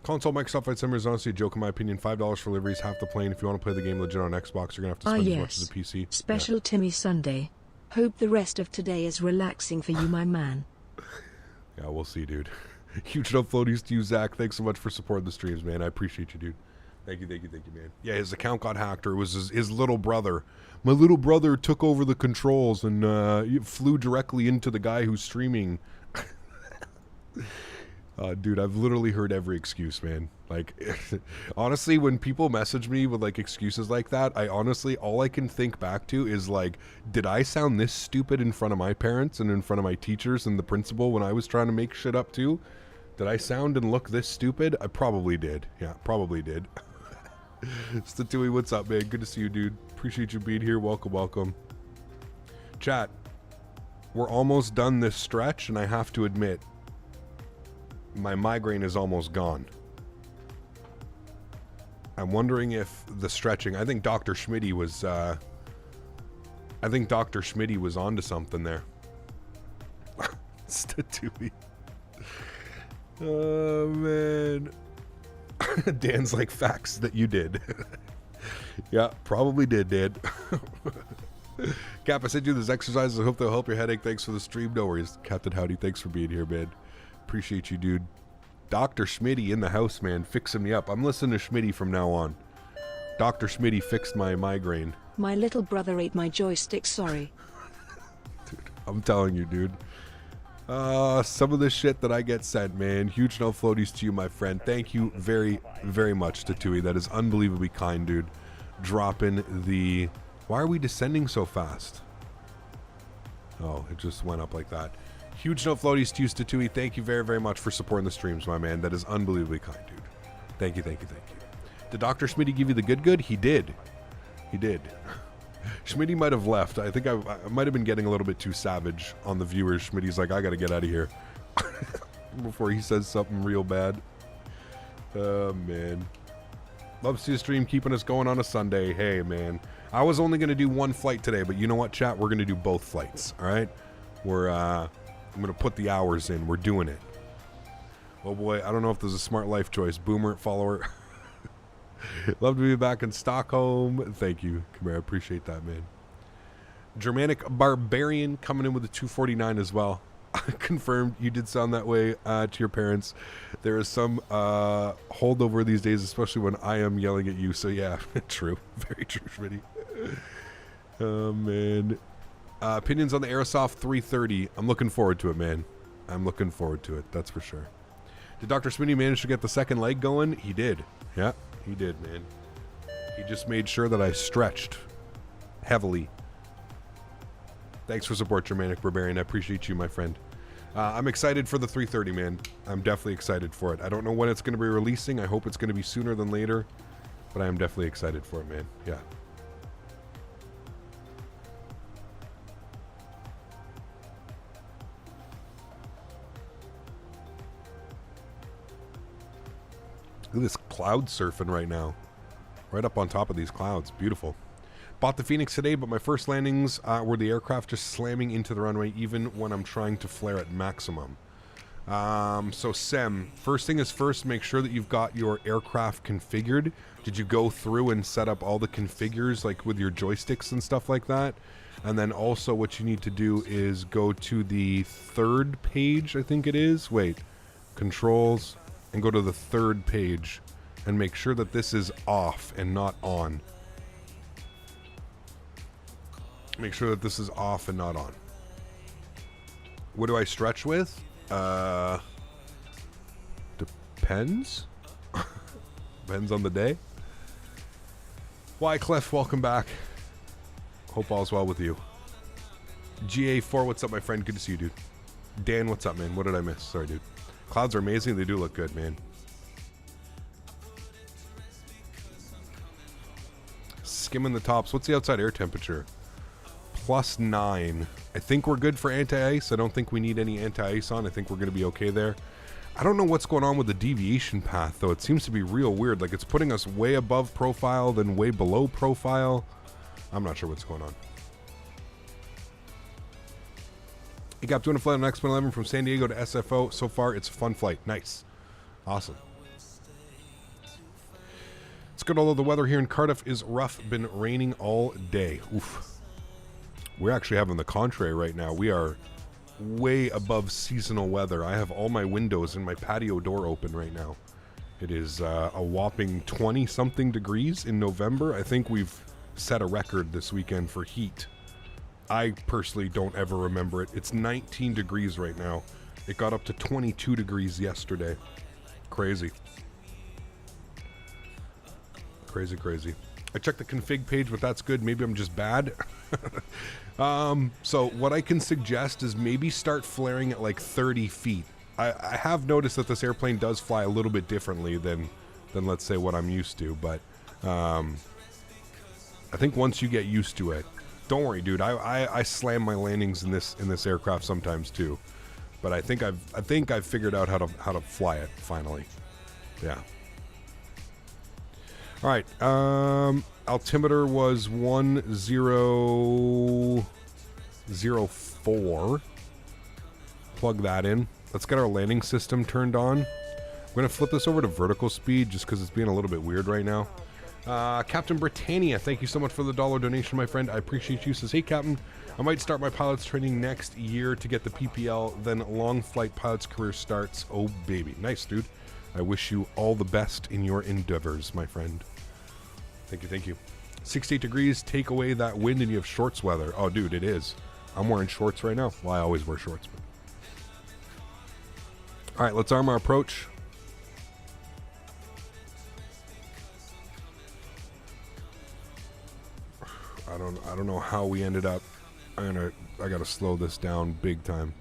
Console Microsoft Flight Simulator is honestly a joke in my opinion. $5 for liveries, half the plane. If you want to play the game legit on Xbox, you're going to have to spend as much as a PC. Special Timmy Sunday. Hope the rest of today is relaxing for you, my man. Yeah, we'll see, dude. Huge uploadies to you, Zach. Thanks so much for supporting the streams, man. I appreciate you, dude. Thank you, man. Yeah, his account got hacked, or it was his little brother. My little brother took over the controls and flew directly into the guy who's streaming. Dude, I've literally heard every excuse, man. Like, honestly, when people message me with like excuses like that, I honestly, all I can think back to is like, did I sound this stupid in front of my parents and in front of my teachers and the principal when I was trying to make shit up too? Did I sound and look this stupid? I probably did. Yeah, probably did. Statewi, what's up, man? Good to see you, dude. Appreciate you being here. Welcome. Chat, we're almost done this stretch, and I have to admit, my migraine is almost gone. I'm wondering if the stretching. I think Dr. Smitty was. I think Dr. Smitty was onto something there. Statewi. Oh man. Dan's like, facts that you did. Yeah, probably did, Dan. Cap, I sent you those exercises. I hope they'll help your headache. Thanks for the stream. No worries. Captain Howdy, thanks for being here, man. Appreciate you, dude. Dr. Smitty in the house, man. Fixing me up. I'm listening to Smitty from now on. Dr. Smitty fixed my migraine. My little brother ate my joystick, sorry. Dude, I'm telling you, dude. Some of the shit that I get sent, man. Huge no floaties to you, my friend. Thank you very, very much, Statewi. That is unbelievably kind, dude. Dropping the... Why are we descending so fast? Oh, it just went up like that. Huge no floaties to you, Statewi. Thank you very, very much for supporting the streams, my man. That is unbelievably kind, dude. Thank you, thank you, thank you. Did Dr. Smitty give you the good? He did. He did. Smitty might have left. I think I might have been getting a little bit too savage on the viewers. Smitty's like, I gotta get out of here. Before he says something real bad. Oh, man. Love to see the stream keeping us going on a Sunday. Hey, man. I was only going to do one flight today, but you know what, chat? We're going to do both flights, all right? I'm going to put the hours in. We're doing it. Oh, boy. I don't know if there's a smart life choice. Boomer, follower. Love to be back in Stockholm. Thank you, Kamara. Appreciate that, man. Germanic Barbarian coming in with a 249 as well. Confirmed you did sound that way to your parents. There is some holdover these days, especially when I am yelling at you. So yeah, true. Very true, Smitty. Oh, man. Opinions on the Aerosoft 330. I'm looking forward to it, man. I'm looking forward to it. That's for sure. Did Dr. Smitty manage to get the second leg going? He did. Yeah, he did, man. He just made sure that I stretched heavily. Thanks for support, Germanic Barbarian. I appreciate you, my friend. I'm excited for the 330, man. I'm definitely excited for it. I don't know when it's going to be releasing. I hope it's going to be sooner than later. But I am definitely excited for it, man. Yeah. Look at this cloud surfing right now. Right up on top of these clouds. Beautiful. Bought the Fenix today, but my first landings were the aircraft just slamming into the runway even when I'm trying to flare at maximum. So Sem, first thing is first, make sure that you've got your aircraft configured. Did you go through and set up all the configures like with your joysticks and stuff like that? And then also what you need to do is go to the third page, I think it is. Wait, controls, and go to the third page and make sure that this is off and not on. Make sure that this is off and not on. What do I stretch with? Depends. Depends on the day. Wyclef, welcome back. Hope all's well with you. GA4, what's up, my friend? Good to see you, dude. Dan, what's up, man? What did I miss? Sorry, dude. Clouds are amazing. They do look good, man. Skimming the tops. What's the outside air temperature? +9. I think we're good for anti-ice. I don't think we need any anti-ice on. I think we're going to be okay there. I don't know what's going on with the deviation path, though. It seems to be real weird. Like, it's putting us way above profile, then way below profile. I'm not sure what's going on. Hey, Cap, doing a flight on X-11 from San Diego to SFO. So far, it's a fun flight. Nice. Awesome. It's good, although the weather here in Cardiff is rough. Been raining all day. Oof. We're actually having the contrary right now. We are way above seasonal weather. I have all my windows and my patio door open right now. It is a whopping 20-something degrees in November. I think we've set a record this weekend for heat. I personally don't ever remember it. It's 19 degrees right now. It got up to 22 degrees yesterday. Crazy. Crazy, crazy. I checked the config page, but that's good. Maybe I'm just bad. So what I can suggest is maybe start flaring at like 30 feet. I have noticed that this airplane does fly a little bit differently than let's say what I'm used to, but I think once you get used to it, don't worry, dude. I slam my landings in this aircraft sometimes too, but I think I've figured out how to fly it finally. Yeah. All right. Altimeter was 1004. Plug that in. Let's get our landing system turned on. I'm going to flip this over to vertical speed just because it's being a little bit weird right now. Captain Britannia, thank you so much for the $1 donation, my friend. I appreciate you. Says, hey, Captain, I might start my pilot's training next year to get the PPL, then long flight pilot's career starts. Oh, baby. Nice, dude. I wish you all the best in your endeavors, my friend. Thank you, thank you. 68 degrees, take away that wind and you have shorts weather. Oh, dude, it is. I'm wearing shorts right now. Well, I always wear shorts. But... All right, let's arm our approach. I don't know how we ended up. I gotta slow this down big time.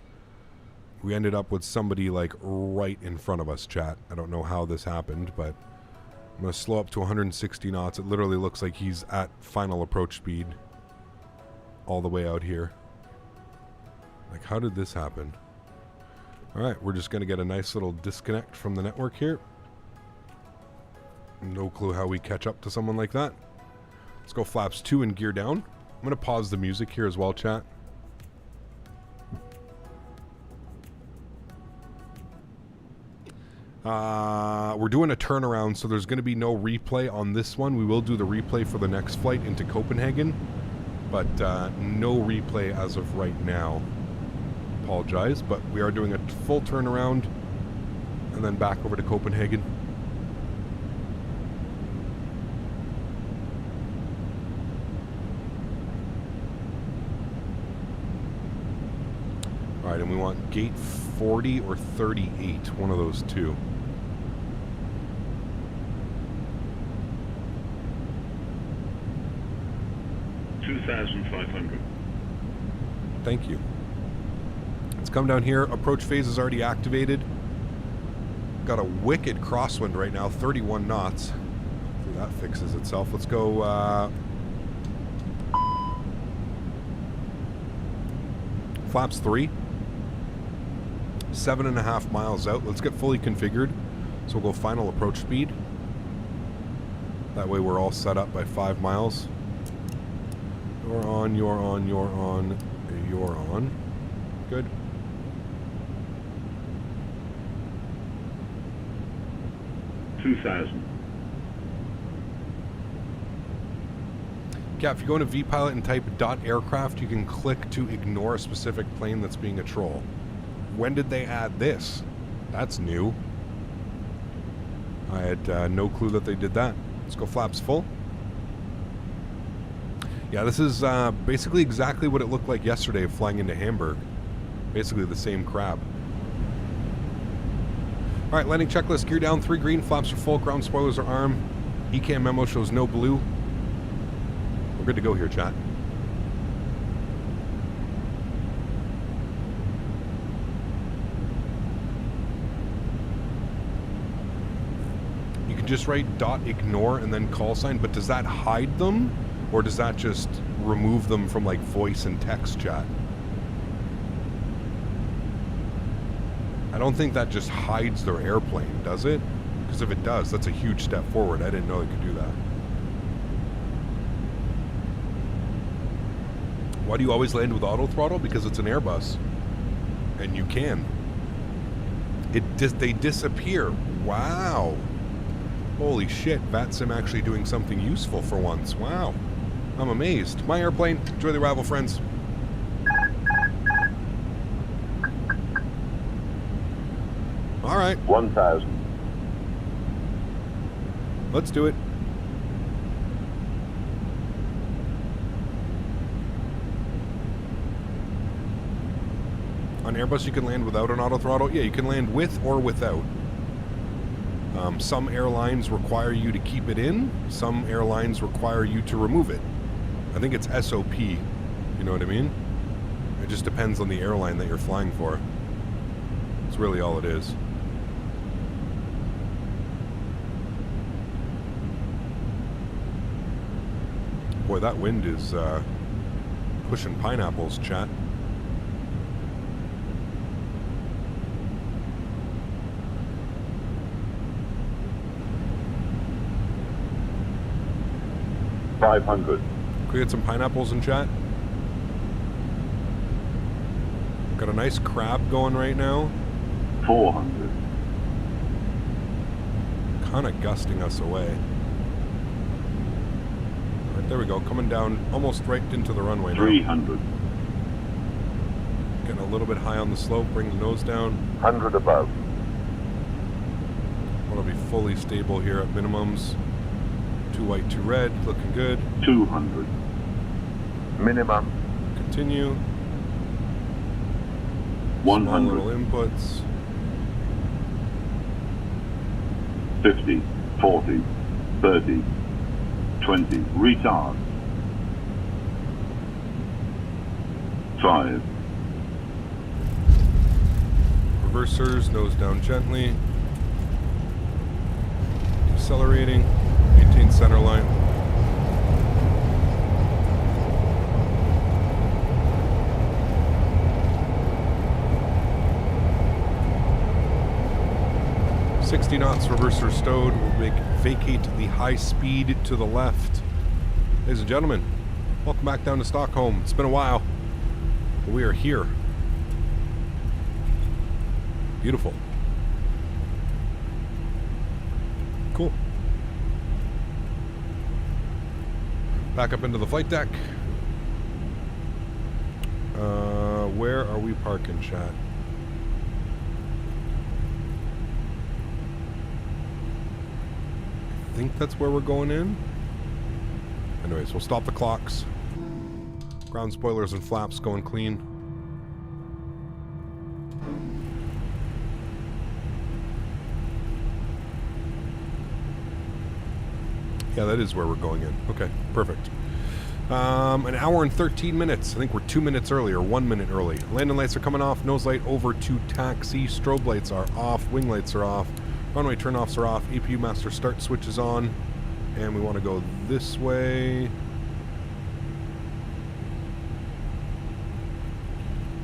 We ended up with somebody like right in front of us, chat. I don't know how this happened, but I'm gonna slow up to 160 knots. It literally looks like he's at final approach speed all the way out here. Like, how did this happen? All right, we're just gonna get a nice little disconnect from the network here. No clue how we catch up to someone like that. Let's go flaps 2 and gear down. I'm going to pause the music here as well, chat. We're doing a turnaround, so there's going to be no replay on this one. We will do the replay for the next flight into Copenhagen, but no replay as of right now. Apologize, but we are doing a full turnaround and then back over to Copenhagen. Alright, and we want gate 40 or 38, one of those two. $2,500. Thank you. Let's come down here. Approach phase is already activated. Got a wicked crosswind right now, 31 knots. Hopefully that fixes itself. Let's go flaps 3. 7.5 miles out. Let's get fully configured. So we'll go final approach speed. That way we're all set up by 5 miles. You're on, you're on, you're on, you're on. Good. $2,000. Yeah, if you go into vPilot and type .aircraft, you can click to ignore a specific plane that's being a troll. When did they add this? That's new. I had no clue that they did that. Let's go flaps full. Yeah, this is basically exactly what it looked like yesterday flying into Hamburg. Basically the same crab. All right, landing checklist. Gear down, 3 green, flaps are full, ground spoilers are armed. ECAM memo shows no blue. We're good to go here, chat. You can just write .ignore and then call sign, but does that hide them? Or does that just remove them from like voice and text chat? I don't think that just hides their airplane, does it? Because if it does, that's a huge step forward. I didn't know it could do that. Why do you always land with auto throttle? Because it's an Airbus. And you can. They disappear. Wow. Holy shit, VATSIM actually doing something useful for once. Wow. I'm amazed. My airplane. Enjoy the arrival, friends. All right. 1,000. Let's do it. On Airbus, you can land without an auto throttle. Yeah, you can land with or without. Some airlines require you to keep it in. Some airlines require you to remove it. I think it's SOP. You know what I mean? It just depends on the airline that you're flying for. It's really all it is. Boy, that wind is pushing pineapples, chat. 500. Can we get some pineapples in chat? Got a nice crab going right now. 400. Kind of gusting us away. Alright, there we go. Coming down almost right into the runway now. 300. Getting a little bit high on the slope. Bring the nose down. 100 above. Want to be fully stable here at minimums. 2 white, 2 red. Looking good. 200. Minimum. Continue. 100. Small little inputs. 50, 40, 30, 20. Retard. 5. Reversers, nose down gently. Decelerating. Maintain center line. .60 knots, reverser stowed. We'll vacate the high speed to the left. Ladies and gentlemen, welcome back down to Stockholm. It's been a while, but we are here. Beautiful. Cool. Back up into the flight deck. Where are we parking, chat? I think that's where we're going in. Anyways, we'll stop the clocks. Ground spoilers and flaps going clean. Yeah, that is where we're going in. Okay, perfect. An hour and 13 minutes. I think we're 2 minutes early or 1 minute early. Landing lights are coming off. Nose light over to taxi. Strobe lights are off. Wing lights are off. Runway turnoffs are off. APU master start switch is on. And we want to go this way.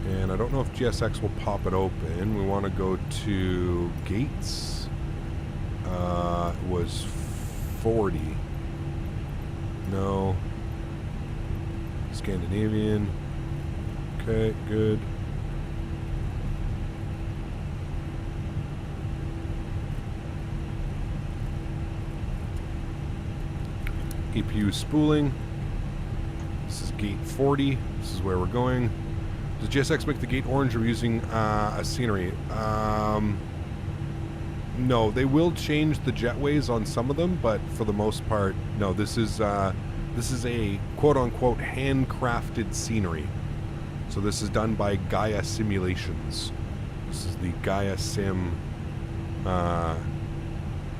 And I don't know if GSX will pop it open. We want to go to gates. It was 40. No. Scandinavian. Okay, good. APU spooling. This is gate 40. This is where we're going. Does GSX make the gate orange or using a scenery? No, they will change the jetways on some of them, but for the most part, no. This is a quote-unquote handcrafted scenery. So this is done by Gaia Simulations. This is the Gaia Sim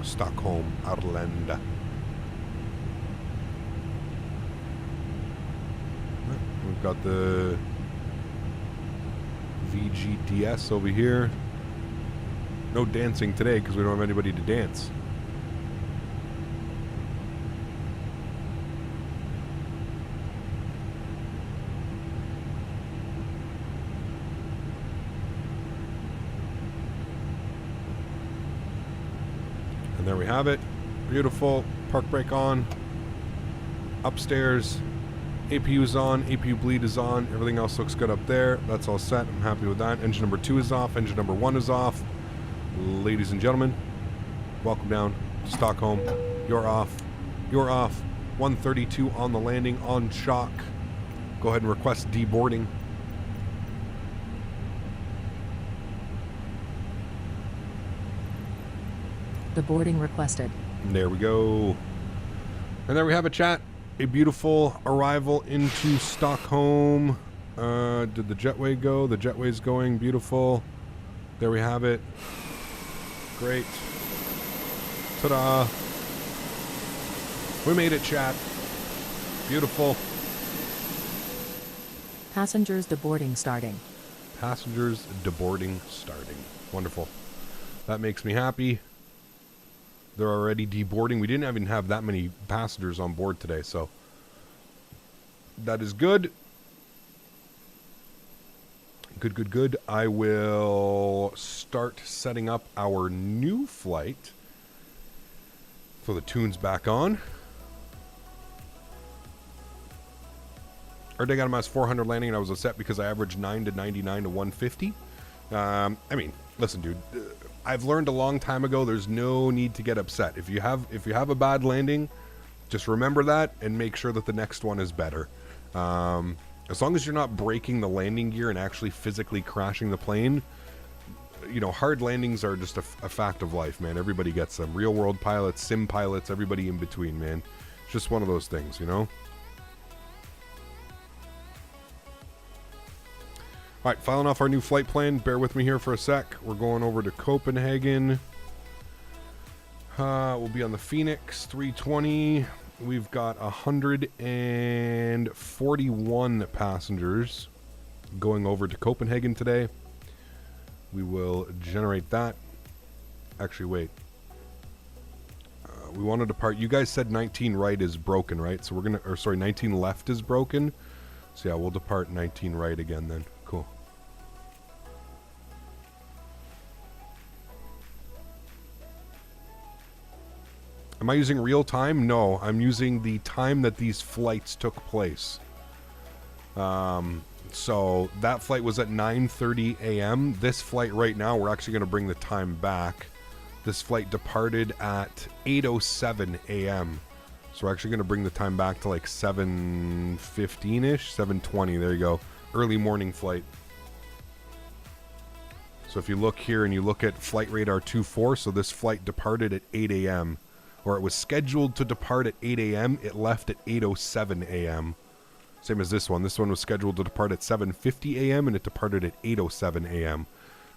Stockholm Arlanda. We've got the VGTS over here. No dancing today because we don't have anybody to dance. And there we have it. Beautiful. Park brake on. Upstairs. APU's on, APU bleed is on, everything else looks good up there. That's all set. I'm happy with that. Engine number 2 is off, engine number 1 is off. Ladies and gentlemen, welcome down to Stockholm. You're off. You're off. 132 on the landing on shock. Go ahead and request deboarding. The boarding requested. And there we go. And there we have it, chat. A beautiful arrival into Stockholm. Did the jetway go? The jetway's going. Beautiful. There we have it. Great. Ta-da. We made it, chat. Beautiful. Passengers deboarding starting. Passengers deboarding starting. Wonderful. That makes me happy. They're already deboarding. We didn't even have that many passengers on board today, so that is good. Good, good, good. I will start setting up our new flight. Throw the tunes back on. Our day got a 400 landing, and I was upset because I averaged 9 to 99 to 150. I mean, listen, dude. I've learned a long time ago. There's no need to get upset. If you have a bad landing, just remember that and make sure that the next one is better. As long as you're not breaking the landing gear and actually physically crashing the plane, you know, hard landings are just a fact of life, man. Everybody gets them. Real world pilots, sim pilots, everybody in between, man. It's just one of those things, you know? All right, filing off our new flight plan. Bear with me here for a sec. We're going over to Copenhagen. We'll be on the Fenix 320. We've got 141 passengers going over to Copenhagen today. We will generate that. Actually, wait. We want to depart. You guys said 19 right is broken, right? So we're going to, or sorry, 19 left is broken. So yeah, we'll depart 19 right again then. Cool. Am I using real time? No, I'm using the time that these flights took place. So that flight was at 9:30 a.m. This flight right now, we're actually going to bring the time back. This flight departed at 8:07 a.m. So we're actually going to bring the time back to like 7:15-ish, 7:20. There you go. Early morning flight. So if you look here and you look at flight radar 24, so this flight departed at 8 a.m. Or it was scheduled to depart at 8 a.m. It left at 8:07 a.m. Same as this one. This one was scheduled to depart at 7:50 a.m. and it departed at 8:07 a.m.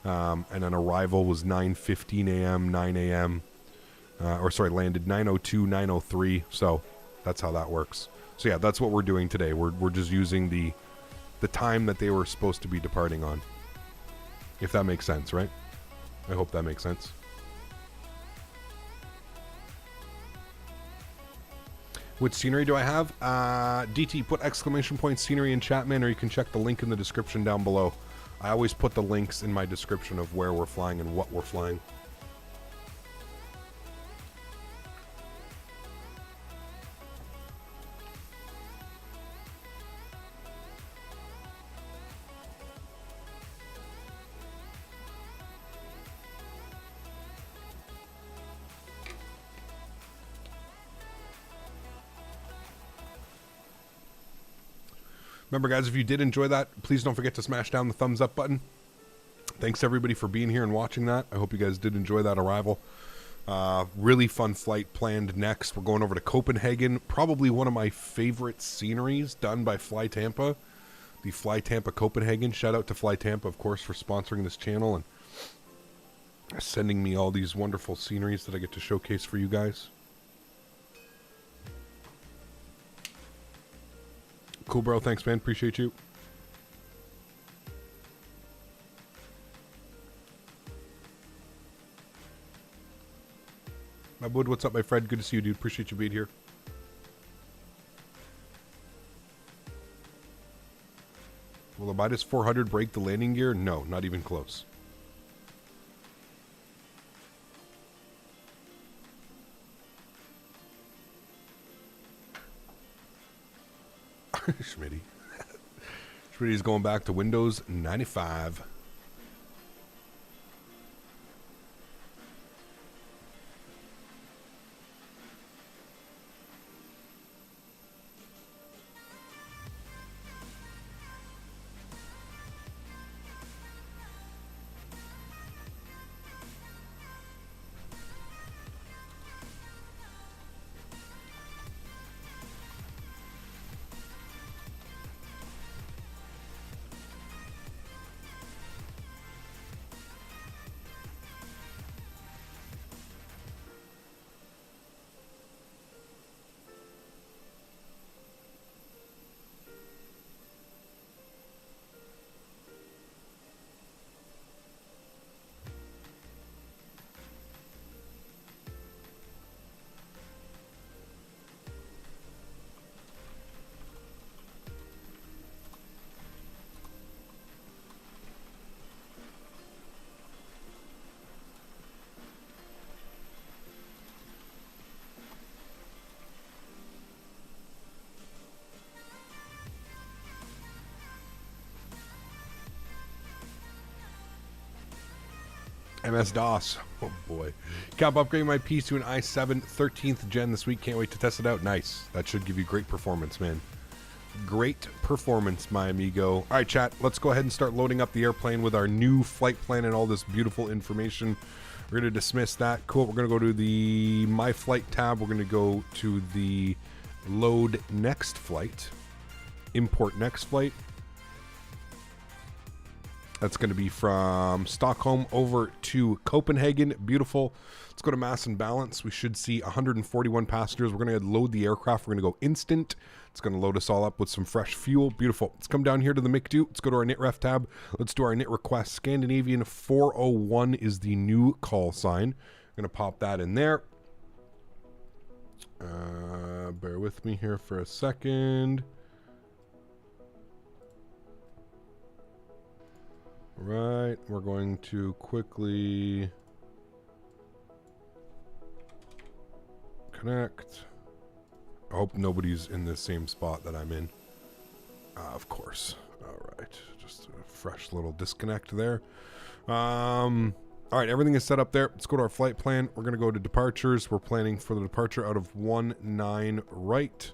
And then arrival was 9:15 a.m., 9 a.m. Landed 9:02, 9:03. So that's how that works. So yeah, that's what we're doing today. We're just using the time that they were supposed to be departing on. If that makes sense, right? I hope that makes sense. What scenery do I have? DT, put exclamation point scenery in chat, man, or you can check the link in the description down below. I always put the links in my description of where we're flying and what we're flying. Remember, guys, if you did enjoy that, please don't forget to smash down the thumbs up button. Thanks, everybody, for being here and watching that. I hope you guys did enjoy that arrival. Really fun flight planned next. We're going over to Copenhagen. Probably one of my favorite sceneries done by Fly Tampa. The Fly Tampa Copenhagen. Shout out to Fly Tampa, of course, for sponsoring this channel and sending me all these wonderful sceneries that I get to showcase for you guys. Cool, bro. Thanks, man. Appreciate you. My bud, what's up, my friend? Good to see you, dude. Appreciate you being here. Will the Midas 400 break the landing gear? No, not even close. Smitty. Smitty's going back to Windows 95. MS-DOS. Oh boy. Cap upgrading my piece to an i7 13th gen this week. Can't wait to test it out. Nice. That should give you great performance, man. Great performance, my amigo. All right, chat. Let's go ahead and start loading up the airplane with our new flight plan and all this beautiful information. We're going to dismiss that. Cool. We're going to go to the My Flight tab. We're going to go to the Load Next Flight. Import Next Flight. That's going to be from Stockholm over to Copenhagen. Beautiful. Let's go to mass and balance. We should see 141 passengers. We're going to load the aircraft. We're going to go instant. It's going to load us all up with some fresh fuel. Beautiful. Let's come down here to the MICDO. Let's go to our NITREF tab. Let's do our NIT request. Scandinavian 401 is the new call sign. I'm going to pop that in there. Bear with me here for a second. Right, we're going to quickly connect. I hope nobody's in the same spot that I'm in. Of course. All right, just a fresh little disconnect there. All right, everything is set up there. Let's go to our flight plan. We're going to go to departures. We're planning for the departure out of 19 right.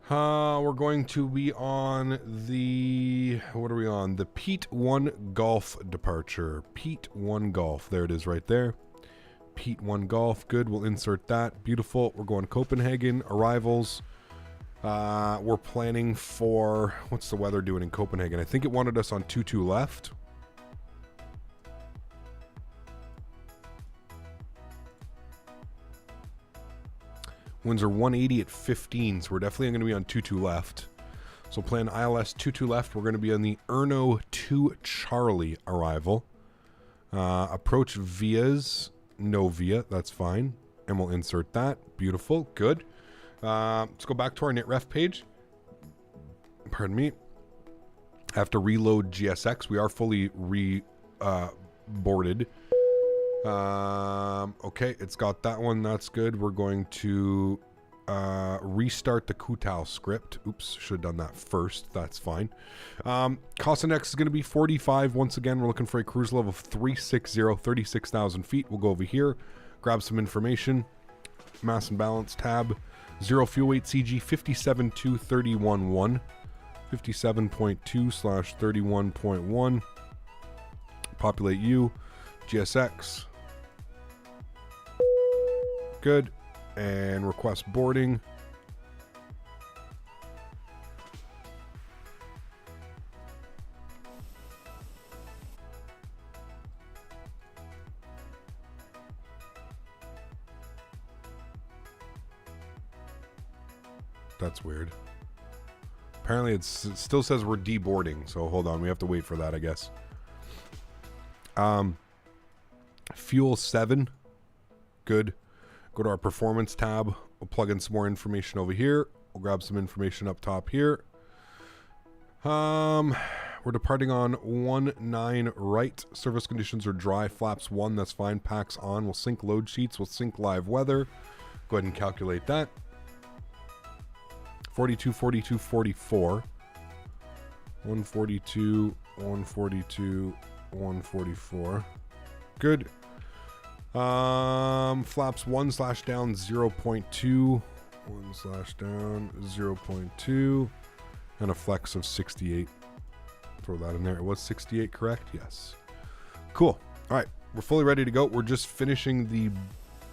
We're going to be on the, what are we on? The Pete 1 Golf departure. Pete 1 Golf. There it is right there. Pete 1 Golf. Good. We'll insert that. Beautiful. We're going Copenhagen. Arrivals. We're planning for, what's the weather doing in Copenhagen? I think it wanted us on 22 left. Winds are 180 at 15, so we're definitely going to be on 22 left. So plan ILS 22 left. We're going to be on the Erno 2 Charlie arrival. Approach vias, no via, that's fine. And we'll insert that. Beautiful, good. Let's go back to our NITREF page. Pardon me. I have to reload GSX. We are fully boarded. Okay, it's got that one. That's good. We're going to restart the Kutau script. Oops, should have done that first. That's fine. Cost index is going to be 45. Once again, we're looking for a cruise level of 360, 36,000 feet. We'll go over here, grab some information. Mass and balance tab. 0 fuel weight CG 57.231.1. 57.2/31.1. Populate U. GSX. Good. And request boarding. That's weird. Apparently it still says we're deboarding, so hold on, we have to wait for that, I guess. Fuel 7. Good. Go to our performance tab. We'll plug in some more information over here. We'll grab some information up top here. We're departing on 19 right. Service conditions are dry. Flaps 1, that's fine. Packs on. We'll sync load sheets. We'll sync live weather. Go ahead and calculate that. 42, 42, 44. 142, 142, 144. Good. Flaps 1/down 0.2. 1/down 0.2. And a flex of 68. Throw that in there. It was 68, correct? Yes. Cool. All right. We're fully ready to go. We're just finishing the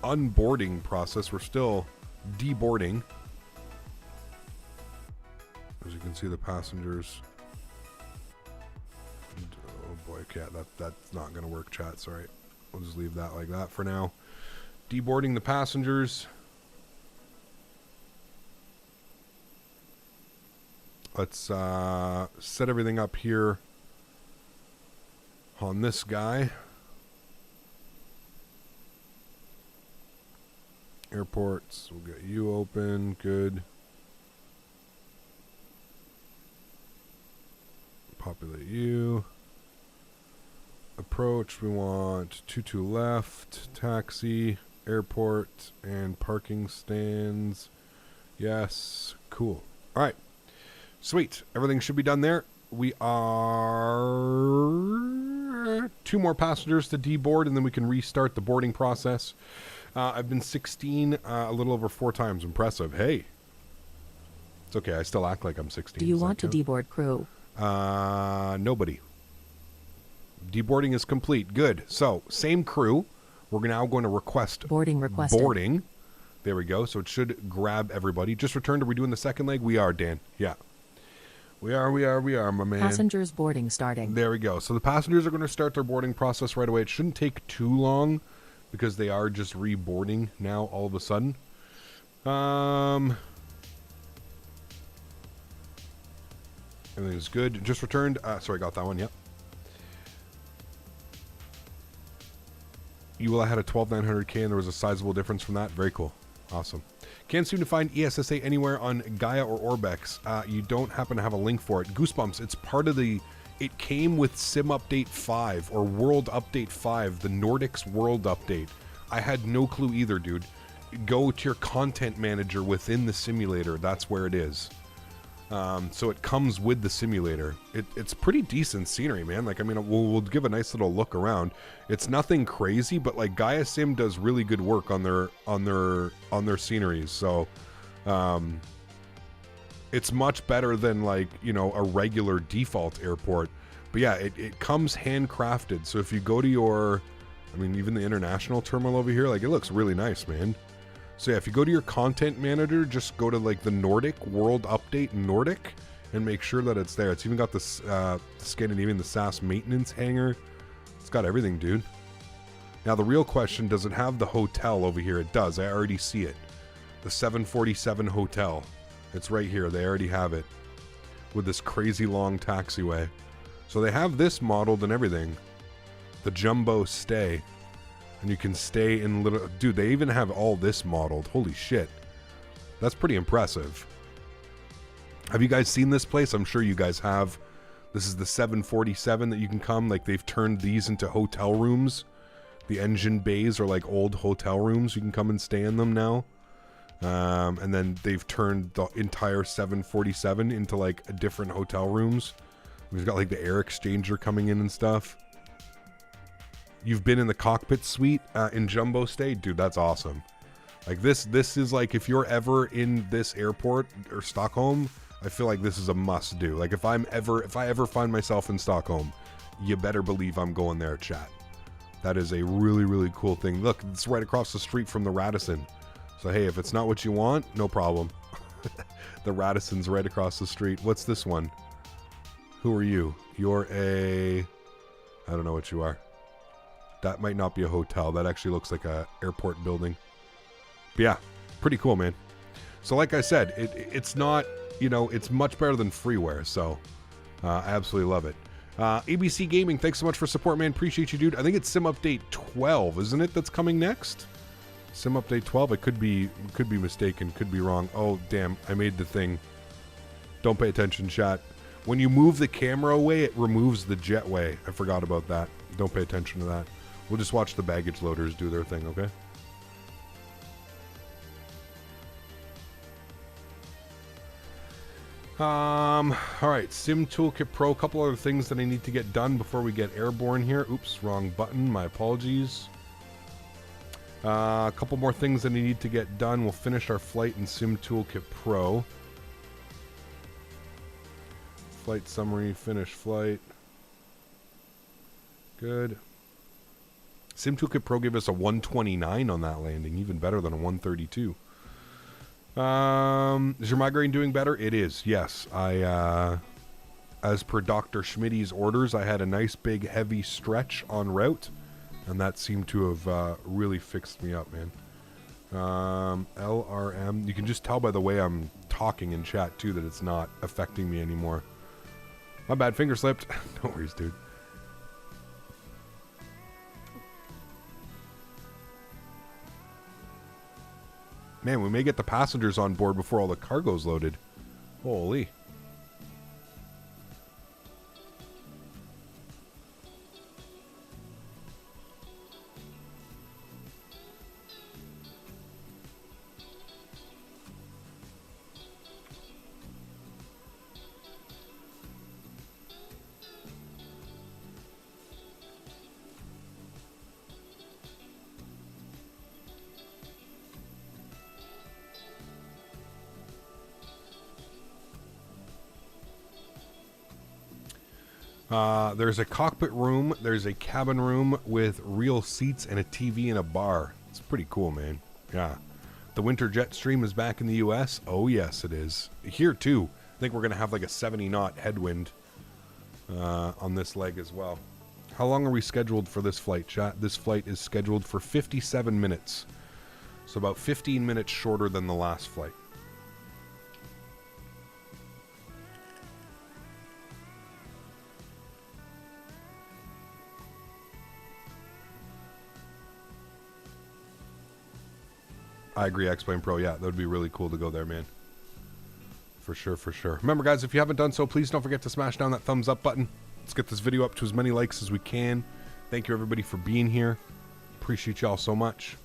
unboarding process. We're still deboarding. As you can see, the passengers. Oh boy, okay, that's not going to work, chat. Sorry. We'll just leave that like that for now. Deboarding the passengers. Let's set everything up here on this guy. Airports, we'll get you open. Good. Populate you. Approach, we want 22 left, taxi, airport, and parking stands. Yes, cool. All right, sweet. Everything should be done there. We are there. 2 more passengers to deboard, and then we can restart the boarding process. I've been 16 a little over 4 times. Impressive. Hey. It's okay. I still act like I'm 16. Do you want to deboard crew? Nobody. Deboarding is complete. Good. So, same crew. We're now going to request Boarding requested. boarding. There we go. So it should grab everybody. Just returned. Are we doing the second leg? We are, Dan. Yeah. We are, my man. Passengers boarding starting. There we go. So the passengers are going to start their boarding process right away. It shouldn't take too long because they are just reboarding now all of a sudden. Everything's good. Just returned. Sorry, got that one. Yep. You will have had a 12,900K and there was a sizable difference from that. Very cool. Awesome. Can't seem to find ESSA anywhere on Gaia or Orbex. You don't happen to have a link for it. Goosebumps, it's part of the... It came with Sim Update 5 or World Update 5, the Nordics World Update. I had no clue either, dude. Go to your content manager within the simulator. That's where it is. So it comes with the simulator. It's pretty decent scenery, man. Like, I mean, we'll give a nice little look around. It's nothing crazy, but like Gaia Sim does really good work on their sceneries. So, it's much better than like, you know, a regular default airport. But yeah, it comes handcrafted. So if you go to your, I mean, even the international terminal over here, like it looks really nice, man. So yeah, if you go to your content manager, just go to like the Nordic World Update Nordic and make sure that it's there. It's even got this Scandinavian, the SAS maintenance hangar. It's got everything, dude. Now the real question, does it have the hotel over here? It does. I already see it. The 747 hotel. It's right here. They already have it with this crazy long taxiway. So they have this modeled and everything. The jumbo stay. And you can stay in little... Dude, they even have all this modeled. Holy shit. That's pretty impressive. Have you guys seen this place? I'm sure you guys have. This is the 747 that you can come. Like, they've turned these into hotel rooms. The engine bays are like old hotel rooms. You can come and stay in them now. And then they've turned the entire 747 into like different hotel rooms. We've got like the air exchanger coming in and stuff. You've been in the cockpit suite in Jumbo Stay? Dude, that's awesome. Like this is like, if you're ever in this airport or Stockholm, I feel like this is a must do. Like if I ever find myself in Stockholm, you better believe I'm going there, chat. That is a really, really cool thing. Look, it's right across the street from the Radisson. So hey, if it's not what you want, no problem. The Radisson's right across the street. What's this one? Who are you? You're a... I don't know what you are. That might not be a hotel. That actually looks like a airport building. But yeah, pretty cool, man. So like I said, it's not, you know, it's much better than freeware. So I absolutely love it. ABC Gaming, thanks so much for support, man. Appreciate you, dude. I think it's Sim Update 12, isn't it? That's coming next. Sim Update 12. I could be mistaken. Could be wrong. Oh damn! I made the thing. Don't pay attention, chat. When you move the camera away, it removes the jetway. I forgot about that. Don't pay attention to that. We'll just watch the baggage loaders do their thing, okay? Alright, Sim Toolkit Pro. A couple other things that I need to get done before we get airborne here. Oops, wrong button. My apologies. A couple more things that I need to get done. We'll finish our flight in Sim Toolkit Pro. Flight summary, finish flight. Good. Sim Toolkit Pro gave us a 129 on that landing, even better than a 132. Is your migraine doing better? It is, yes. As per Dr. Schmitty's orders, I had a nice big heavy stretch en route, and that seemed to have really fixed me up, man. LRM, you can just tell by the way I'm talking in chat too that it's not affecting me anymore. My bad, finger slipped. No worries, dude. Man, we may get the passengers on board before all the cargo's loaded. Holy. There's a cockpit room. There's a cabin room with real seats and a TV and a bar. It's pretty cool, man. Yeah. The winter jet stream is back in the U.S. Oh, yes, it is. Here, too. I think we're going to have like a 70-knot headwind on this leg as well. How long are we scheduled for this flight, chat? This flight is scheduled for 57 minutes. So about 15 minutes shorter than the last flight. I agree, X-Plane Pro. Yeah, that would be really cool to go there, man. For sure, for sure. Remember, guys, if you haven't done so, please don't forget to smash down that thumbs up button. Let's get this video up to as many likes as we can. Thank you, everybody, for being here. Appreciate y'all so much.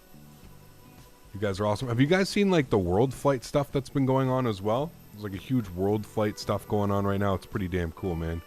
You guys are awesome. Have you guys seen, like, the world flight stuff that's been going on as well? There's, like, a huge world flight stuff going on right now. It's pretty damn cool, man.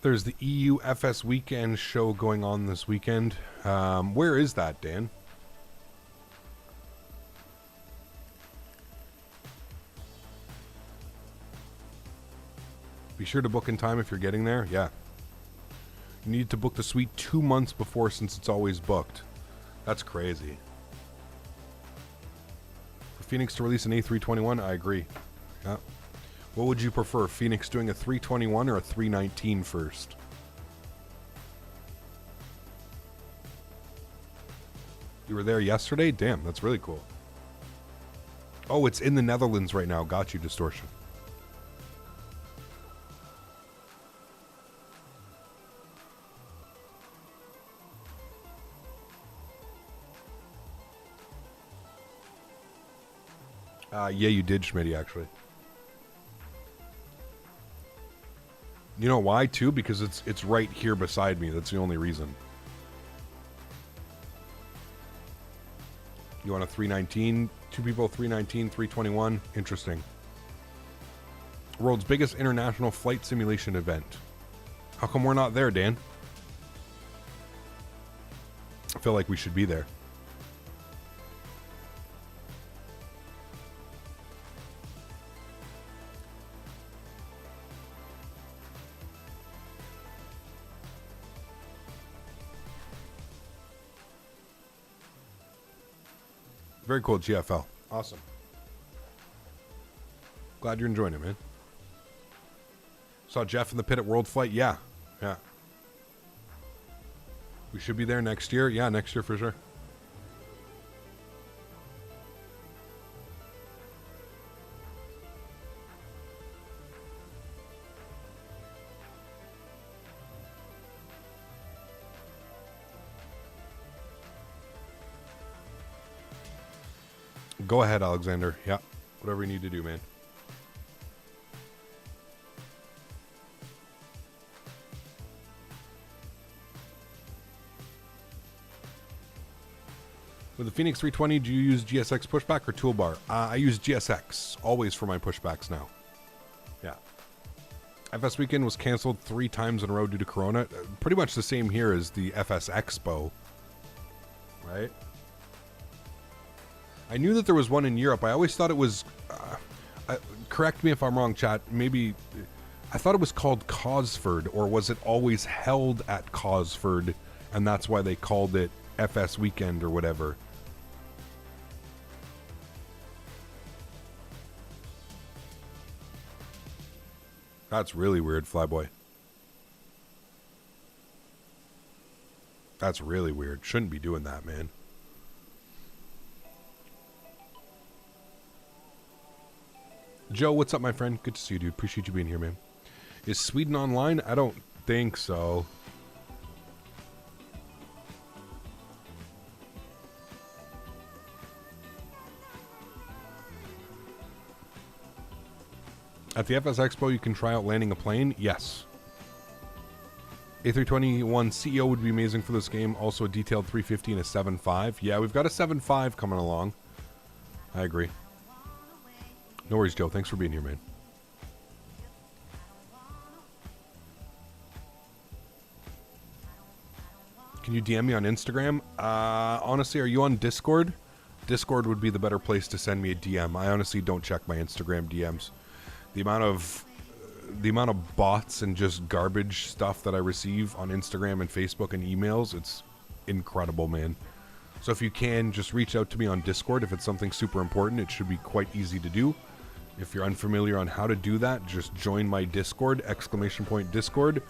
There's the EU FS weekend show going on this weekend. Where is that, Dan? Be sure to book in time if you're getting there. Yeah. You need to book the suite 2 months before since it's always booked. That's crazy. For Fenix to release an A321, I agree. Yeah. What would you prefer, Fenix doing a 321 or a 319 first? You were there yesterday? Damn, that's really cool. Oh, it's in the Netherlands right now. Got you, Distortion. Yeah, you did, Smitty, actually. You know why, too? Because it's right here beside me. That's the only reason. You want a 319? Two people, 319, 321. Interesting. World's biggest international flight simulation event. How come we're not there, Dan? I feel like we should be there. Very cool, GFL. Awesome. Glad you're enjoying it, man. Saw Jeff in the pit at World Flight. Yeah. Yeah. We should be there next year. Yeah, next year for sure. Go ahead, Alexander. Yeah, whatever you need to do, man. With the Fenix 320, do you use GSX pushback or toolbar? I use GSX, always for my pushbacks now. Yeah. FS Weekend was canceled 3 times in a row due to Corona. Pretty much the same here as the FS Expo. Right? I knew that there was one in Europe. I always thought it was... correct me if I'm wrong, chat. Maybe... I thought it was called Cosford, or was it always held at Cosford, and that's why they called it FS Weekend or whatever. That's really weird, Flyboy. That's really weird. Shouldn't be doing that, man. Joe, what's up, my friend? Good to see you, dude. Appreciate you being here, man. Is Sweden online? I don't think so. At the FS Expo, you can try out landing a plane. Yes. A321 CEO would be amazing for this game. Also a detailed 350 and a 7.5. Yeah, we've got a 7.5 coming along. I agree. No worries, Joe. Thanks for being here, man. Can you DM me on Instagram? Honestly, are you on Discord? Discord would be the better place to send me a DM. I honestly don't check my Instagram DMs. The amount of bots and just garbage stuff that I receive on Instagram and Facebook and emails, it's incredible, man. So if you can, just reach out to me on Discord. If it's something super important, it should be quite easy to do. If you're unfamiliar on how to do that, just join my Discord, !Discord,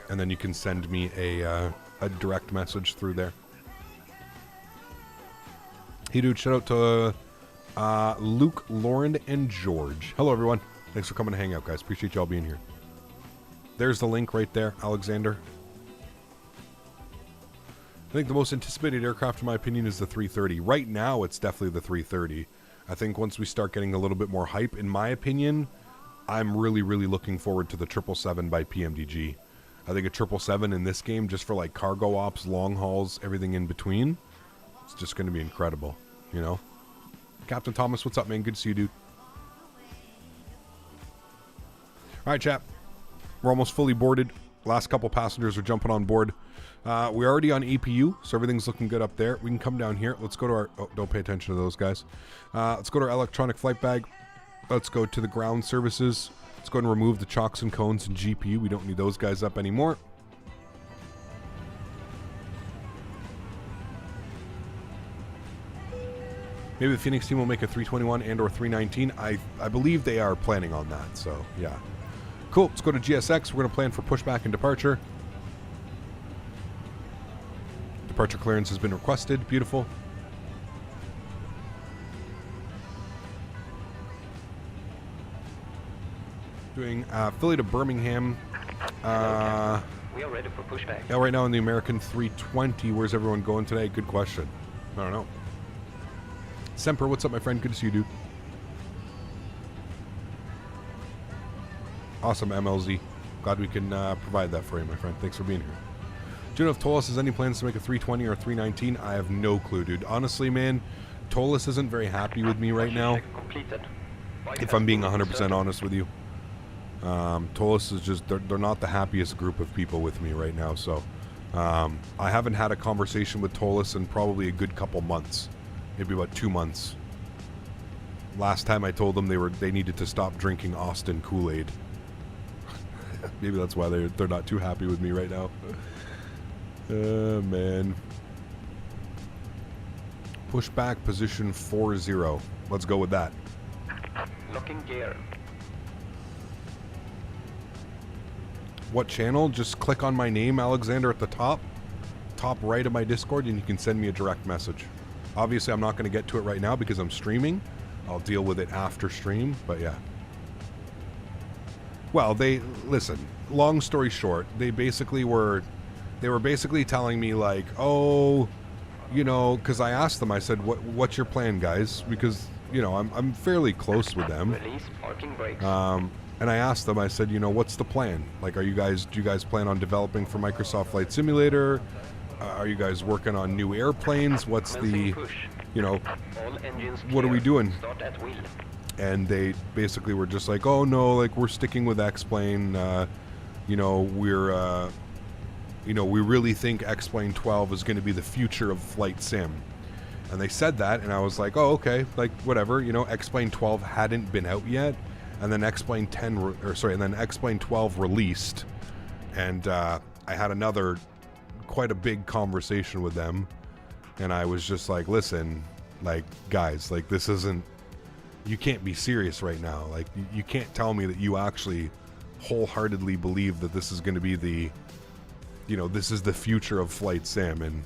and then you can send me a direct message through there. Hey dude, shout out to Luke, Lauren, and George. Hello everyone. Thanks for coming to hang out, guys. Appreciate y'all being here. There's the link right there, Alexander. I think the most anticipated aircraft, in my opinion, is the 330. Right now, it's definitely the 330. I think once we start getting a little bit more hype, in my opinion, I'm really, really looking forward to the 777 by PMDG. I think a 777 in this game, just for like cargo ops, long hauls, everything in between, it's just going to be incredible, you know? Captain Thomas, what's up, man? Good to see you, dude. All right, chap. We're almost fully boarded. Last couple passengers are jumping on board. We're already on APU, so everything's looking good up there. We can come down here. Let's go to our... Oh, don't pay attention to those guys. Let's go to our electronic flight bag. Let's go to the ground services. Let's go and remove the chocks and cones and GPU. We don't need those guys up anymore. Maybe the Fenix team will make a 321 and or 319. I believe they are planning on that, so yeah. Cool, let's go to GSX. We're going to plan for pushback and departure. Departure clearance has been requested. Beautiful. Doing Philly to Birmingham. We are ready for pushback. Yeah, right now in the American 320. Where's everyone going today? Good question. I don't know. Semper, what's up, my friend? Good to see you, dude. Awesome, MLZ. Glad we can provide that for you, my friend. Thanks for being here. Do you know if Tolis has any plans to make a 320 or a 319? I have no clue, dude. Honestly, man, Tolis isn't very happy with me right now. If I'm being 100% honest with you. Tolis is just, they're not the happiest group of people with me right now, so I haven't had a conversation with Tolis in probably a good couple months. Maybe about 2 months. Last time I told them they needed to stop drinking Austin Kool-Aid. Maybe that's why they're not too happy with me right now. Man. Pushback position 40. Let's go with that. Locking gear. What channel? Just click on my name, Alexander, at the top right of my Discord, and you can send me a direct message. Obviously, I'm not going to get to it right now because I'm streaming. I'll deal with it after stream, but yeah. Well, listen, long story short, they were basically telling me like, oh, you know, because I asked them, I said, what's your plan, guys? Because, you know, I'm fairly close with them. Release parking brakes. And I asked them, I said, you know, what's the plan? Like, do you guys plan on developing for Microsoft Flight Simulator? Are you guys working on new airplanes? What's the, you know, what are we doing? Start at wheel. And they basically were just like, oh no, like we're sticking with X-Plane. You know, we really think X-Plane 12 is going to be the future of flight sim. And they said that, and I was like, oh, okay, like whatever. You know, X-Plane 12 hadn't been out yet, and then X-Plane 12 released, and I had quite a big conversation with them, and I was just like, listen, like guys, like this isn't. You can't be serious right now. Like, you can't tell me that you actually wholeheartedly believe that this is going to be this is the future of flight sim. And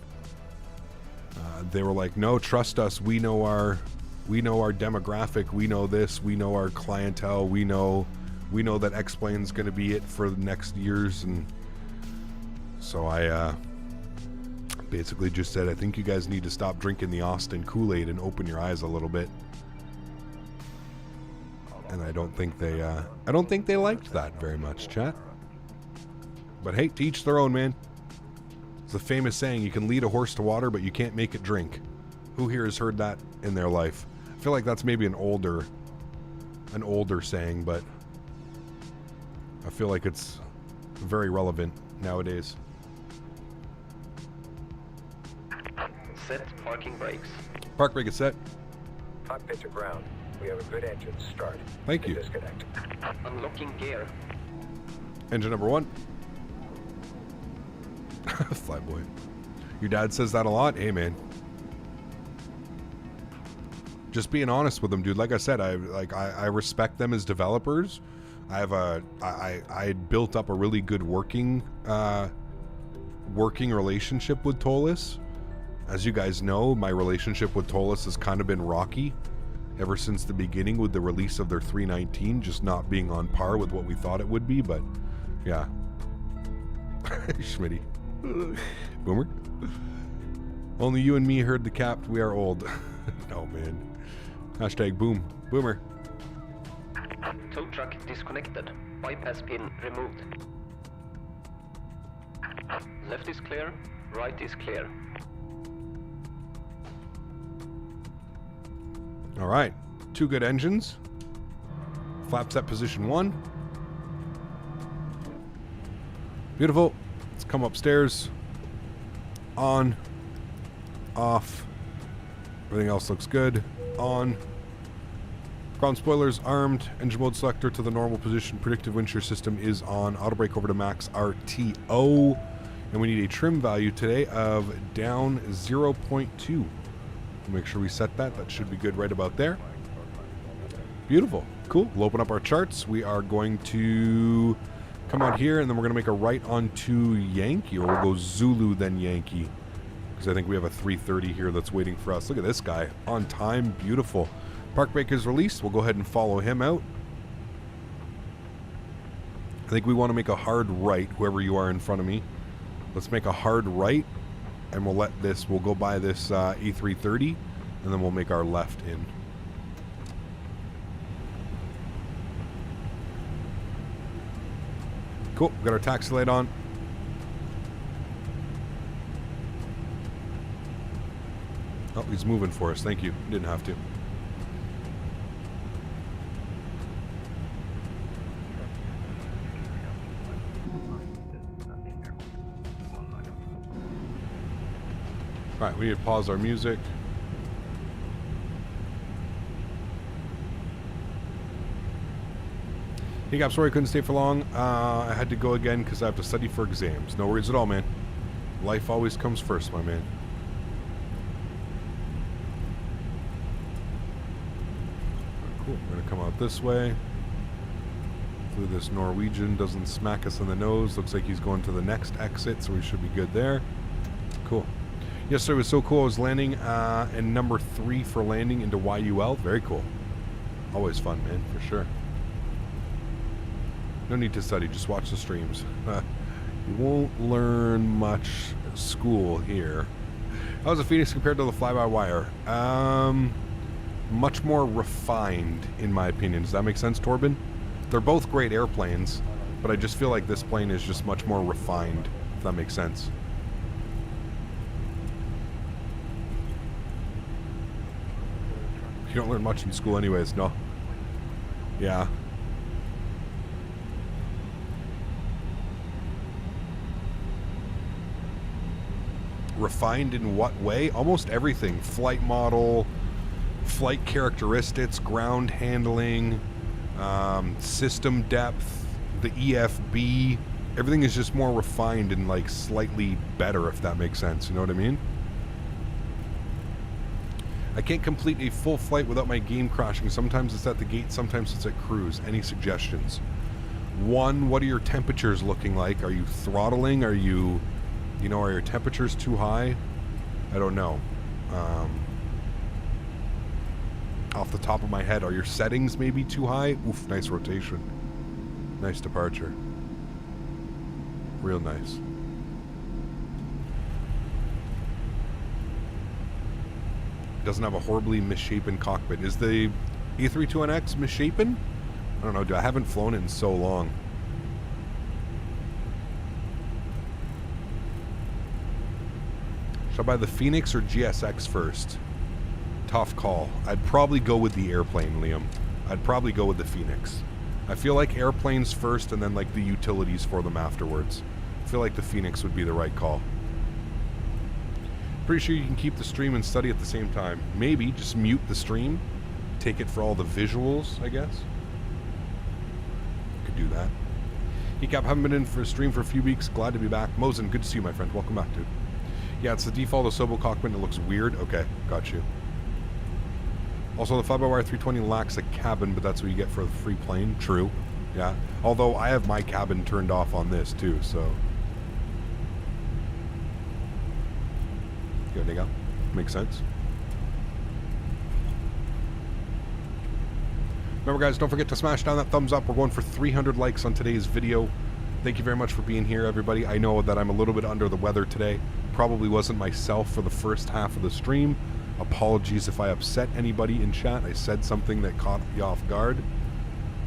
they were like, no, trust us. We know our demographic. We know this. We know our clientele. We know that X-Plane's going to be it for the next years. And so I basically just said, I think you guys need to stop drinking the Austin Kool-Aid and open your eyes a little bit. And I don't think they liked that very much, chat. But hey, to each their own, man. It's a famous saying, you can lead a horse to water, but you can't make it drink. Who here has heard that in their life? I feel like that's maybe an older saying, but I feel like it's very relevant nowadays. Set parking brakes. Park brake is set. Cockpit to ground. We have a good engine start. Thank you. Disconnect. Unlocking gear. Engine number 1. Flyboy. Your dad says that a lot? Hey, man. Just being honest with them, dude. Like I said, I respect them as developers. I built up a really good working relationship with Tolis. As you guys know, my relationship with Tolis has kind of been rocky ever since the beginning with the release of their 319, just not being on par with what we thought it would be, but yeah. Smitty. Boomer. Only you and me heard the cap. We are old. No, man. Hashtag boom. Boomer. Tow truck disconnected. Bypass pin removed. Left is clear. Right is clear. All right. 2 good engines. Flaps at position 1. Beautiful. Let's come upstairs. On. Off. Everything else looks good. On. Ground spoilers armed. Engine mode selector to the normal position. Predictive wind shear system is on. Auto brake over to max RTO. And we need a trim value today of down 0.2. Make sure we set that. That should be good right about there. Beautiful. Cool. We'll open up our charts. We are going to come out here, and then we're going to make a right onto Yankee, or we'll go Zulu, then Yankee. Because I think we have a 330 here that's waiting for us. Look at this guy. On time. Beautiful. Park brake is released. We'll go ahead and follow him out. I think we want to make a hard right, whoever you are in front of me. Let's make a hard right. And we'll go by this A330, and then we'll make our left in. Cool, we got our taxi light on. Oh, he's moving for us, thank you. Didn't have to. Alright, we need to pause our music. Hey, Gap, sorry I couldn't stay for long. I had to go again because I have to study for exams. No worries at all, man. Life always comes first, my man. Cool, we're going to come out this way. Hopefully this Norwegian doesn't smack us in the nose. Looks like he's going to the next exit, so we should be good there. Cool. Yesterday was so cool. I was landing in number 3 for landing into YUL. Very cool. Always fun, man, for sure. No need to study. Just watch the streams. You won't learn much school here. How was the Fenix compared to the fly-by-wire? Much more refined, in my opinion. Does that make sense, Torben? They're both great airplanes, but I just feel like this plane is just much more refined, if that makes sense. You don't learn much in school anyways, no. Yeah. Refined in what way? Almost everything. Flight model, flight characteristics, ground handling, system depth, the EFB. Everything is just more refined and like slightly better, if that makes sense. You know what I mean? I can't complete a full flight without my game crashing. Sometimes it's at the gate, sometimes it's at cruise. Any suggestions? 1, what are your temperatures looking like? Are you throttling? Are you know, are your temperatures too high? I don't know. Off the top of my head, are your settings maybe too high? Oof, nice rotation. Nice departure. Real nice. Doesn't have a horribly misshapen cockpit. Is the A321X misshapen? I don't know, dude. I haven't flown it in so long. Should I buy the Fenix or GSX first? Tough call. I'd probably go with the airplane, Liam. I'd probably go with the Fenix. I feel like airplanes first and then like the utilities for them afterwards. I feel like the Fenix would be the right call. Pretty sure you can keep the stream and study at the same time. Maybe just mute the stream. Take it for all the visuals, I guess. Could do that. Ecap, haven't been in for a stream for a few weeks. Glad to be back. Mosin, good to see you, my friend. Welcome back, dude. Yeah, it's the default Osobo cockpit. It looks weird. Okay, got you. Also, the fly-by-wire 320 lacks a cabin, but that's what you get for a free plane. True. Yeah. Although I have my cabin turned off on this too, so. There you go. Makes sense. Remember, guys, don't forget to smash down that thumbs up. We're going for 300 likes on today's video. Thank you very much for being here, everybody. I know that I'm a little bit under the weather today. Probably wasn't myself for the first half of the stream. Apologies if I upset anybody in chat. I said something that caught you off guard.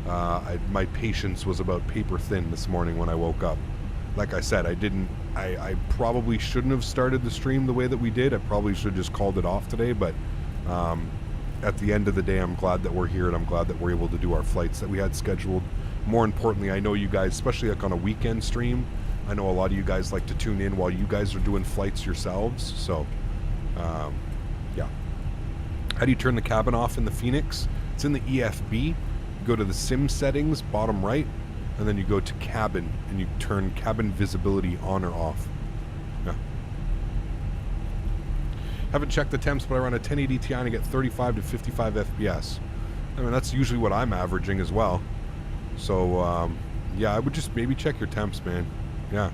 My patience was about paper thin this morning when I woke up. Like I said, I probably shouldn't have started the stream the way that we did. I probably should have just called it off today, but at the end of the day, I'm glad that we're here and I'm glad that we're able to do our flights that we had scheduled. More importantly, I know you guys, especially like on a weekend stream, I know a lot of you guys like to tune in while you guys are doing flights yourselves. So, yeah. How do you turn the cabin off in the Fenix? It's in the EFB. You go to the sim settings, bottom right, and then you go to cabin, and you turn cabin visibility on or off. Yeah. Haven't checked the temps, but I run a 1080 Ti and I get 35 to 55 FPS. I mean, that's usually what I'm averaging as well. So, yeah, I would just maybe check your temps, man. Yeah.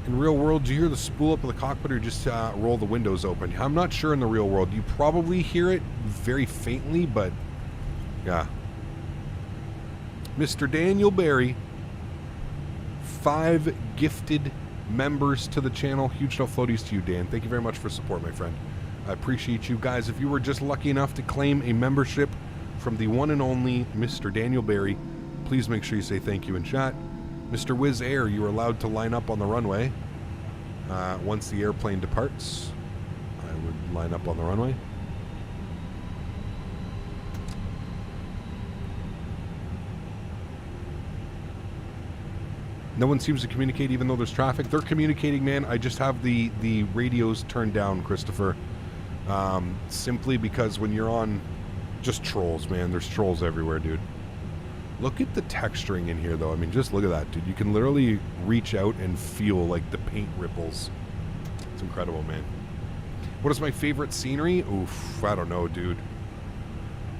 In real world, do you hear the spool up of the cockpit or just roll the windows open? I'm not sure in the real world. You probably hear it very faintly, but yeah. Mr. Daniel Barry, 5 gifted members to the channel. Huge no floaties to you, Dan. Thank you very much for support, my friend. I appreciate you guys. If you were just lucky enough to claim a membership from the one and only Mr. Daniel Barry, please make sure you say thank you in chat. Mr. Wiz Air, you are allowed to line up on the runway. Once the airplane departs, I would line up on the runway. No one seems to communicate even though there's traffic. They're communicating, man. I just have the radios turned down, Christopher. Simply because when you're on just trolls, man, there's trolls everywhere, dude. Look at the texturing in here, though. I mean, just look at that, dude. You can literally reach out and feel, like, the paint ripples. It's incredible, man. What is my favorite scenery? Oof, I don't know, dude.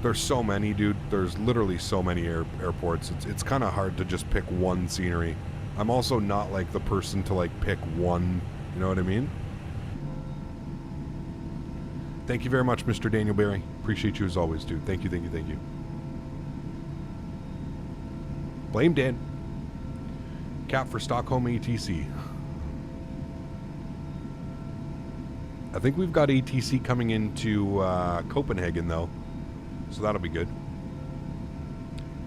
There's so many, dude. There's literally so many airports. It's kind of hard to just pick one scenery. I'm also not, like, the person to, like, pick one. You know what I mean? Thank you very much, Mr. Daniel Barry. Appreciate you as always, dude. Thank you, thank you, thank you. Blame Dan. Cap for Stockholm ATC. I think we've got ATC coming into Copenhagen, though. So that'll be good.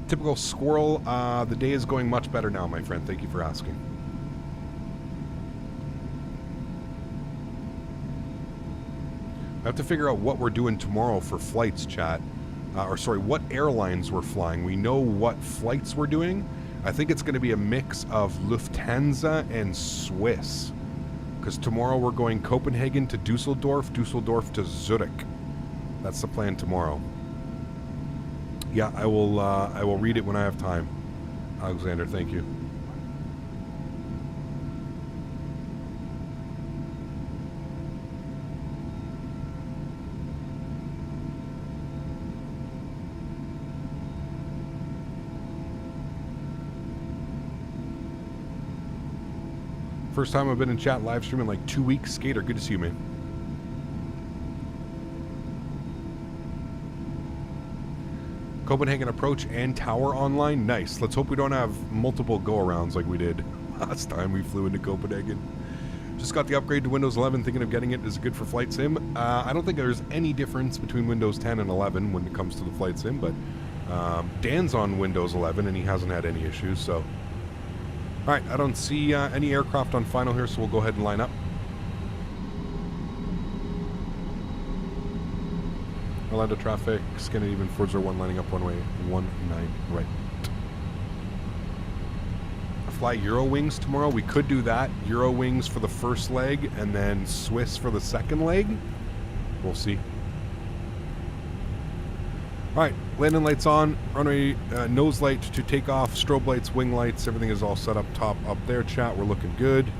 Typical squirrel. The day is going much better now, my friend. Thank you for asking. I have to figure out what we're doing tomorrow for flights, chat. Or sorry, what airlines we're flying. We know what flights we're doing. I think it's going to be a mix of Lufthansa and Swiss. Because tomorrow we're going Copenhagen to Dusseldorf, Dusseldorf to Zurich. That's the plan tomorrow. Yeah, I will read it when I have time. Alexander, thank you. First time I've been in chat live streaming in like 2 weeks. Skater, good to see you, man. Copenhagen approach and tower online. Nice. Let's hope we don't have multiple go-arounds like we did last time we flew into Copenhagen. Just got the upgrade to Windows 11, thinking of getting it. Is it good for Flight Sim? I don't think there's any difference between Windows 10 and 11 when it comes to the Flight Sim, but Dan's on Windows 11 and he hasn't had any issues, so. Alright, I don't see any aircraft on final here, so we'll go ahead and line up. Orlando traffic, Scandinavian 401 lining up runway 19 right. Fly Euro Wings tomorrow. We could do that. Euro Wings for the first leg and then Swiss for the second leg. We'll see. Alright, landing lights on, runway nose light to take off, strobe lights, wing lights, everything is all set up top up there, chat. We're looking good.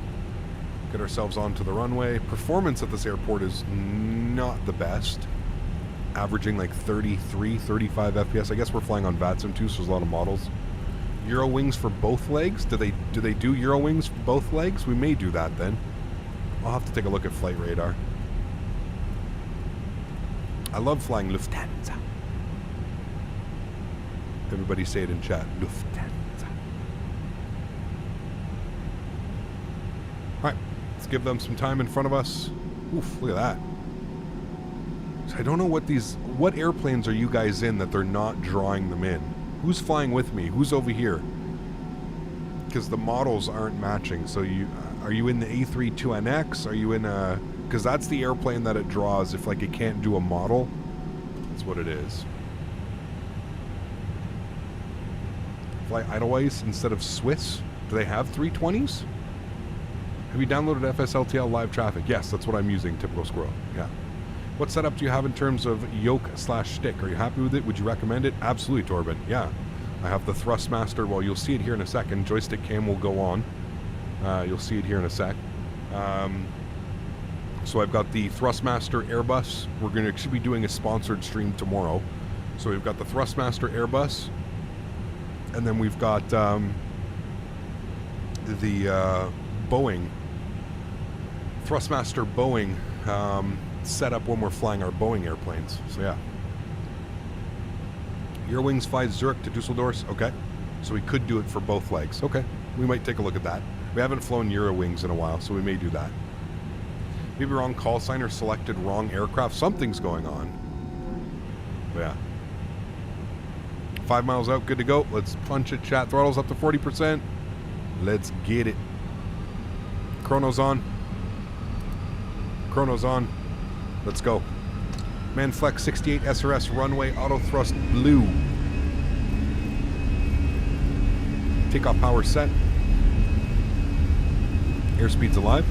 Get ourselves onto the runway. Performance at this airport is not the best. Averaging like 33, 35 FPS. I guess we're flying on VATSIM too, so there's a lot of models. Euro Wings for both legs? Do they do Euro Wings for both legs? We may do that then. I'll have to take a look at flight radar. I love flying Lufthansa. Everybody say it in chat. Lufthansa. Alright, let's give them some time in front of us. Oof, look at that. So I don't know what airplanes are you guys in that they're not drawing them in? Who's flying with me? Who's over here? Because the models aren't matching. So are you in the A320NX? Are you in a... Because that's the airplane that it draws if like it can't do a model. That's what it is. Fly Edelweiss instead of Swiss? Do they have 320s? Have you downloaded FSLTL live traffic? Yes, that's what I'm using, typical squirrel. Yeah. What setup do you have in terms of yoke/stick? Are you happy with it? Would you recommend it? Absolutely, Torben. Yeah. I have the Thrustmaster. Well, you'll see it here in a second. Joystick cam will go on. You'll see it here in a sec. So I've got the Thrustmaster Airbus. We're going to actually be doing a sponsored stream tomorrow. So we've got the Thrustmaster Airbus. And then we've got the Boeing. Thrustmaster Boeing set up when we're flying our Boeing airplanes. So yeah. Eurowings flies Zurich to Dusseldorf. Okay. So we could do it for both legs. Okay. We might take a look at that. We haven't flown Eurowings in a while, so we may do that. Maybe wrong call sign or selected wrong aircraft. Something's going on. But yeah. 5 miles out, good to go. Let's punch it, chat. Throttle's up to 40%. Let's get it. Chrono's on. Chrono's on. Let's go. Manflex 68 SRS runway auto thrust blue. Takeoff power set. Airspeed's alive.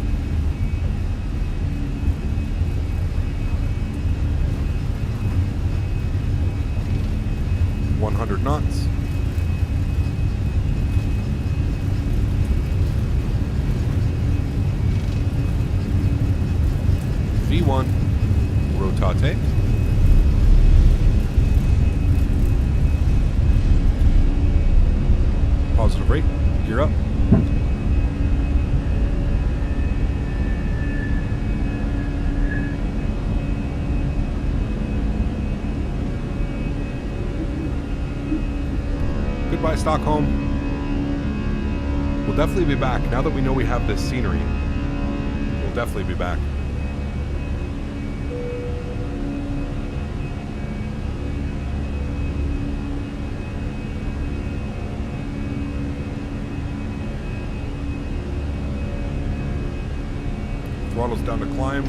.100 knots. V1 rotate. Positive rate. Gear up. Goodbye, Stockholm. We'll definitely be back. Now that we know we have this scenery, we'll definitely be back. Throttle's down to climb.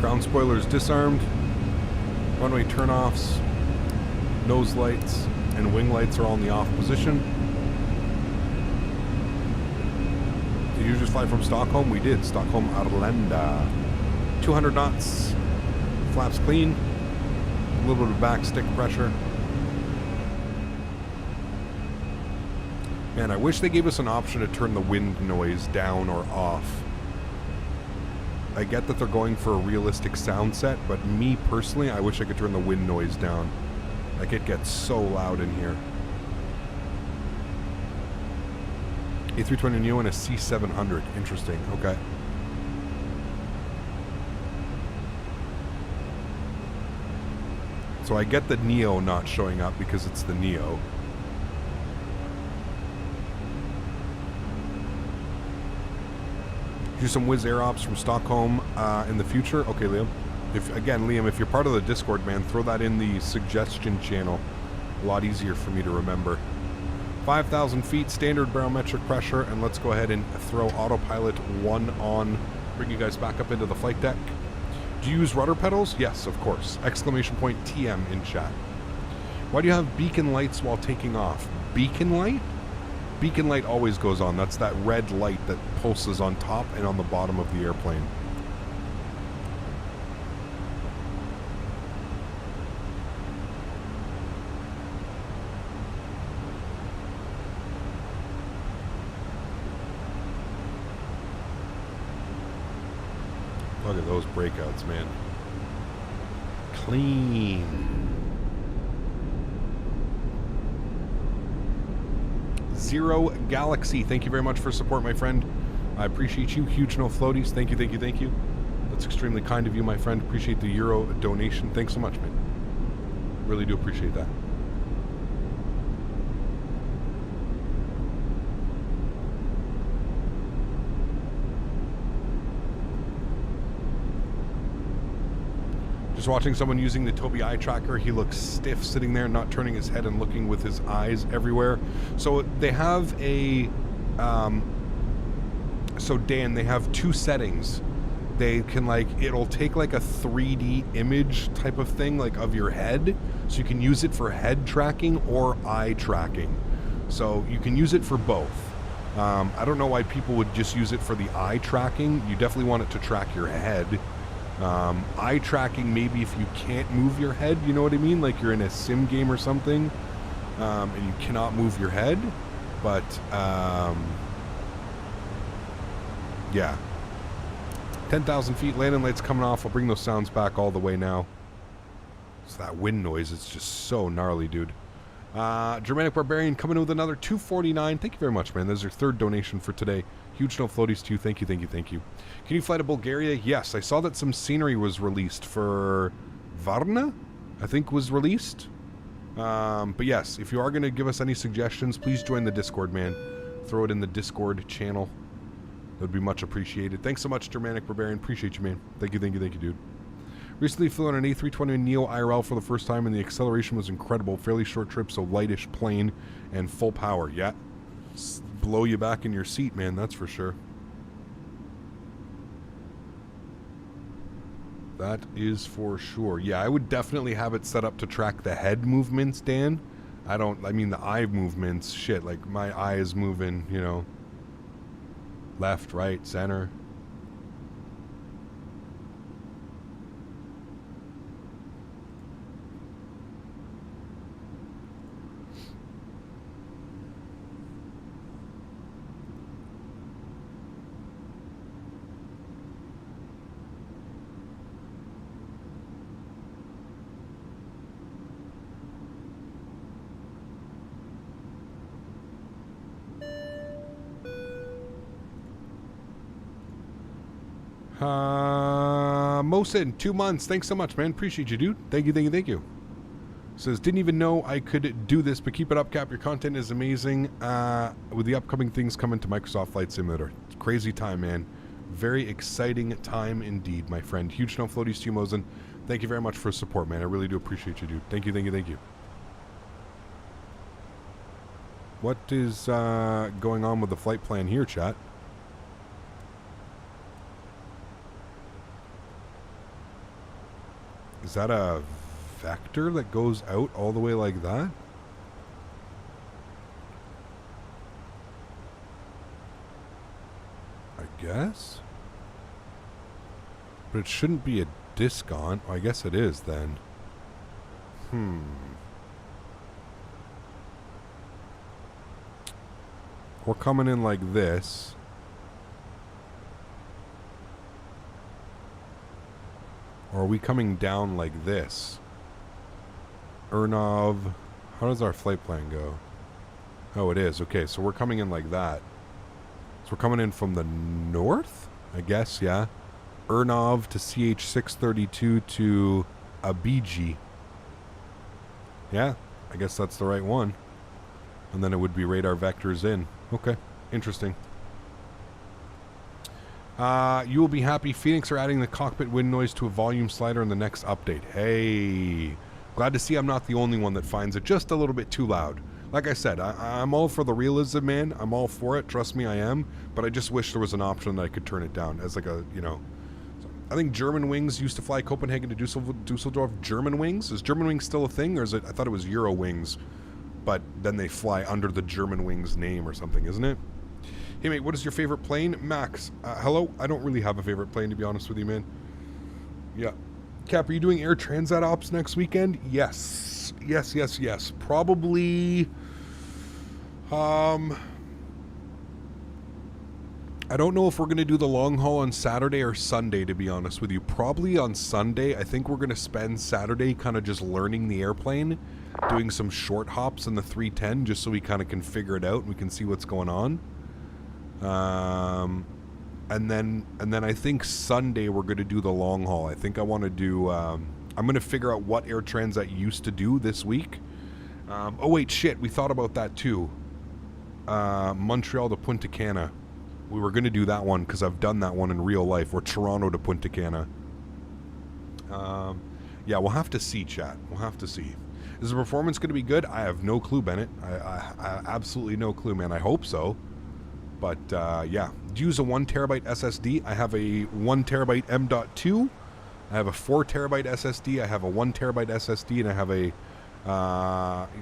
Ground spoilers disarmed. Runway turnoffs. Nose lights and wing lights are all in the off position. Did you just fly from Stockholm? We did. Stockholm, Arlanda. 200 knots. Flaps clean. A little bit of back stick pressure. Man, I wish they gave us an option to turn the wind noise down or off. I get that they're going for a realistic sound set, but me personally, I wish I could turn the wind noise down. Like, it gets so loud in here. A320 Neo and a C700. Interesting. Okay. So I get the Neo not showing up because it's the Neo. Do some Wizz Air Ops from Stockholm in the future. Okay, Liam. Liam, if you're part of the Discord, man, throw that in the suggestion channel. A lot easier for me to remember. 5,000 feet, standard barometric pressure, and let's go ahead and throw autopilot 1 on. Bring you guys back up into the flight deck. Do you use rudder pedals? Yes, of course. Exclamation point TM in chat. Why do you have beacon lights while taking off? Beacon light? Beacon light always goes on. That's that red light that pulses on top and on the bottom of the airplane. Look at those breakouts, man. Clean. Zero Galaxy, thank you very much for support, my friend. I appreciate you. Huge no floaties. Thank you, thank you, thank you. That's extremely kind of you, my friend. Appreciate the Euro donation. Thanks so much, man. Really do appreciate that. Just watching someone using the Tobii eye tracker. He looks stiff sitting there, not turning his head and looking with his eyes everywhere. So they have a so Dan, they have 2 settings. They can, like, it'll take like a 3D image type of thing, like of your head, so you can use it for head tracking or eye tracking. So you can use it for both. I don't know why people would just use it for the eye tracking. You definitely want it to track your head. Eye tracking, maybe if you can't move your head, you know what I mean? Like you're in a sim game or something, and you cannot move your head. But, yeah. 10,000 feet, landing lights coming off. I'll bring those sounds back all the way now. So that wind noise, it's just so gnarly, dude. Germanic Barbarian coming in with another 249. Thank you very much, man. There's your 3rd donation for today. Huge no floaties to you. Thank you, thank you, thank you. Can you fly to Bulgaria? Yes, I saw that some scenery was released for Varna, I think was released. But yes, if you are going to give us any suggestions, please join the Discord, man. Throw it in the Discord channel. That would be much appreciated. Thanks so much, Germanic Barbarian. Appreciate you, man. Thank you, thank you, thank you, dude. Recently flew on an A320 Neo IRL for the first time, and the acceleration was incredible. Fairly short trip, so lightish plane and full power. Yeah. Blow you back in your seat, man, that's for sure. That is for sure. Yeah, I would definitely have it set up to track the head movements, Dan. I mean the eye movements, shit, like my eye is moving, you know, left, right, center. Mosin, 2 months. Thanks so much, man. Appreciate you, dude. Thank you, thank you, thank you. Says, didn't even know I could do this, but keep it up, Cap. Your content is amazing. With the upcoming things coming to Microsoft Flight Simulator. It's crazy time, man. Very exciting time indeed, my friend. Huge no floaties to you, Mosin. Thank you very much for support, man. I really do appreciate you, dude. Thank you, thank you, thank you. What is going on with the flight plan here, chat? Is that a vector that goes out all the way like that? I guess? But it shouldn't be a discount. I guess it is then. We're coming in like this. Or are we coming down like this? Ernov. How does our flight plan go? Oh, it is. Okay, so we're coming in like that. So we're coming in from the north? I guess, yeah. Ernov to CH632 to Abiji. Yeah, I guess that's the right one. And then it would be radar vectors in. Okay, interesting. You will be happy. Fenix are adding the cockpit wind noise to a volume slider in the next update. Hey, glad to see I'm not the only one that finds it just a little bit too loud. Like I said, I'm all for the realism, man. I'm all for it. Trust me, I am. But I just wish there was an option that I could turn it down as like a, you know. I think German Wings used to fly Copenhagen to Dusseldorf. German Wings? Is German Wings still a thing? Or is it, I thought it was Euro Wings. But then they fly under the German Wings name or something, isn't it? Hey, mate, what is your favorite plane? Max. Hello? I don't really have a favorite plane, to be honest with you, man. Yeah. Cap, are you doing Air Transat Ops next weekend? Yes. Yes. Probably... I don't know if we're going to do the long haul on Saturday or Sunday, to be honest with you. Probably on Sunday. I think we're going to spend Saturday kind of just learning the airplane, doing some short hops in the 310, just so we kind of can figure it out and we can see what's going on. And then I think Sunday we're going to do the long haul. I think I want to do, I'm going to figure out what Air Transat used to do this week. Oh wait, shit, we thought about that too. Montreal to Punta Cana. We were going to do that one because I've done that one in real life, or Toronto to Punta Cana. Yeah, we'll have to see, chat. We'll have to see. Is the performance going to be good? I have no clue, Bennett. I absolutely no clue, man. I hope so. But, yeah. Do you use a 1 terabyte SSD? I have a 1 terabyte M.2. I have a 4 terabyte SSD. I have a 1 terabyte SSD. And I have a...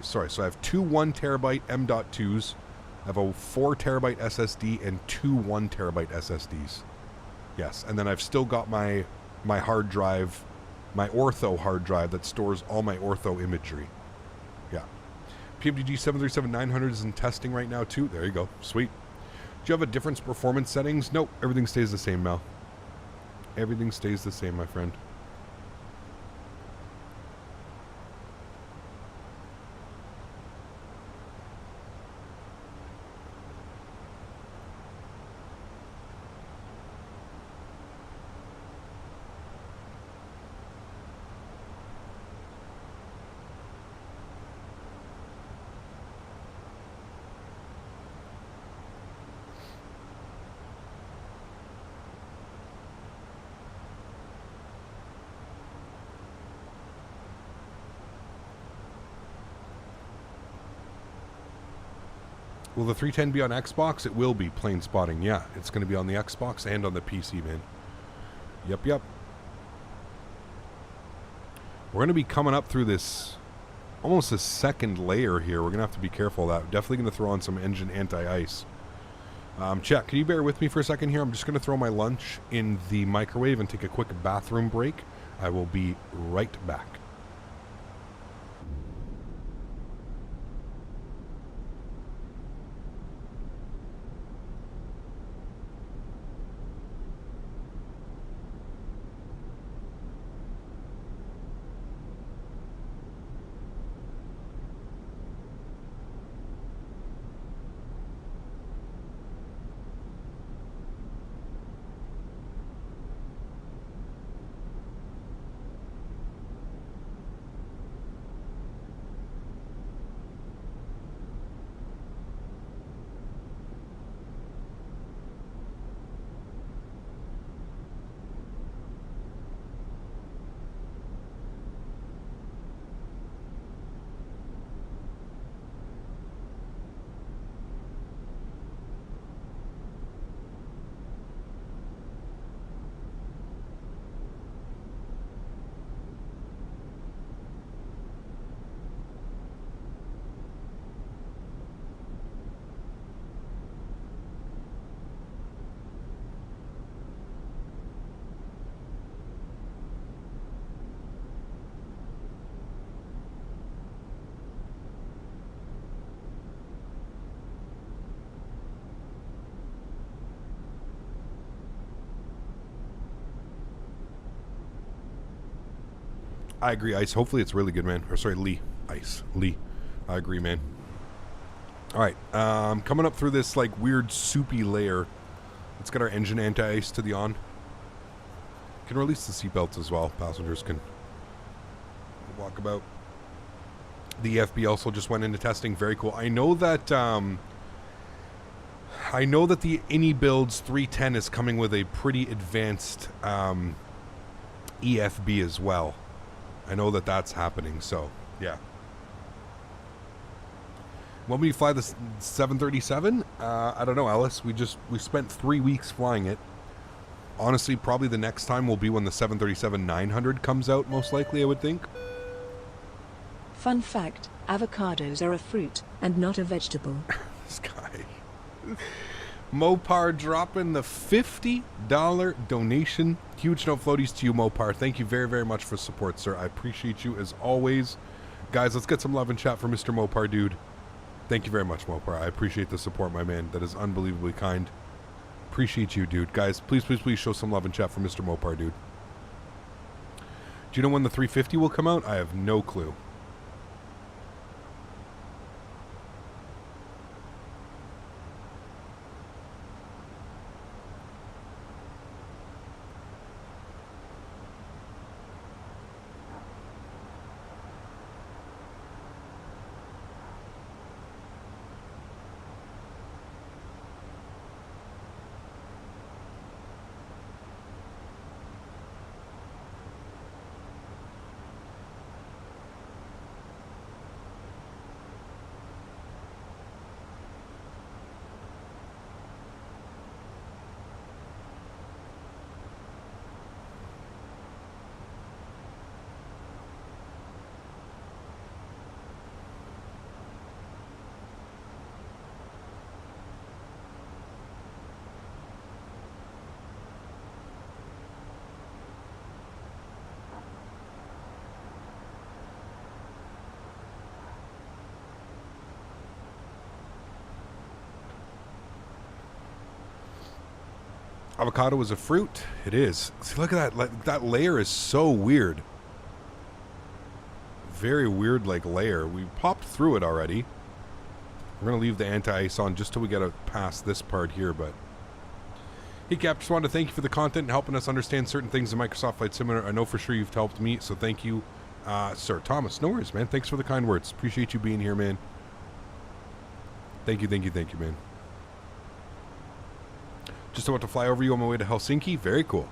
so I have two 1 terabyte M.2s. I have a 4 terabyte SSD and two 1 terabyte SSDs. Yes, and then I've still got my hard drive, my ortho hard drive that stores all my ortho imagery. Yeah. PMDG 737-900 is in testing right now too. There you go. Sweet. Do you have a difference performance settings? Nope. Everything stays the same, Mel. Everything stays the same, my friend. Will the 310 be on Xbox? It will be, plane spotting. Yeah, it's going to be on the Xbox and on the PC, man. Yep. We're going to be coming up through this, almost a second layer here. We're going to have to be careful of that. Definitely going to throw on some engine anti-ice. Chat, can you bear with me for a second here? I'm just going to throw my lunch in the microwave and take a quick bathroom break. I will be right back. I agree, Ice. Hopefully it's really good, man. Or sorry, Lee. Ice. Lee. I agree, man. All right. Coming up through this, like, weird soupy layer. Let's get our engine anti-ice to the on. Can release the seatbelts as well. Passengers can walk about. The EFB also just went into testing. Very cool. I know that the Innie Builds 310 is coming with a pretty advanced EFB as well. I know that that's happening, so yeah. When we fly the 737, I don't know, Alice. We spent 3 weeks flying it. Honestly, probably the next time will be when the 737-900 comes out, most likely, I would think. Fun fact, avocados are a fruit and not a vegetable. This guy. Mopar dropping the $50 donation. Huge no floaties to you, Mopar. Thank you very, very much for support, sir. I appreciate you as always. Guys, let's get some love and chat for Mr. Mopar, dude. Thank you very much, Mopar. I appreciate the support, my man. That is unbelievably kind. Appreciate you, dude. Guys, please, please, please show some love and chat for Mr. Mopar, dude. Do you know when the 350 will come out? I have no clue. Avocado is a fruit. It is. See, look at that. That layer is so weird. Very weird, like, layer. We popped through it already. We're going to leave the anti-ice on just till we get past this part here, but... Hey, Cap, just wanted to thank you for the content and helping us understand certain things in Microsoft Flight Simulator. I know for sure you've helped me, so thank you, Sir Thomas. No worries, man. Thanks for the kind words. Appreciate you being here, man. Thank you, thank you, thank you, man. Just about to fly over you on my way to Helsinki. Very cool.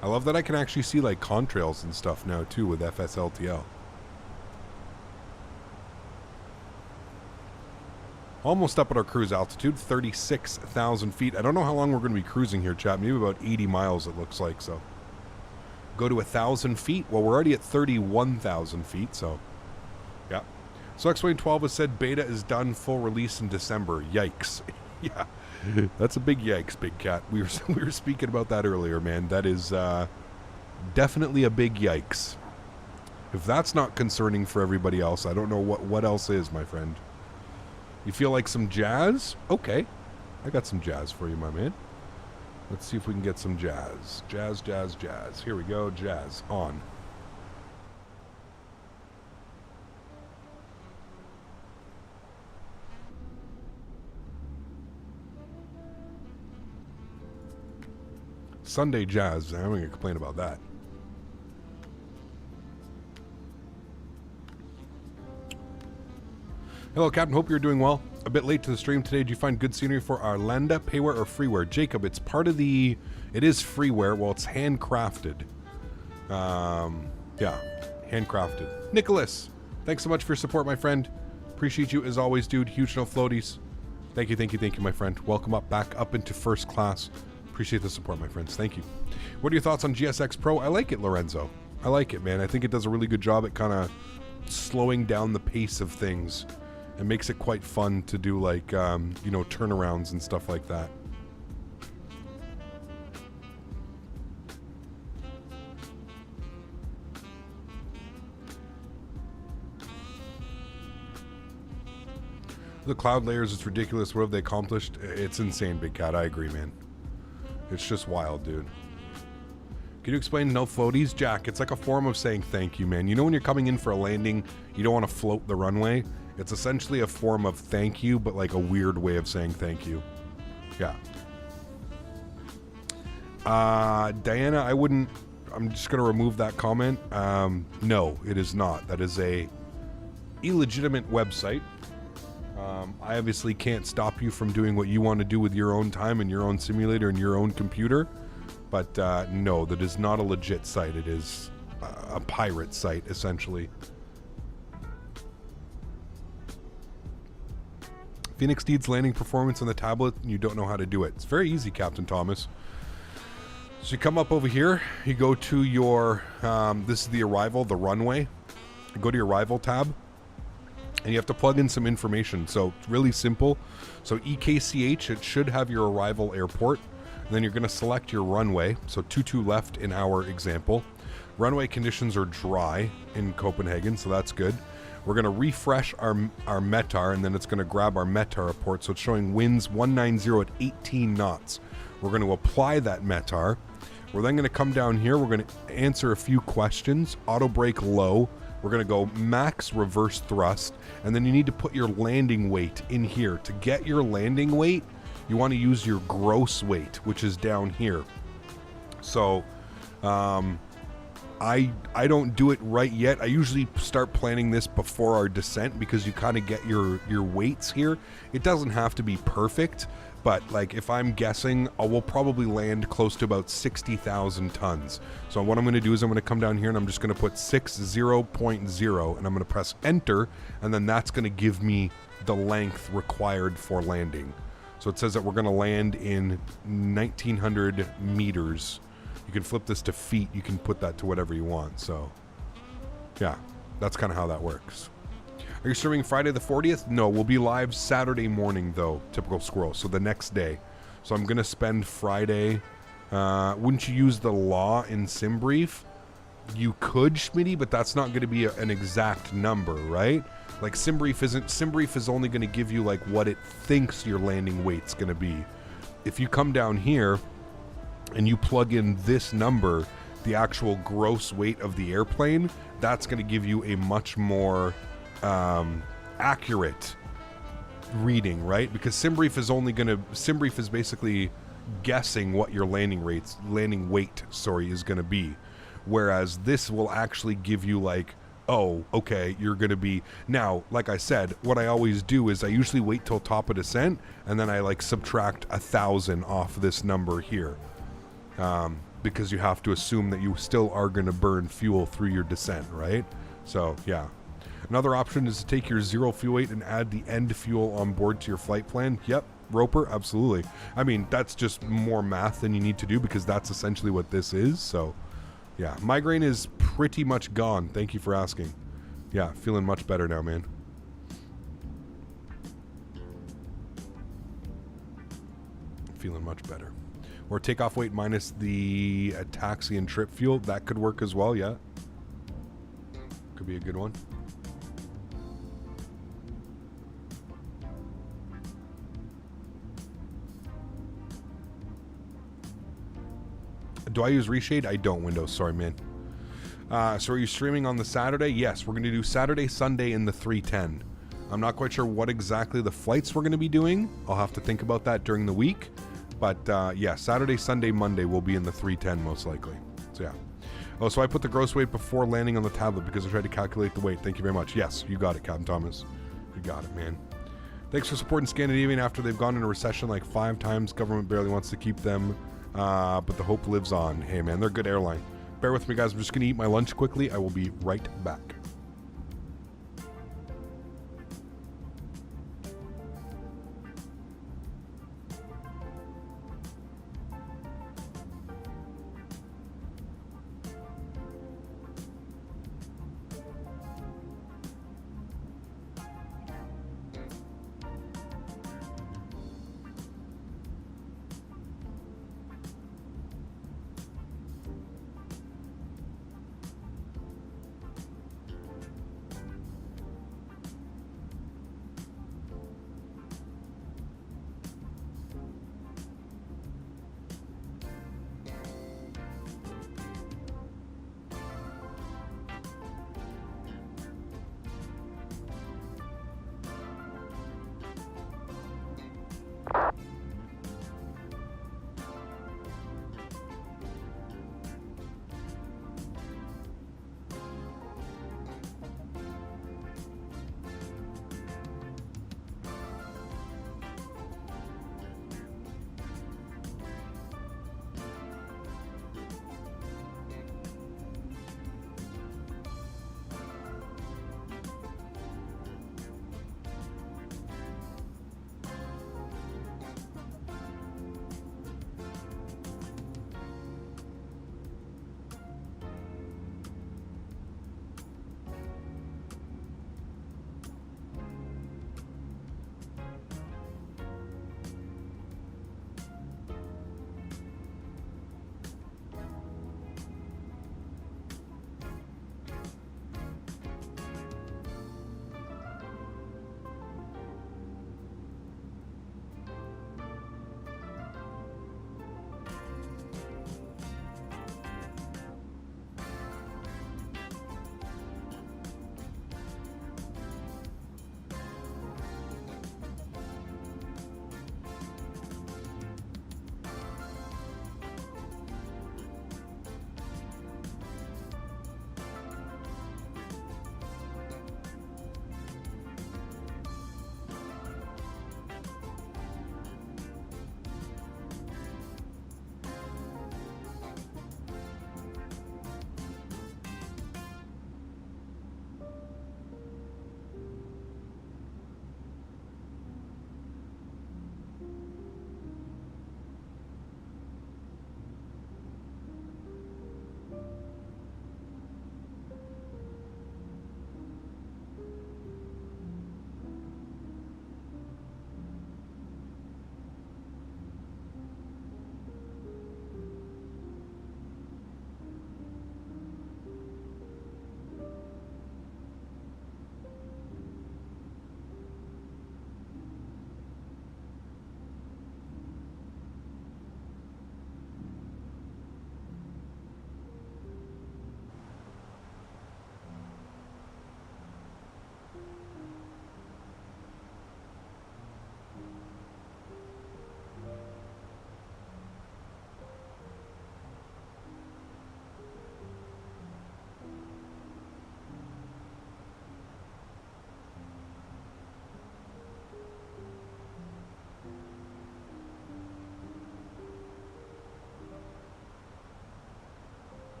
I love that I can actually see like contrails and stuff now too with FSLTL. Almost up at our cruise altitude, 36,000 feet. I don't know how long we're going to be cruising here, chat. Maybe about 80 miles it looks like, so. Go to 1,000 feet. Well, we're already at 31,000 feet, so. Yeah. So X-Wing 12 has said beta is done, full release in December. Yikes. Yeah. That's a big yikes, Big Cat. We were speaking about that earlier, man. That is definitely a big yikes. If that's not concerning for everybody else, I don't know what else is, my friend. You feel like some jazz? Okay. I got some jazz for you, my man. Let's see if we can get some jazz. Jazz, jazz, jazz. Here we go. Jazz. On. Sunday jazz. I'm going to complain about that. Hello, Captain. Hope you're doing well. A bit late to the stream today. Did you find good scenery for Arlanda? Payware or freeware? Jacob, it's part of the... It is freeware. Well, it's handcrafted. Yeah, handcrafted. Nicholas, thanks so much for your support, my friend. Appreciate you as always, dude. Huge no floaties. Thank you, thank you, thank you, my friend. Welcome back up into first class. Appreciate the support, my friends. Thank you. What are your thoughts on GSX Pro? I like it, Lorenzo. I like it, man. I think it does a really good job at kind of slowing down the pace of things. It makes it quite fun to do, like, you know, turnarounds and stuff like that. The cloud layers, it's ridiculous. What have they accomplished? It's insane, Big Cat. I agree, man. It's just wild, dude. Can you explain no floaties? Jack, it's like a form of saying thank you, man. You know when you're coming in for a landing, you don't want to float the runway? It's essentially a form of thank you, but like a weird way of saying thank you. Yeah. Diana, I'm just going to remove that comment. No, it is not. That is a illegitimate website. I obviously can't stop you from doing what you want to do with your own time and your own simulator and your own computer. But no, that is not a legit site. It is a pirate site, essentially. Phoenix needs landing performance on the tablet, and you don't know how to do it. It's very easy, Captain Thomas. So you come up over here, you go to your, this is the arrival, the runway. You go to your arrival tab, and you have to plug in some information. So it's really simple. So EKCH, it should have your arrival airport. And then you're going to select your runway. So 22 left in our example. Runway conditions are dry in Copenhagen, so that's good. We're going to refresh our METAR, and then it's going to grab our METAR report. So it's showing winds 190 at 18 knots. We're going to apply that METAR. We're then going to come down here. We're going to answer a few questions. Auto brake low. We're going to go max reverse thrust. And then you need to put your landing weight in here. To get your landing weight, you want to use your gross weight, which is down here. So, I don't do it right yet. I usually start planning this before our descent because you kind of get your weights here. It doesn't have to be perfect, but like if I'm guessing, I will probably land close to about 60,000 tons. So what I'm going to do is I'm going to come down here and I'm just going to put 60.0 and I'm going to press enter, and then that's going to give me the length required for landing. So it says that we're going to land in 1900 meters. You can flip this to feet. You can put that to whatever you want. So, yeah, that's kind of how that works. Are you streaming Friday the 40th? No, we'll be live Saturday morning, though. Typical squirrel. So the next day. So I'm going to spend Friday. Wouldn't you use the law in SimBrief? You could, Smitty, but that's not going to be an exact number, right? Like SimBrief is only going to give you like what it thinks your landing weight's going to be. If you come down here and you plug in this number, the actual gross weight of the airplane, that's going to give you a much more accurate reading, right? Because SimBrief is basically guessing what your landing weight, is going to be. Whereas this will actually give you like, oh, okay, you're going to be... Now, like I said, what I always do is I usually wait till top of descent, and then I like subtract 1,000 off this number here. Because you have to assume that you still are going to burn fuel through your descent, right? So, yeah. Another option is to take your zero fuel weight and add the end fuel on board to your flight plan. Yep, Roper, absolutely. I mean, that's just more math than you need to do because that's essentially what this is, so... Yeah, migraine is pretty much gone. Thank you for asking. Yeah, feeling much better now, man. Feeling much better. Or takeoff weight minus the taxi and trip fuel. That could work as well, yeah. Could be a good one. Do I use Reshade? I don't, Windows. Sorry, man. So are you streaming on the Saturday? Yes, we're going to do Saturday, Sunday in the 310. I'm not quite sure what exactly the flights we're going to be doing. I'll have to think about that during the week. But yeah, Saturday, Sunday, Monday will be in the 310 most likely. So yeah. Oh, so I put the gross weight before landing on the tablet because I tried to calculate the weight. Thank you very much. Yes, you got it, Captain Thomas. You got it, man. Thanks for supporting Scandinavian after they've gone into recession like 5 times. Government barely wants to keep them. But the hope lives on. Hey, man, they're a good airline. Bear with me, guys. I'm just going to eat my lunch quickly. I will be right back.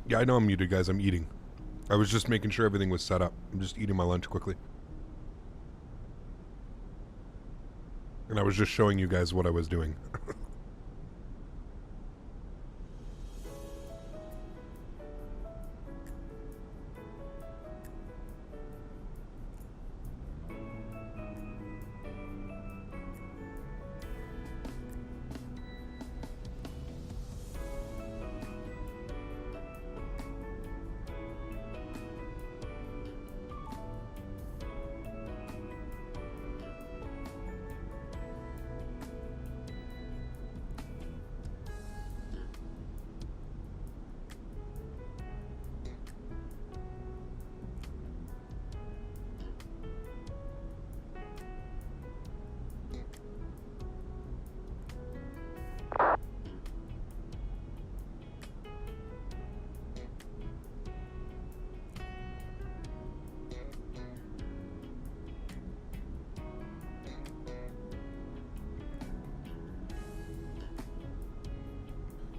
Yeah, I know I'm muted, guys. I'm eating. I was just making sure everything was set up. I'm just eating my lunch quickly. And I was just showing you guys what I was doing.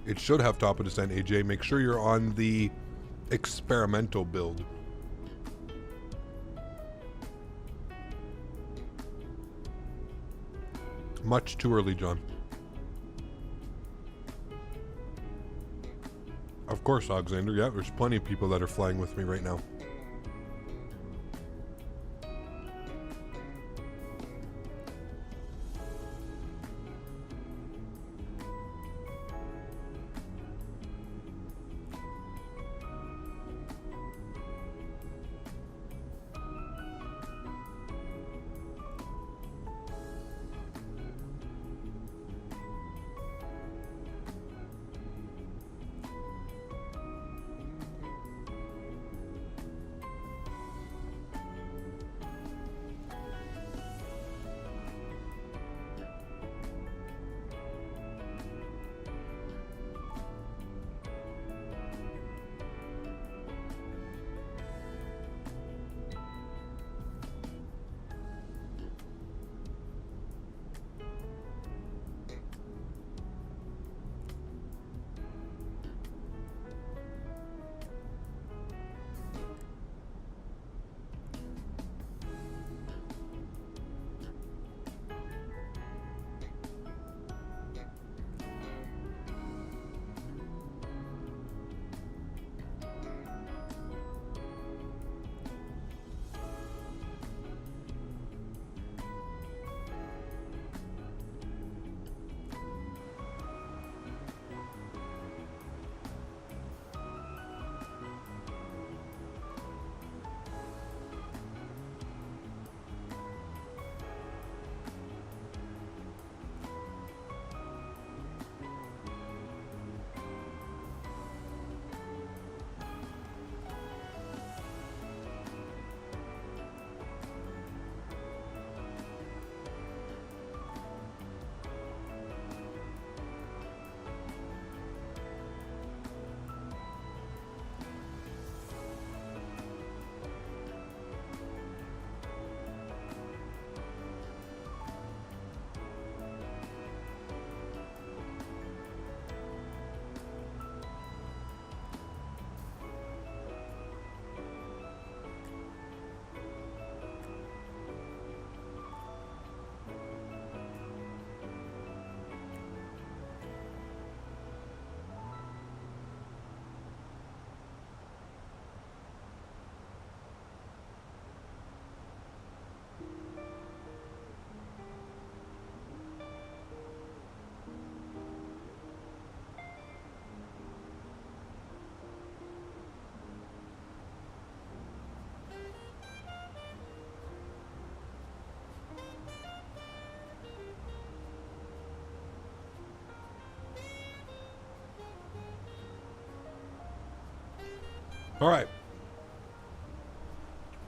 It should have top of descent, AJ. Make sure you're on the experimental build. Much too early, John. Of course, Alexander. Yeah, there's plenty of people that are flying with me right now. All right.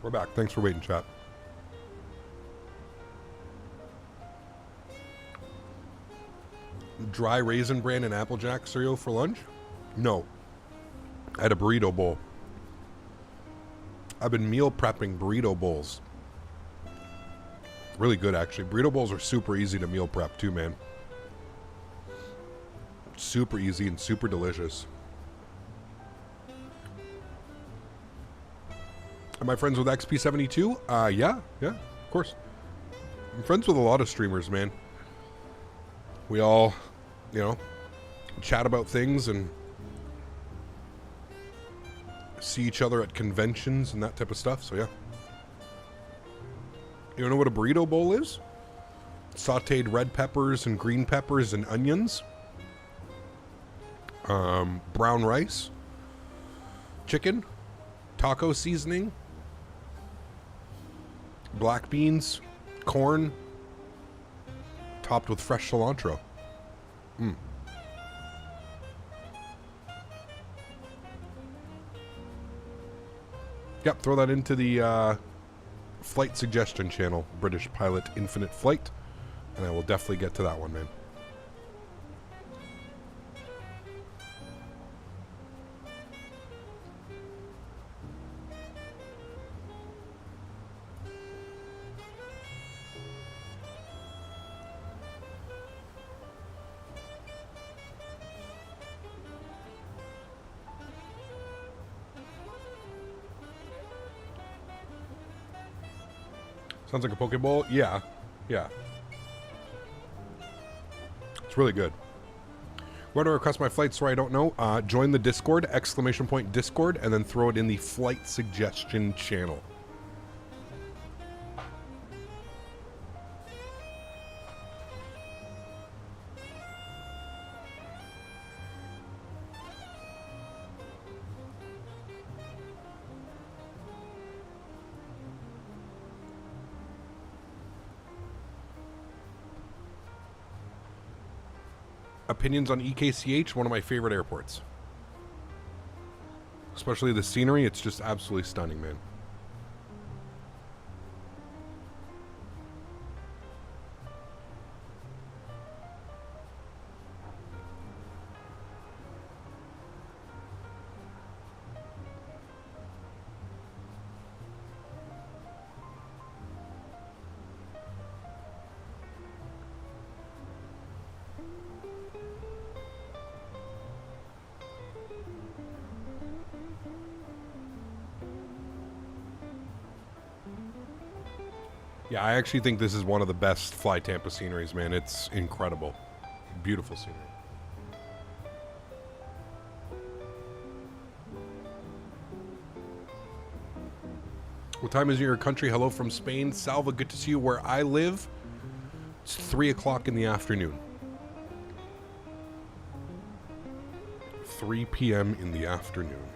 We're back. Thanks for waiting, chat. Dry Raisin Bran and Applejack cereal for lunch? No. I had a burrito bowl. I've been meal prepping burrito bowls. Really good, actually. Burrito bowls are super easy to meal prep, too, man. Super easy and super delicious. Am I friends with XP72? Yeah, of course. I'm friends with a lot of streamers, man. We all, chat about things and see each other at conventions and that type of stuff, so yeah. You know what a burrito bowl is? Sauteed red peppers and green peppers and onions. Brown rice. Chicken. Taco seasoning. Black beans. Corn. Topped with fresh cilantro. Yep, throw that into the flight suggestion channel, British Pilot Infinite Flight, and I will definitely get to that one, man. Sounds like a Pokeball? Yeah. It's really good. Where do I request my flight so I don't know? Join the Discord, ! Discord, and then throw it in the flight suggestion channel. Opinions on EKCH, one of my favorite airports. Especially the scenery, it's just absolutely stunning, man. Yeah, I actually think this is one of the best Fly Tampa sceneries, man. It's incredible. Beautiful scenery. What time is it in your country? Hello from Spain. Salva, good to see you where I live. It's 3 o'clock in the afternoon. 3 p.m. in the afternoon.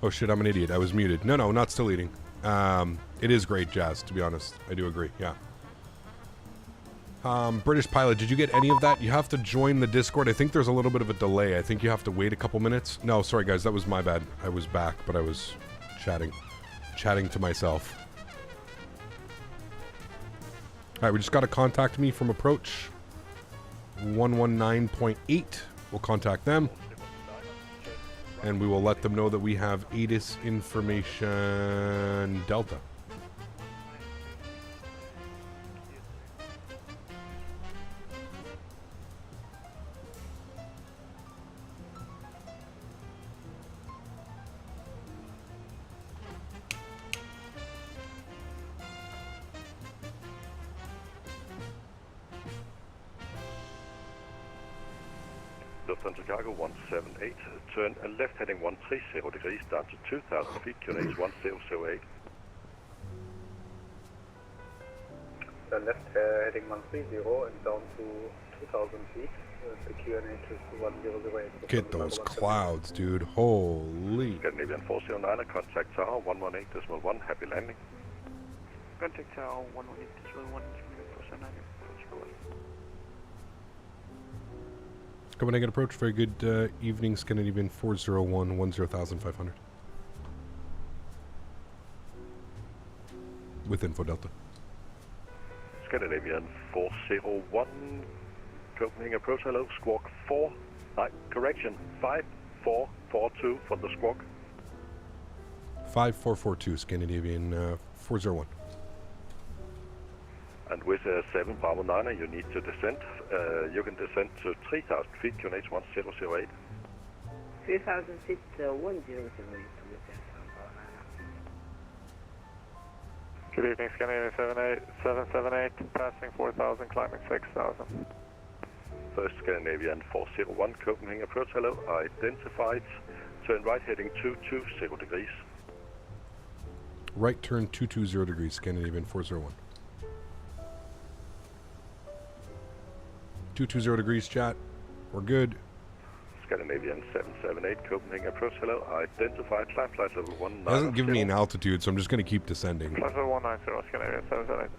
Oh shit, I'm an idiot. I was muted. No, not still eating. It is great, Jazz, to be honest. I do agree, yeah. British Pilot, did you get any of that? You have to join the Discord. I think there's a little bit of a delay. I think you have to wait a couple minutes. No, sorry guys, that was my bad. I was back, but I was chatting to myself. Alright, we just got to contact me from approach 119.8. We'll contact them. And we will let them know that we have ATIS information Delta. Lufthansa Cargo 178, turn left heading 130 degrees down to 2,000 feet, QNH 1008. Turn left heading 130 and down to 2,000 feet. The QNH is 1008. Get those clouds, dude. Holy. Scandinavian 409, contact tower 118.1, happy landing. Contact tower 118.1, 409. Copenhagen approach. Very good evening, Scandinavian 401, 10,500. With info Delta. Scandinavian 401, Copenhagen approach, hello, squawk 4, correction, 5442 for the squawk. 5442, Scandinavian 401. And with 7 Bravo 9, you need to descend. You can descend to 3,000 feet, QNH 1008. 3,000 feet, 1008. Good evening, Scandinavian 778, passing 4,000, climbing 6,000. First Scandinavian 401, Copenhagen approach, hello, identified. Turn right heading 220 degrees. Right turn 220 degrees, Scandinavian 401. 220 degrees, chat. We're good. Scandinavian 778, Copenhagen approach, hello, identified, climb flight level 190. It hasn't given me an altitude, so I'm just going to keep descending. Flight level 190, Scandinavian 778.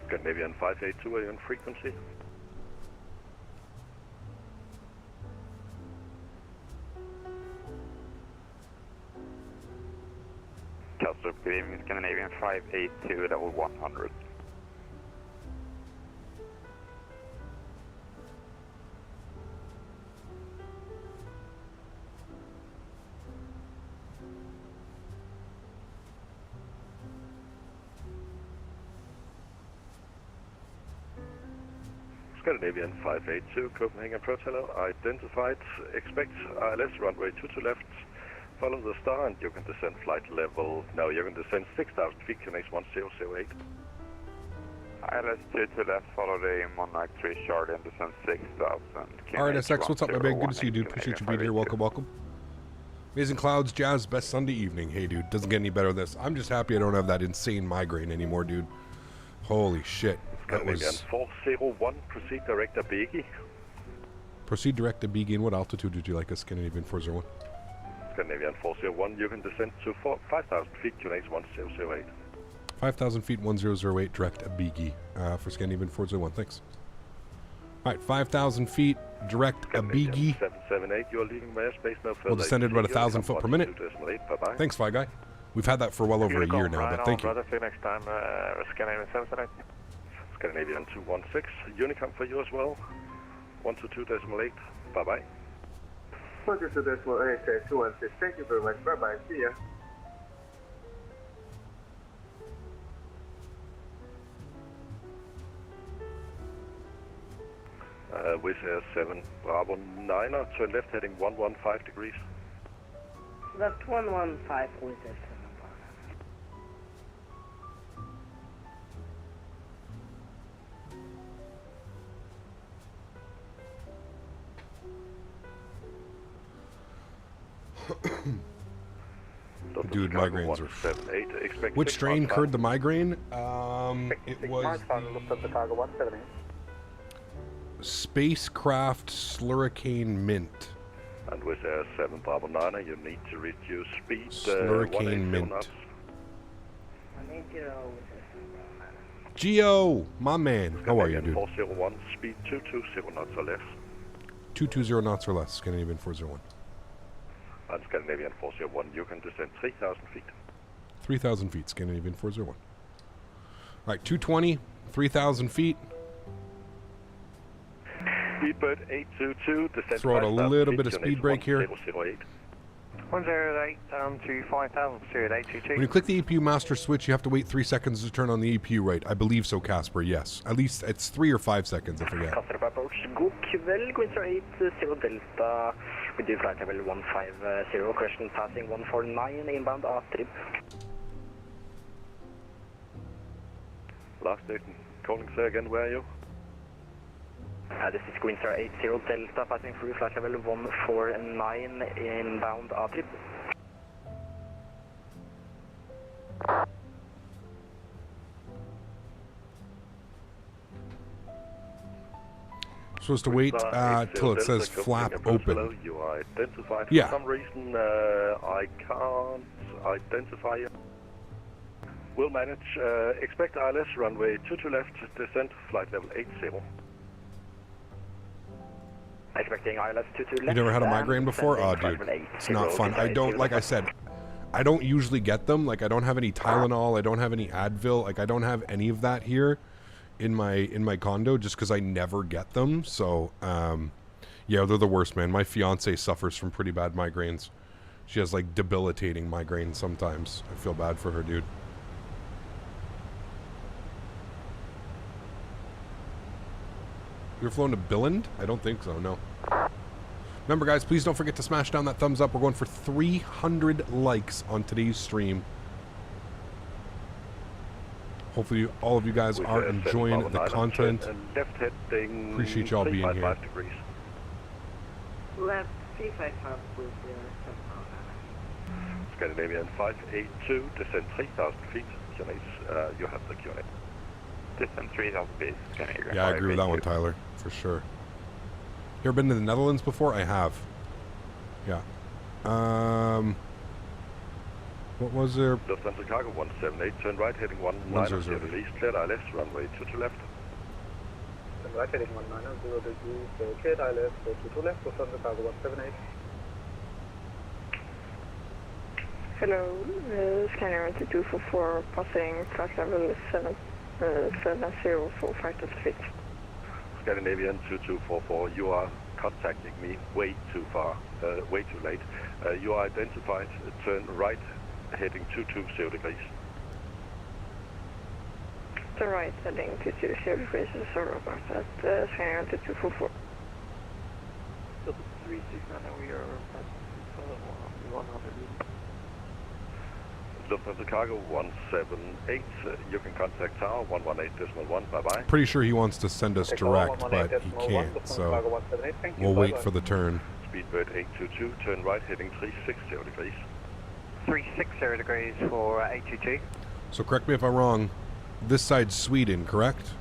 Scandinavian 582, are you on frequency? Castle, good evening, Scandinavian 582, level 100. Scandinavian 582, Copenhagen approach, hello, identified, expect ILS runway 22 left, follow the star and you can descend flight level, no, you can descend 6,000 feet, QNH 1008. ILS 22 left, follow the Monarch 3 shard and descend 6,000. Alright, SX, what's up, my man? Good to see you, dude. Appreciate you being here. Welcome, welcome. Amazing Clouds, Jazz, best Sunday evening. Hey, dude, doesn't get any better than this. I'm just happy I don't have that insane migraine anymore, dude. Holy shit. Scandinavian 401, proceed direct to Biggie. Proceed direct to Biggie. And what altitude would you like us, Scandinavian 401? Scandinavian 401, you can descend to 5,000 feet, QNH 1008. 5,000 feet, 1008, direct Biggie for Scandinavian 401. Thanks. All right, 5,000 feet, direct Biggie. 778, you're leaving my airspace, no further. We'll descend at about 1,000 foot per minute. Bye-bye. Thanks, Fly Guy. We've had that for well over a year now, but thank you. See you next time, Scandinavian 778. Scandinavian 216, Unicom for you as well. 122.8, bye-bye. 122.8, 216, thank you very much, bye-bye, see ya. With 7 Bravo 9er, turn left heading 115 degrees. Left 115 with that. Dude, migraines are... Which strain curd the migraine? It was the Spacecraft Slurricane Mint. And with 7 Bravo 9, you need to reduce speed Slurricane 180 Mint. knots. Geo, my man. How are you, dude? 401, speed 220 knots or less. 220 knots or less, Scandinavian 401. And Scandinavian 401, you can descend 3,000 feet. 3,000 feet, Scandinavian 401. All right, 220, 3,000 feet. Speedbird 822, descend Throw out a 5,000 little feet, bit of you speed need brake here. 1008. 108 down to 5,000, Stuart 822. When you click the EPU master switch, you have to wait 3 seconds to turn on the EPU, right? I believe so, Casper, yes. At least it's 3 or 5 seconds, I forget. Customer approach. God kväll, Quincer 80 Delta. We do flight level 150, question passing 149, inbound A-trip. Last station, calling, say again, where are you? This is Quincer 80 Delta, passing through flight level 149, inbound A-trip. Supposed to wait till it says flap open. You are identified. Yeah. For some reason, I can't identify you. We'll manage. Expect ILS runway 22 left, descent flight level 80. Expecting ILS 22 left. You never had a migraine before? Oh, dude, it's not fun. I don't, like I said, I don't usually get them. Like, I don't have any Tylenol. I don't have any Advil. Like, I don't have any of that here in my condo just because I never get them. So, yeah, they're the worst, man. My fiance suffers from pretty bad migraines. She has, like, debilitating migraines sometimes. I feel bad for her, dude. You're flown to Billund? I don't think so, no. Remember, guys, please don't forget to smash down that thumbs up. We're going for 300 likes on today's stream. Hopefully all of you guys are enjoying the content. Appreciate y'all being here. Left 355 with Scandinavian 582, descend 3,000 feet. You have the Q&A. Descend 3,000 feet. Yeah, I agree with that one, Tyler, for sure. You ever been to the Netherlands before? I have. Yeah. What was there? Lufthansa Cargo 178, turn right heading 190, release, cleared ILS, runway 22 left. Turn right heading 190 degrees, cleared ILS, 22 left, Lufthansa Cargo 178. Hello, scanner 2244, passing flight level 70 for 5,000 feet. Scandinavian 2244, you are contacting me way too far, way too late. You are identified, turn right heading 220 degrees. Turn right heading 220 degrees, sorry about that, scanner 2244. 369, we are at 100. Lufthansa Cargo 178, you can contact tower 118.1, bye-bye. Pretty sure he wants to send us direct, but he can't, so we'll wait for the turn. Speedbird 822, turn right heading 360 degrees. 360 degrees for 822. So correct me if I'm wrong, this side's Sweden, correct?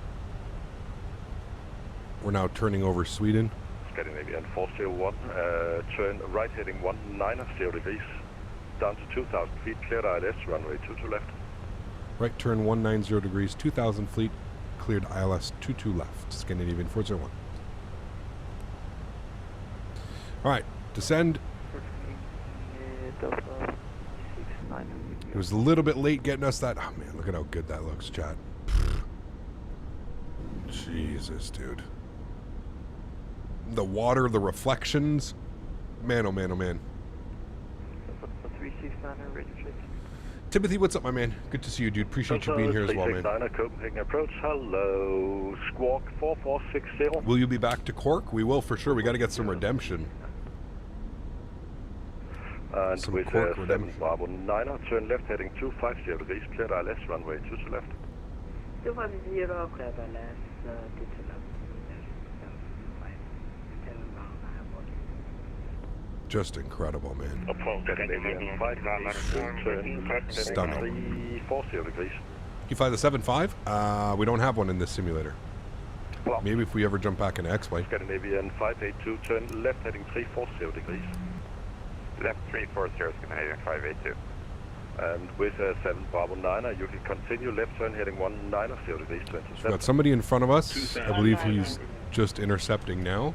We're now turning over Sweden. Scandinavian 401, turn right heading 190 degrees. Down to 2,000 feet, cleared ILS, runway 22 left. Right turn 190 degrees, 2,000 feet, cleared ILS 22 left, Scandinavian 401. Alright, descend. It was a little bit late getting us that. Oh man, look at how good that looks, chat. Jesus, dude. The water, the reflections. Man, oh man, oh man. Timothy, what's up, my man? Good to see you, dude. Appreciate you being here as well, man. Copenhagen approach. Hello, Squawk 4460. Will you be back to Cork? We will for sure. We got to get some redemption. And some with Cork 7 redemption. Bravo 9, turn left heading 250 degrees, cleared ILS, runway 22 left. 250, cleared ILS, 22 left. Just incredible, man. Scandinavian 5, turn Stunning. 340 degrees. You fly the 7.5? We don't have one in this simulator. Maybe if we ever jump back into X-Way. Scandinavian 582, turn left heading 340 degrees. Left 340, Scandinavian 582. And with 7 Bravo 9, you can continue left turn heading 190 degrees, 27. We've got somebody in front of us. I believe he's just intercepting now.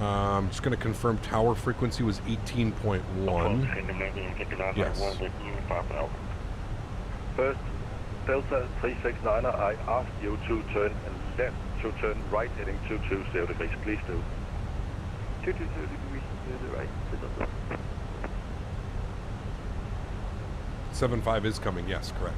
I'm just going to confirm tower frequency was 18.1. Yes. First, Delta 369, I asked you to turn left, to turn right heading 220 degrees. Please do. 220 degrees to the right. 75 is coming, yes, correct.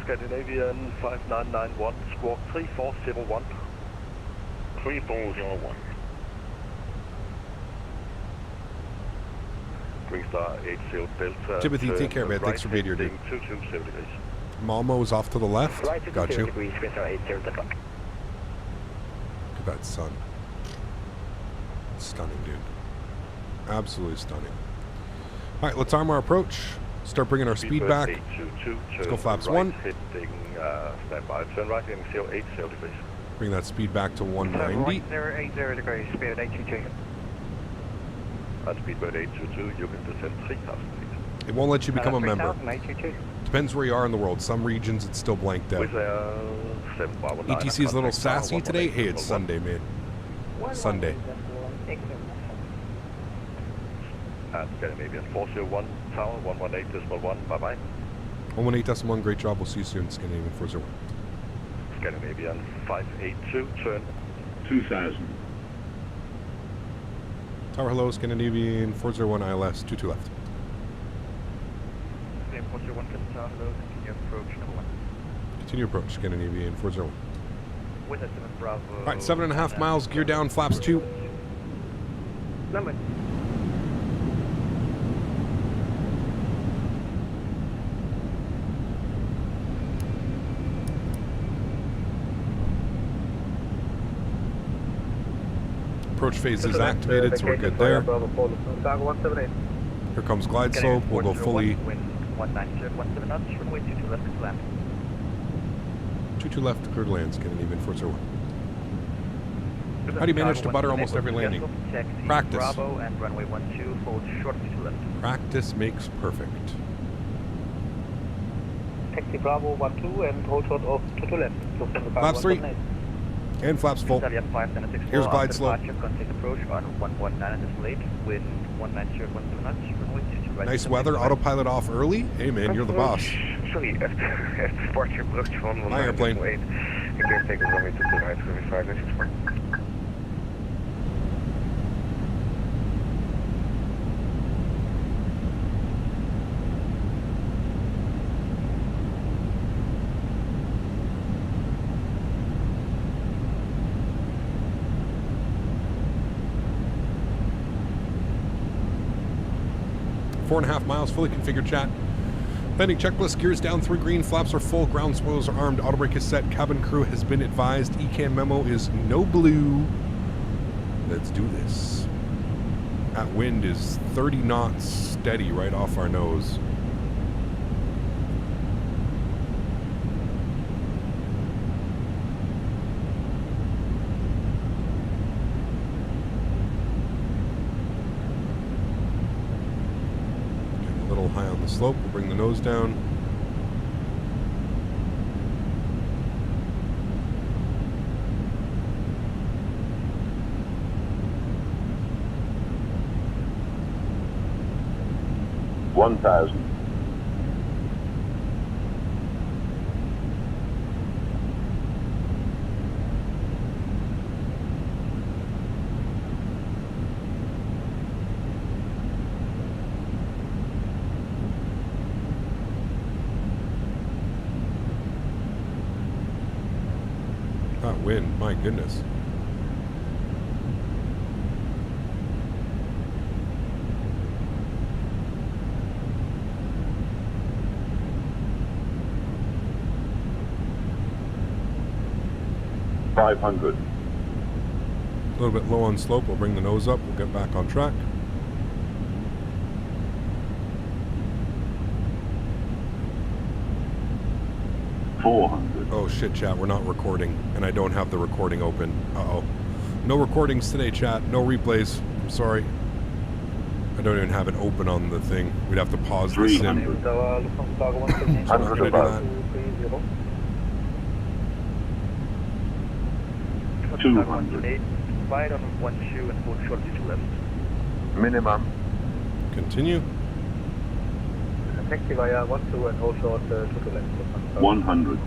Scandinavian 5991, squawk 3401. 3401. Green Star 80 Delta. Timothy, take care, man. Thanks for being here, dude. 220 degrees. Malmo's off to the left. Right Got you. degrees, Green Star 80 Delta. Look at that sun. Stunning, dude. Absolutely stunning. All right, let's arm our approach. Start bringing our speed back. Let's go flaps right 1. Heading, stand by. Turn right heading 80 degrees. Bring that speed back to 190. 080 degrees, speed 822. At speedbird 822, you can descend 3,000 feet. It won't let you become a member. 822. Depends where you are in the world. Some regions it's still blanked out. With 7 Bravo 9, ETC is a little sassy today. Hey, it's Sunday, man. Sunday. At Scandinavian 401, tower 118.1, bye-bye. 118.1, great job. We'll see you soon, Scandinavian 401. Scandinavian 582, turn 2000. Tower, hello, Scandinavian 401, ILS, 22 left. Scandinavian 401, tower, hello, continue approach number 1. Continue approach, Scandinavian 401. With a 7 Bravo. All right, 7.5 miles, gear down, flaps 2. Number. Approach phase is activated, so we're good there. Here comes glide slope. We'll go fully. 190, 17 knots, runway 22 left to land. 22 left, clear to land, Scandinavian 401. How do you manage to butter almost every landing? Practice. Bravo and runway 12, hold short 22 left. Practice makes perfect. Taxi Bravo 12 and hold short of 22 left. Flaps 3. And flaps full. Here's glide slope. Contact approach on 119 at this late with 190 at 17 knots, runway 22 right. Nice weather, autopilot off early. Hey man, you're the boss. Sorry, efter departure approach van Hi, airplane. 198. Ik denk tegen runway 22 right, runway 564. Four and a half miles, fully configured chat. Landing checklist, gears down 3 green, flaps are full, ground spoilers are armed, auto brake is set, cabin crew has been advised, ECAM memo is no blue. Let's do this. That wind is 30 knots steady right off our nose. High on the slope, we'll bring the nose down. $1,000. That wind, my goodness. $500. A little bit low on slope, we'll bring the nose up, we'll get back on track. 400. Oh shit, chat, we're not recording, and I don't have the recording open. Uh-oh. No recordings today, chat. No replays. I'm sorry. I don't even have it open on the thing. We'd have to pause the sim. 300. So I'm not gonna do that. 200. Wide on 12 and hold short to left. Minimum. Continue. Taxi via 12 and hold short to the left. 100.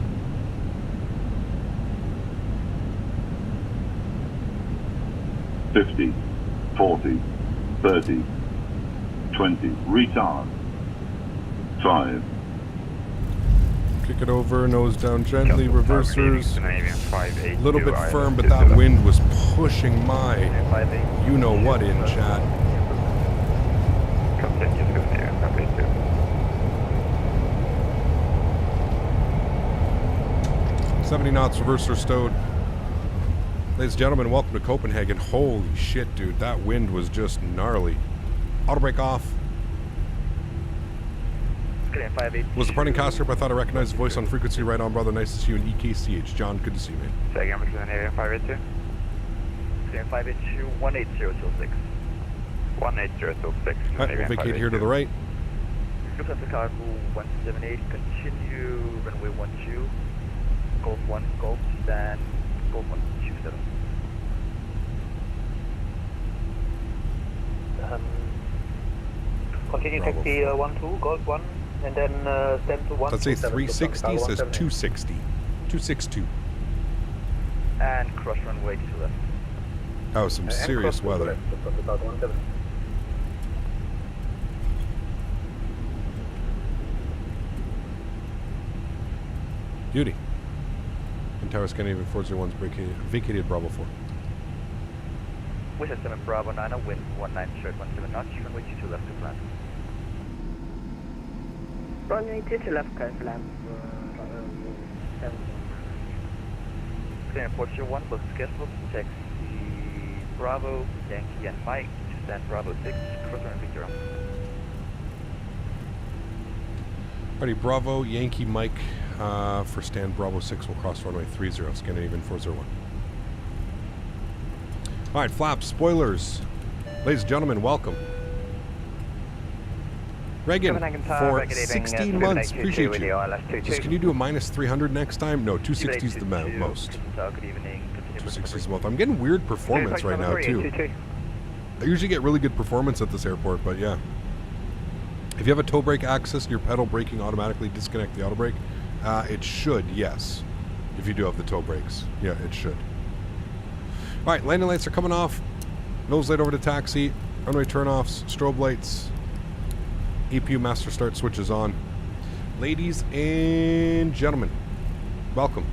50, 40, 30, 20. Retard. 5. Kick it over, nose down gently, reversers. A A little bit firm, but that wind was pushing my you know what in, chat. 70 knots, reverser stowed. Ladies and gentlemen, welcome to Copenhagen. Holy shit, dude, that wind was just gnarly. Auto brake off. Was the parting caster, but I thought I recognized the voice on frequency. Right on, brother. Nice to see you in EKCH. John, good to see you, man. Say again, what's in area 582? Clear 582, 18026. 18026. Alright, we'll vacate here to the right. Looks at the cargo 178, continue runway 12, Golf 1, Golf, stand, Golf 127. Continue taxi 12, Golf 1, and then stand to 1. Let's say 360, says 260. 262. And cross runway to left. That was some serious weather. Beauty. And Tower Scandinavian 401's vacated Bravo 4. With a 7 Bravo 9, wind 19 short 17 knots, runway 22 left to plan. Runway 22 left, clear plan. Clear Portia 1, book scheduled, taxi Bravo, Yankee and Mike, to stand Bravo 6, cross runway 0. Alrighty, Bravo, Yankee, Mike, for stand Bravo 6 will cross runway 30, Scandinavian 401. Alright, flaps, spoilers. Ladies and gentlemen, welcome. Reagan, for 16 months, appreciate you. Just, can you do a minus 300 next time? No, 260 is the most. 260 is the most. I'm getting weird performance right now, too. I usually get really good performance at this airport, but yeah. If you have a toe brake access and your pedal braking automatically disconnect the auto brake, it should, yes. If you do have the toe brakes. Yeah, it should. Alright, landing lights are coming off. Nose light over to taxi. Runway turnoffs. Strobe lights. APU master start switches on. Ladies and gentlemen, welcome.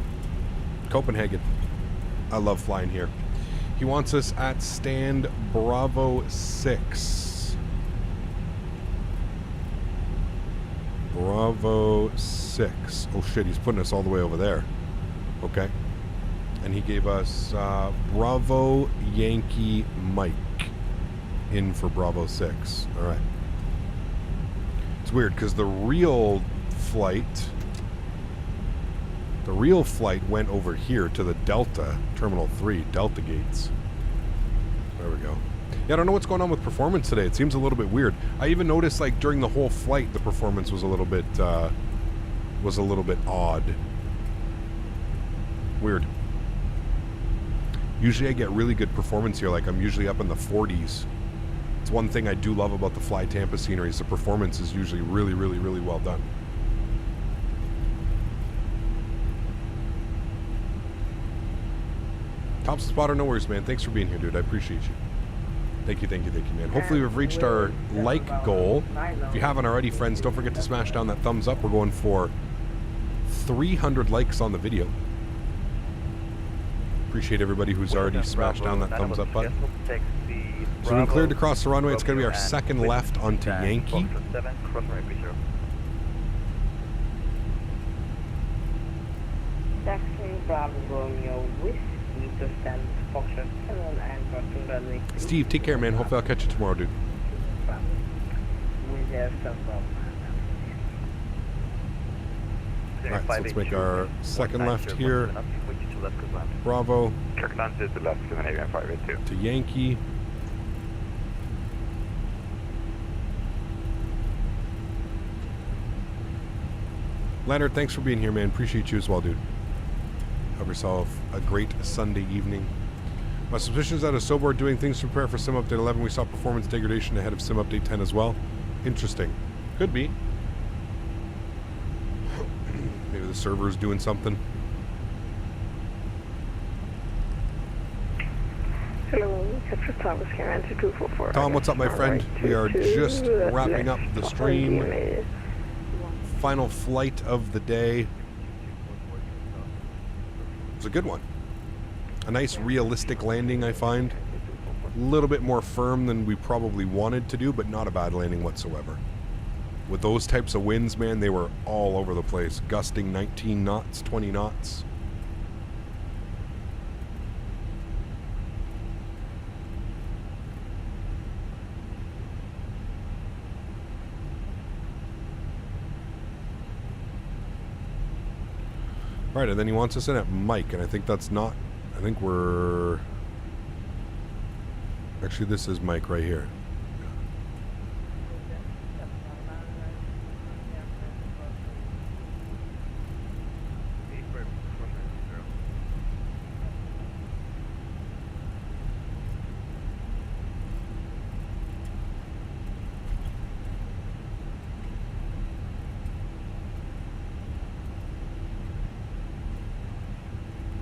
Copenhagen. I love flying here. He wants us at stand Bravo 6. Bravo 6. Oh shit, he's putting us all the way over there. Okay. And he gave us Bravo Yankee Mike in for Bravo 6. All right. It's weird because the real flight went over here to the Delta, Terminal 3, Delta gates. There we go. Yeah, I don't know what's going on with performance today. It seems a little bit weird. I even noticed, like, during the whole flight, the performance was a little bit odd. Weird. Usually I get really good performance here. Like, I'm usually up in the 40s. It's one thing I do love about the Fly Tampa scenery is the performance is usually really, really, really well done. Top spotter, no worries, man. Thanks for being here, dude. I appreciate you. Thank you, man. Hopefully we've reached our like goal. If you haven't already, friends, don't forget to smash down that thumbs up. We're going for 300 likes on the video. Appreciate everybody who's already smashed down that thumbs up button. So we've been cleared to cross the runway. It's going to be our second left onto Yankee. Taxi Bravo Romeo Whiskey to stand Foxtrot 7 and crossing runway 3. Steve, take care, man. Hopefully I'll catch you tomorrow, dude. Alright, so let's make our second left here. Bravo. Kirkland to the left, Copenhagen 582. To Yankee. Leonard, thanks for being here, man. Appreciate you as well, dude. Have yourself a great Sunday evening. My suspicion is that as Sobo are doing things to prepare for Sim Update 11, we saw performance degradation ahead of Sim Update 10 as well. Interesting. Could be. Maybe the server's doing something. Hello, Capture Towers, Karen 2244. Tom, what's up, my friend? We are just wrapping up the stream. Final flight of the day. It's a good one. A nice realistic landing, I find. A little bit more firm than we probably wanted to do, but not a bad landing whatsoever. With those types of winds, man, they were all over the place. Gusting 19 knots, 20 knots. Right, and then he wants us in at Mike, and I think that's not... I think we're... Actually, this is Mike right here.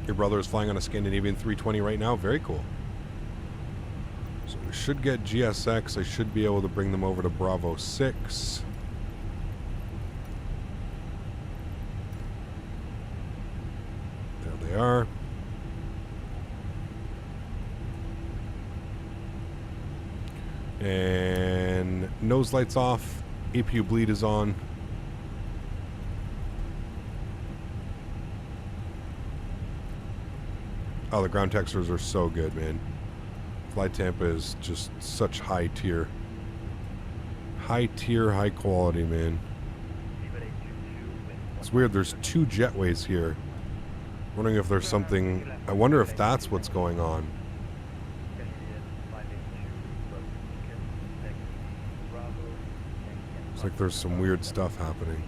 Your brother is flying on a Scandinavian 320 right now. Very cool. So we should get GSX. I should be able to bring them over to Bravo 6. There they are. And nose lights off. APU bleed is on. Oh, the ground textures are so good, man. Fly Tampa is just such high tier. High tier, high quality, man. It's weird, there's two jetways here. Wondering if there's something... I wonder if that's what's going on. Looks like there's some weird stuff happening.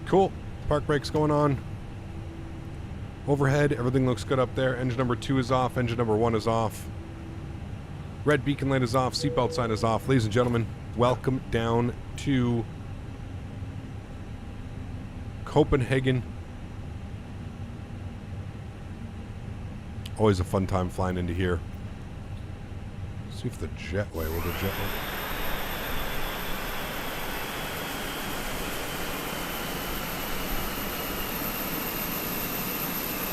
Cool. Park brakes going on. Overhead, everything looks good up there. Engine number 2 is off. Engine number 1 is off. Red beacon light is off. Seatbelt sign is off. Ladies and gentlemen, welcome down to Copenhagen. Always a fun time flying into here. Let's see if the jetway, will the jetway...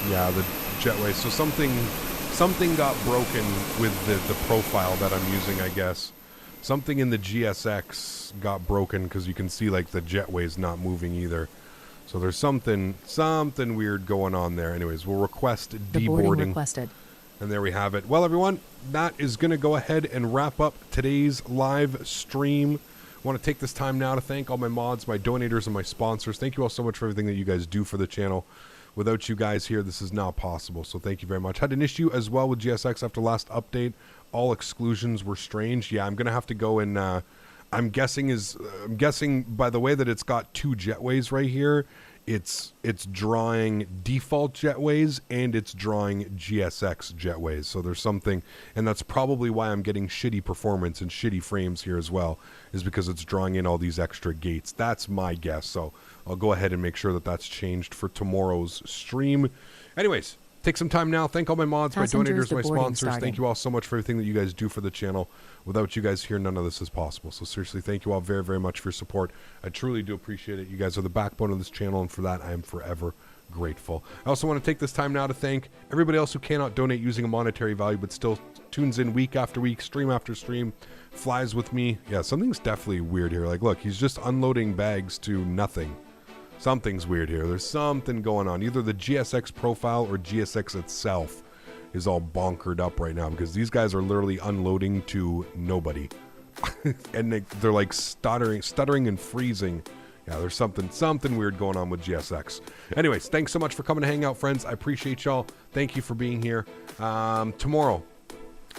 Yeah, the jetway. So something got broken with the profile that I'm using, I guess. Something in the GSX got broken because you can see like the jetway's not moving either. So there's something weird going on there. Anyways, we'll request deboarding. Requested. And there we have it. Well, everyone, that is going to go ahead and wrap up today's live stream. I want to take this time now to thank all my mods, my donators, and my sponsors. Thank you all so much for everything that you guys do for the channel. Without you guys here, this is not possible, so thank you very much. Had an issue as well with GSX after last update. All exclusions were strange. Yeah, I'm going to have to go and... I'm guessing by the way that it's got two jetways right here, it's drawing default jetways and it's drawing GSX jetways. So there's something, and that's probably why I'm getting shitty performance and shitty frames here as well, is because it's drawing in all these extra gates. That's my guess. So I'll go ahead and make sure that that's changed for tomorrow's stream. Anyways, Take some time now. Thank all my mods, my Passengers donators, my deboarding sponsors. starting. Thank you all so much for everything that you guys do for the channel. Without you guys here, none of this is possible. So seriously, thank you all very, very much for your support. I truly do appreciate it. You guys are the backbone of this channel, and for that, I am forever grateful. I also want to take this time now to thank everybody else who cannot donate using a monetary value, but still tunes in week after week, stream after stream, flies with me. Yeah, something's definitely weird here. Like, look, he's just unloading bags to nothing. Something's weird here. There's something going on. Either the GSX profile or GSX itself is all bonkered up right now, because these guys are literally unloading to nobody. And they're like stuttering and freezing. Yeah, there's something weird going on with GSX. Anyways, thanks so much for coming to hang out, friends. I appreciate y'all. Thank you for being here. Tomorrow,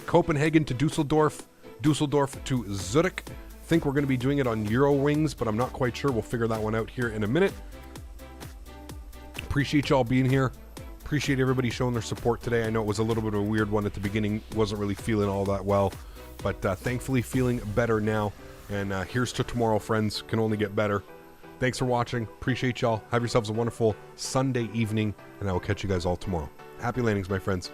Copenhagen to Dusseldorf to Zurich. Think we're going to be doing it on Eurowings, but I'm not quite sure. We'll figure that one out here in a minute. Appreciate y'all being here. Appreciate everybody showing their support today. I know it was a little bit of a weird one at the beginning. Wasn't really feeling all that well, but thankfully feeling better now. And here's to tomorrow, friends. Can only get better. Thanks for watching. Appreciate y'all. Have yourselves a wonderful Sunday evening, and I will catch you guys all tomorrow. Happy landings, my friends.